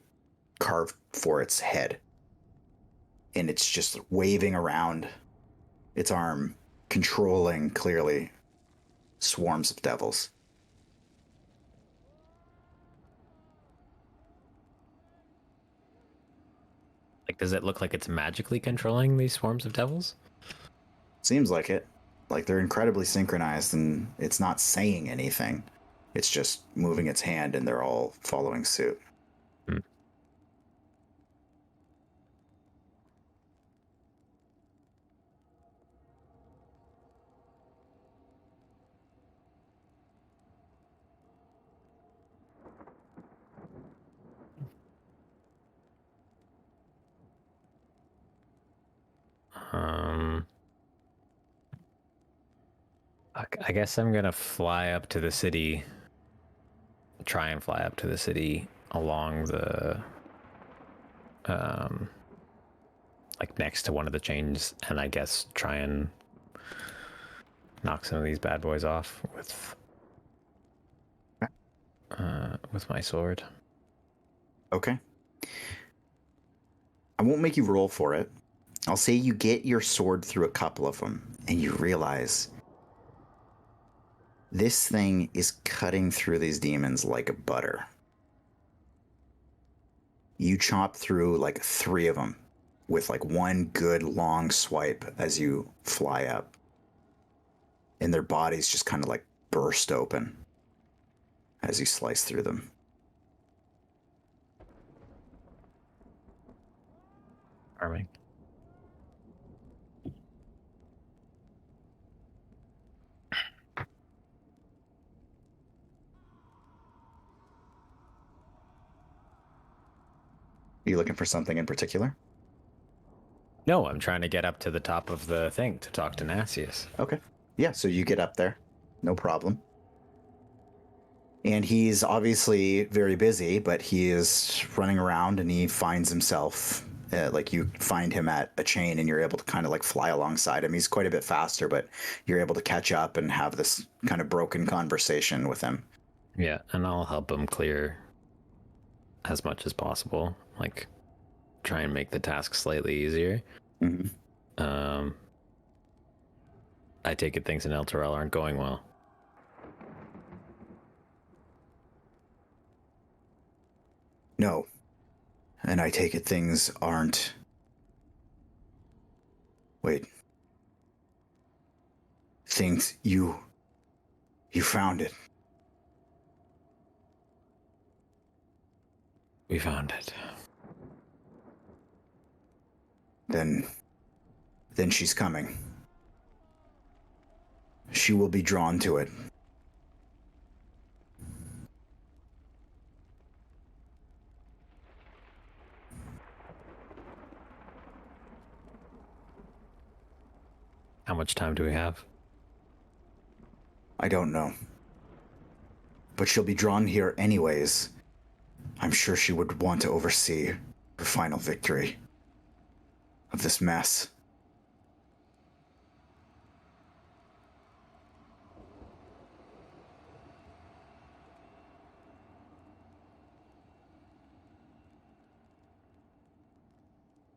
carved for its head. And it's just waving around its arm, controlling clearly swarms of devils. Like, does it look like it's magically controlling these swarms of devils? Seems like it. Like they're incredibly synchronized and it's not saying anything. It's just moving its hand and they're all following suit. Hmm. I guess I'm gonna fly up to the city. Try and fly up to the city along the, like next to one of the chains, and I guess try and knock some of these bad boys off with my sword. Okay. I won't make you roll for it. I'll say you get your sword through a couple of them and you realize this thing is cutting through these demons like butter. You chop through like 3 of them with like one good long swipe as you fly up. And their bodies just kind of like burst open as you slice through them. Charming. Are you looking for something in particular? No, I'm trying to get up to the top of the thing to talk to Nastius. Okay. Yeah, so you get up there. No problem. And he's obviously very busy, but he is running around and he finds himself, like you find him at a chain and you're able to kind of like fly alongside him. He's quite a bit faster, but you're able to catch up and have this kind of broken conversation with him. Yeah, and I'll help him clear as much as possible. Like, try and make the task slightly easier. Mm-hmm. I take it things in Elturel aren't going well. No. And I take it things aren't... Wait. Things you found it. We found it. Then she's coming. She will be drawn to it. How much time do we have? I don't know. But she'll be drawn here anyways. I'm sure she would want to oversee her final victory of this mess.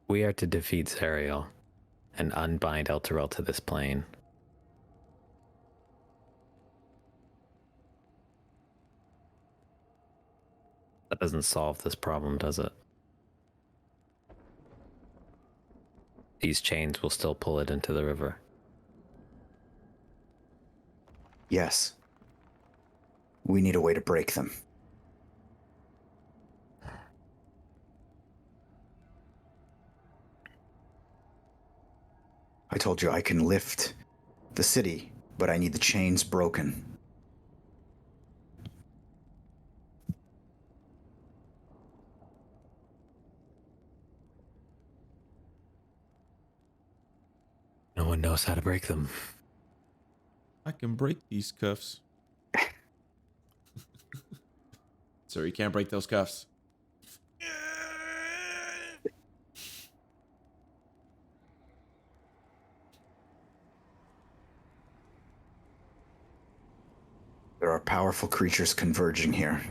We are to defeat Zariel and unbind Elturel to this plane. That doesn't solve this problem, does it? these chains will still pull it into the river. Yes. We need a way to break them. I told you I can lift the city, but I need the chains broken. No one knows how to break them. I can break these cuffs. Sir, you can't break those cuffs. There are powerful creatures converging here.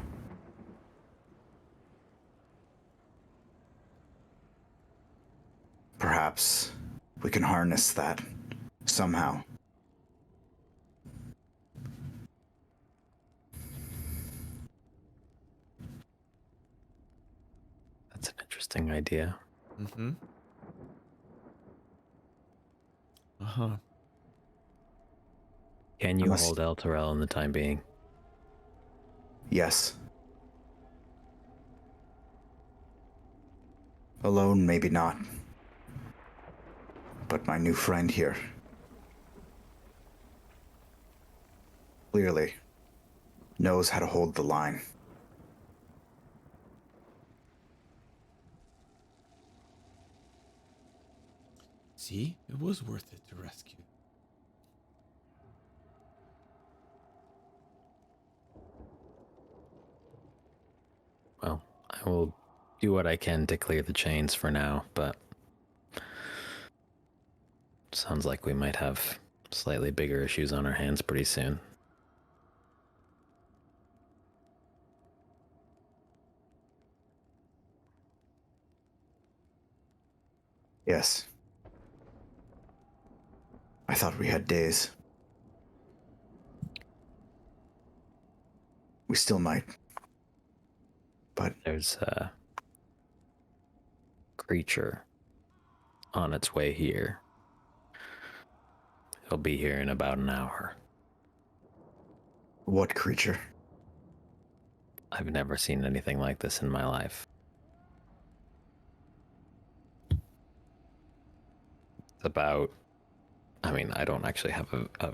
Perhaps we can harness that somehow. That's an interesting idea. Mm-hmm. Uh-huh. Can you Unless- hold El Terrell in the time being? Yes. Alone, maybe not. But my new friend here clearly knows how to hold the line. See? It was worth it to rescue. Well, I will do what I can to clear the chains for now, but sounds like we might have slightly bigger issues on our hands pretty soon. Yes. I thought we had days. We still might. But There's a creature on its way here. It'll be here in about an hour. what creature? I've never seen anything like this in my life. It's about, I mean, I don't actually have a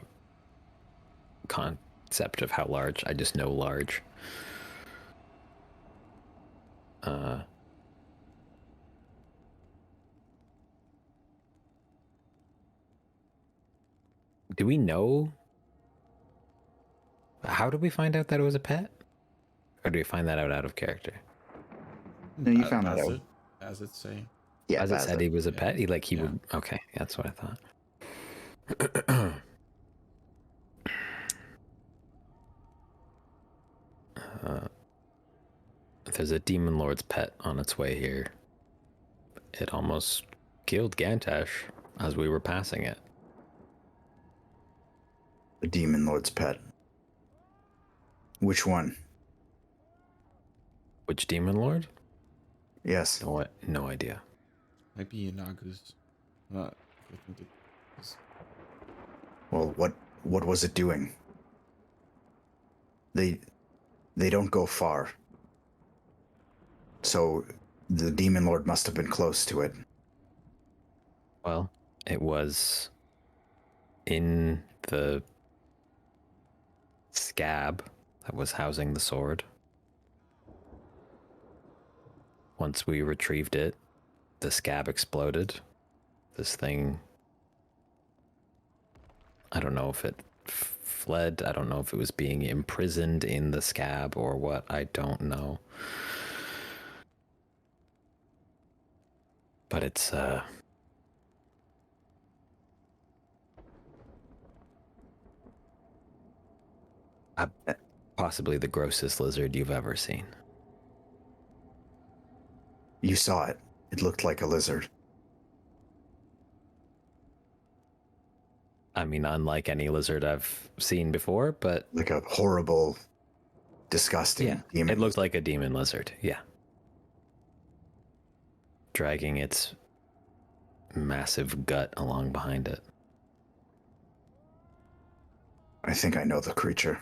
concept of how large. I just know large. Do we know? How did we find out that it was a pet? Or do we find that out of character? No, you found that out. As it's saying. Yeah, As it said he was a Yeah. pet? He Yeah. would... Okay, that's what I thought. There's a demon lord's pet on its way here. It almost killed Gantash as we were passing it. The demon lord's pet. Which one? Which demon lord? Yes. No idea. Might be Inagu's. I think it is. Well, what was it doing? They don't go far. So the demon lord must have been close to it. Well, it was in the scab that was housing the sword. Once we retrieved it, the scab exploded. This thing, I don't know if it fled. I don't know if it was being imprisoned in the scab or what. I don't know. But it's possibly the grossest lizard you've ever seen. You saw it. It looked like a lizard. I mean, unlike any lizard I've seen before, but Like a horrible, disgusting yeah, demon. it looked like a demon lizard. Yeah. Dragging its massive gut along behind it. I think I know the creature.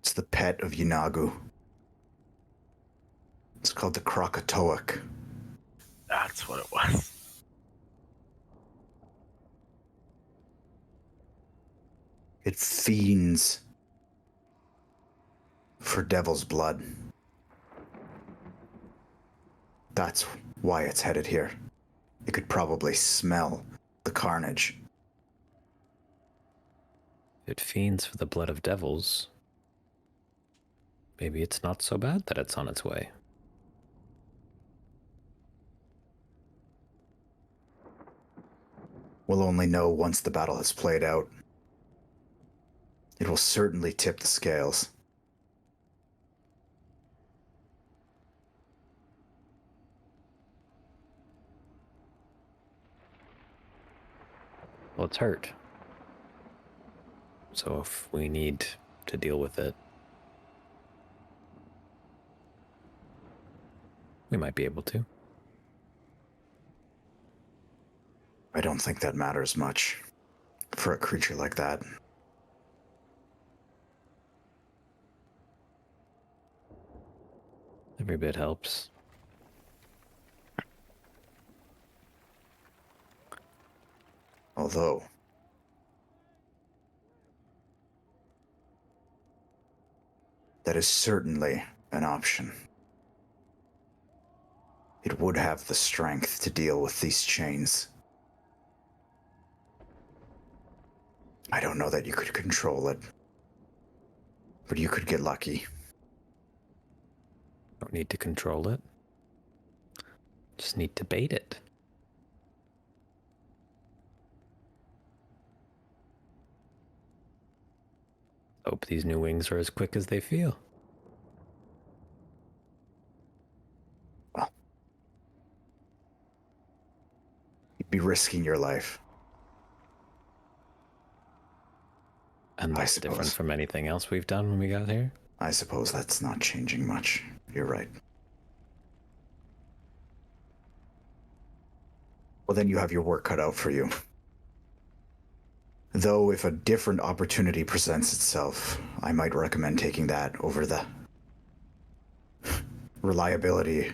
It's the pet of Yinagu. It's called the Toeck. That's what it was. It fiends for devil's blood. That's why it's headed here. It could probably smell the carnage. If it fiends for the blood of devils, maybe it's not so bad that it's on its way. We'll only know once the battle has played out. It will certainly tip the scales. Well, it's hurt. So if we need to deal with it, we might be able to. I don't think that matters much for a creature like that. Every bit helps. Although, that is certainly an option. It would have the strength to deal with these chains. I don't know that you could control it, but you could get lucky. Don't need to control it. Just need to bait it. Hope these new wings are as quick as they feel. Well, you'd be risking your life. And that's different from anything else we've done when we got here. I suppose that's not changing much. You're right. Well, then you have your work cut out for you. Though, if a different opportunity presents itself, I might recommend taking that over the reliability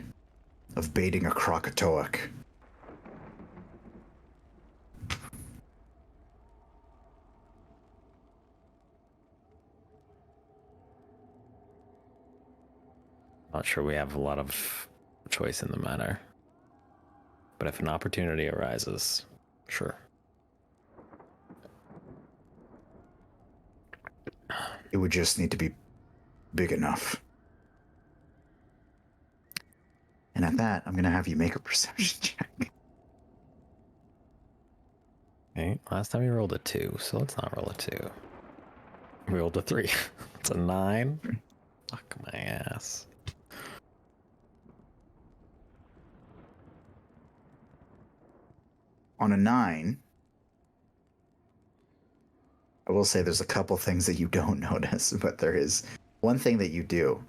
of baiting a Toeck. Not sure we have a lot of choice in the matter. But if an opportunity arises, sure. It would just need to be big enough. And at that, I'm going to have you make a perception check. Okay, last time we rolled a 2, so let's not roll a 2. We rolled a 3. It's a 9. Fuck my ass. On a 9, I will say there's a couple things that you don't notice, but there is one thing that you do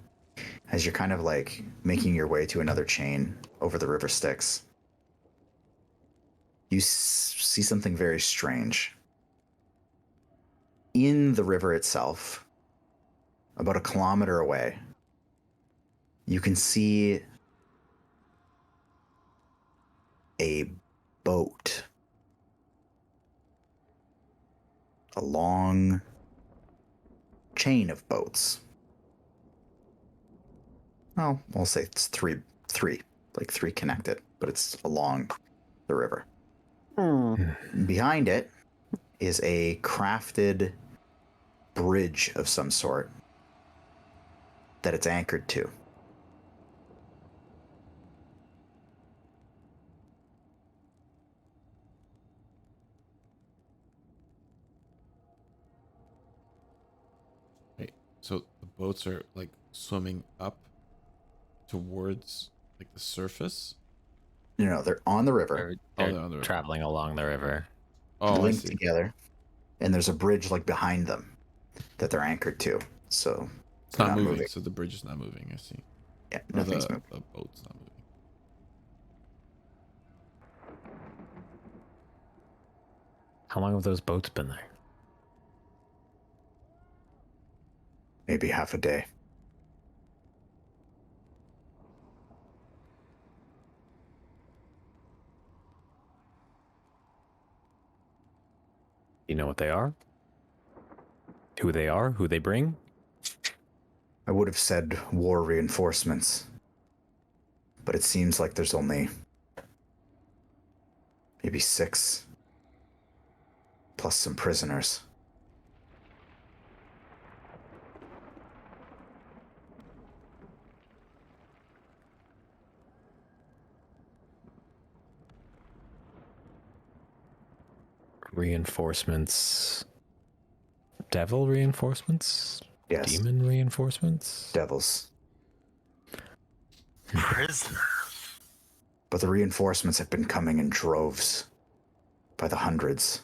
as you're kind of like making your way to another chain over the river Styx. You see something very strange. In the river itself, about a kilometer away, you can see a boat. A long chain of boats. Well, we'll say it's three, like three connected, but it's along the river. Behind it is a crafted bridge of some sort that it's anchored to. So the boats are like swimming up towards like the surface. No, they're on the river, They're they're on the river. traveling along the river. Oh, I linked see. together, and there's a bridge like behind them that they're anchored to. So It's not moving, so the bridge is not moving. I see. Yeah, Or nothing's the moving. boat's not moving. How long have those boats been there? Maybe half a day. You know what they are? Who they are? Who they bring? I would have said war reinforcements, but it seems like there's only maybe 6, plus some prisoners. Reinforcements. Devil reinforcements? Yes. Demon reinforcements? Devils. Prisoner. But the reinforcements have been coming in droves by the hundreds.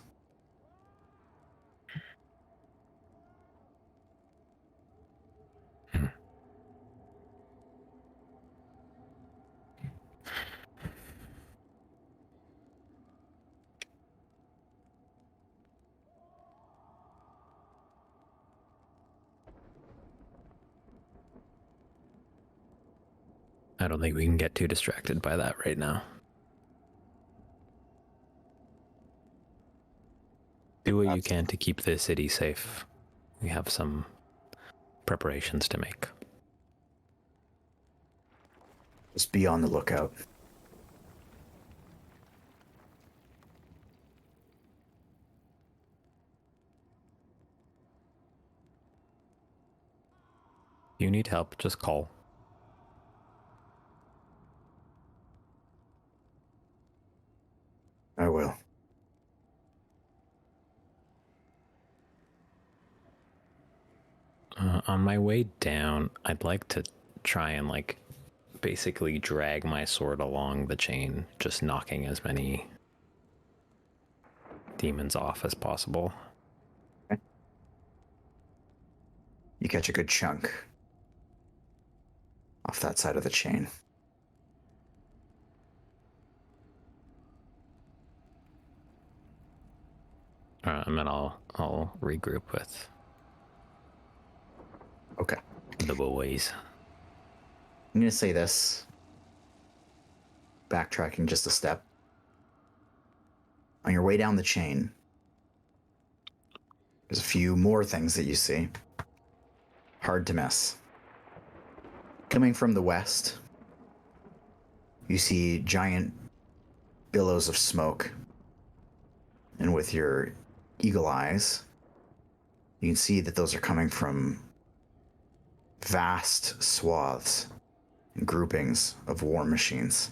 I don't think we can get too distracted by that right now. Do what you can to keep the city safe. We have some preparations to make. Just be on the lookout. If you need help, just call. I will. On my way down, I'd like to try and, like, basically drag my sword along the chain, just knocking as many demons off as possible. You catch a good chunk off that side of the chain. And then I'll regroup with Okay. the boys. I'm going to say this. Backtracking just a step. On your way down the chain, there's a few more things that you see. Hard to miss. Coming from the west, you see giant billows of smoke. And with your eagle eyes, you can see that those are coming from vast swaths and groupings of war machines.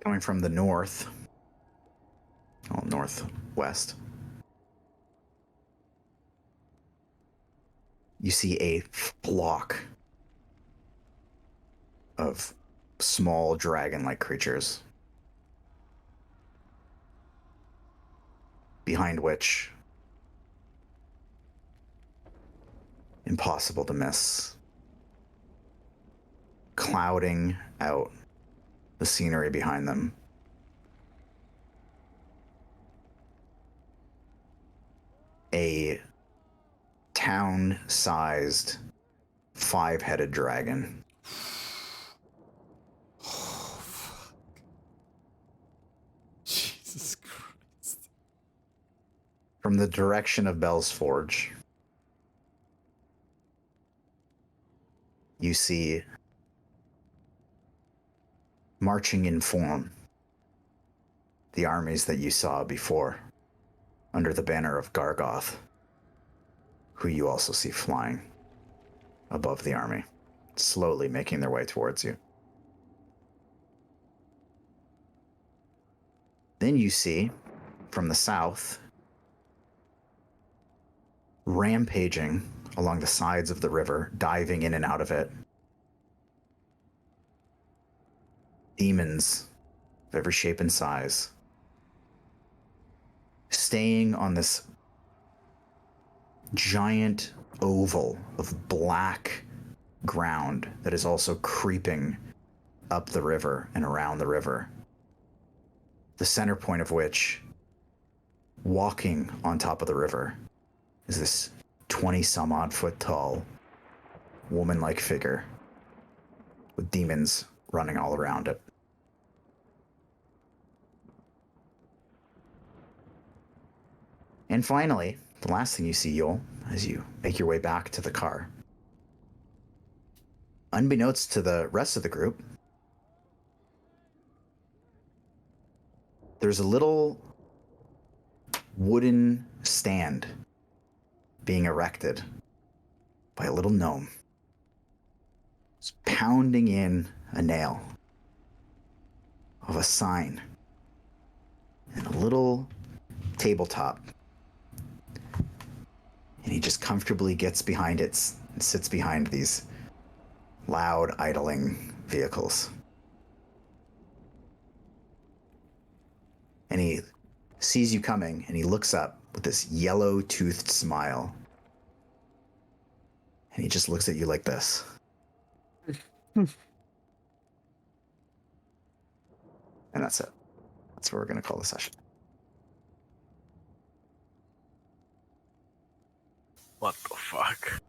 Coming from the north, northwest, you see a flock of small dragon-like creatures, behind which, impossible to miss, clouding out the scenery behind them, a town-sized 5-headed dragon. Oh, fuck. Jesus Christ. From the direction of Bell's Forge, you see, marching in form, the armies that you saw before, under the banner of Gargoth, who you also see flying above the army, slowly making their way towards you. Then you see, from the south, rampaging along the sides of the river, diving in and out of it, demons of every shape and size, staying on this giant oval of black ground that is also creeping up the river and around the river. the center point of which, walking on top of the river, is this 20-some-odd foot tall, woman-like figure with demons running all around it. And finally, the last thing you see, Yoll, as you make your way back to the car, unbeknownst to the rest of the group, there's a little wooden stand being erected by a little gnome. It's pounding in a nail of a sign and a little tabletop. And he just comfortably gets behind it and sits behind these loud, idling vehicles. And he sees you coming, and he looks up with this yellow-toothed smile. And he just looks at you like this. And that's it. That's what we're going to call the session. What the fuck?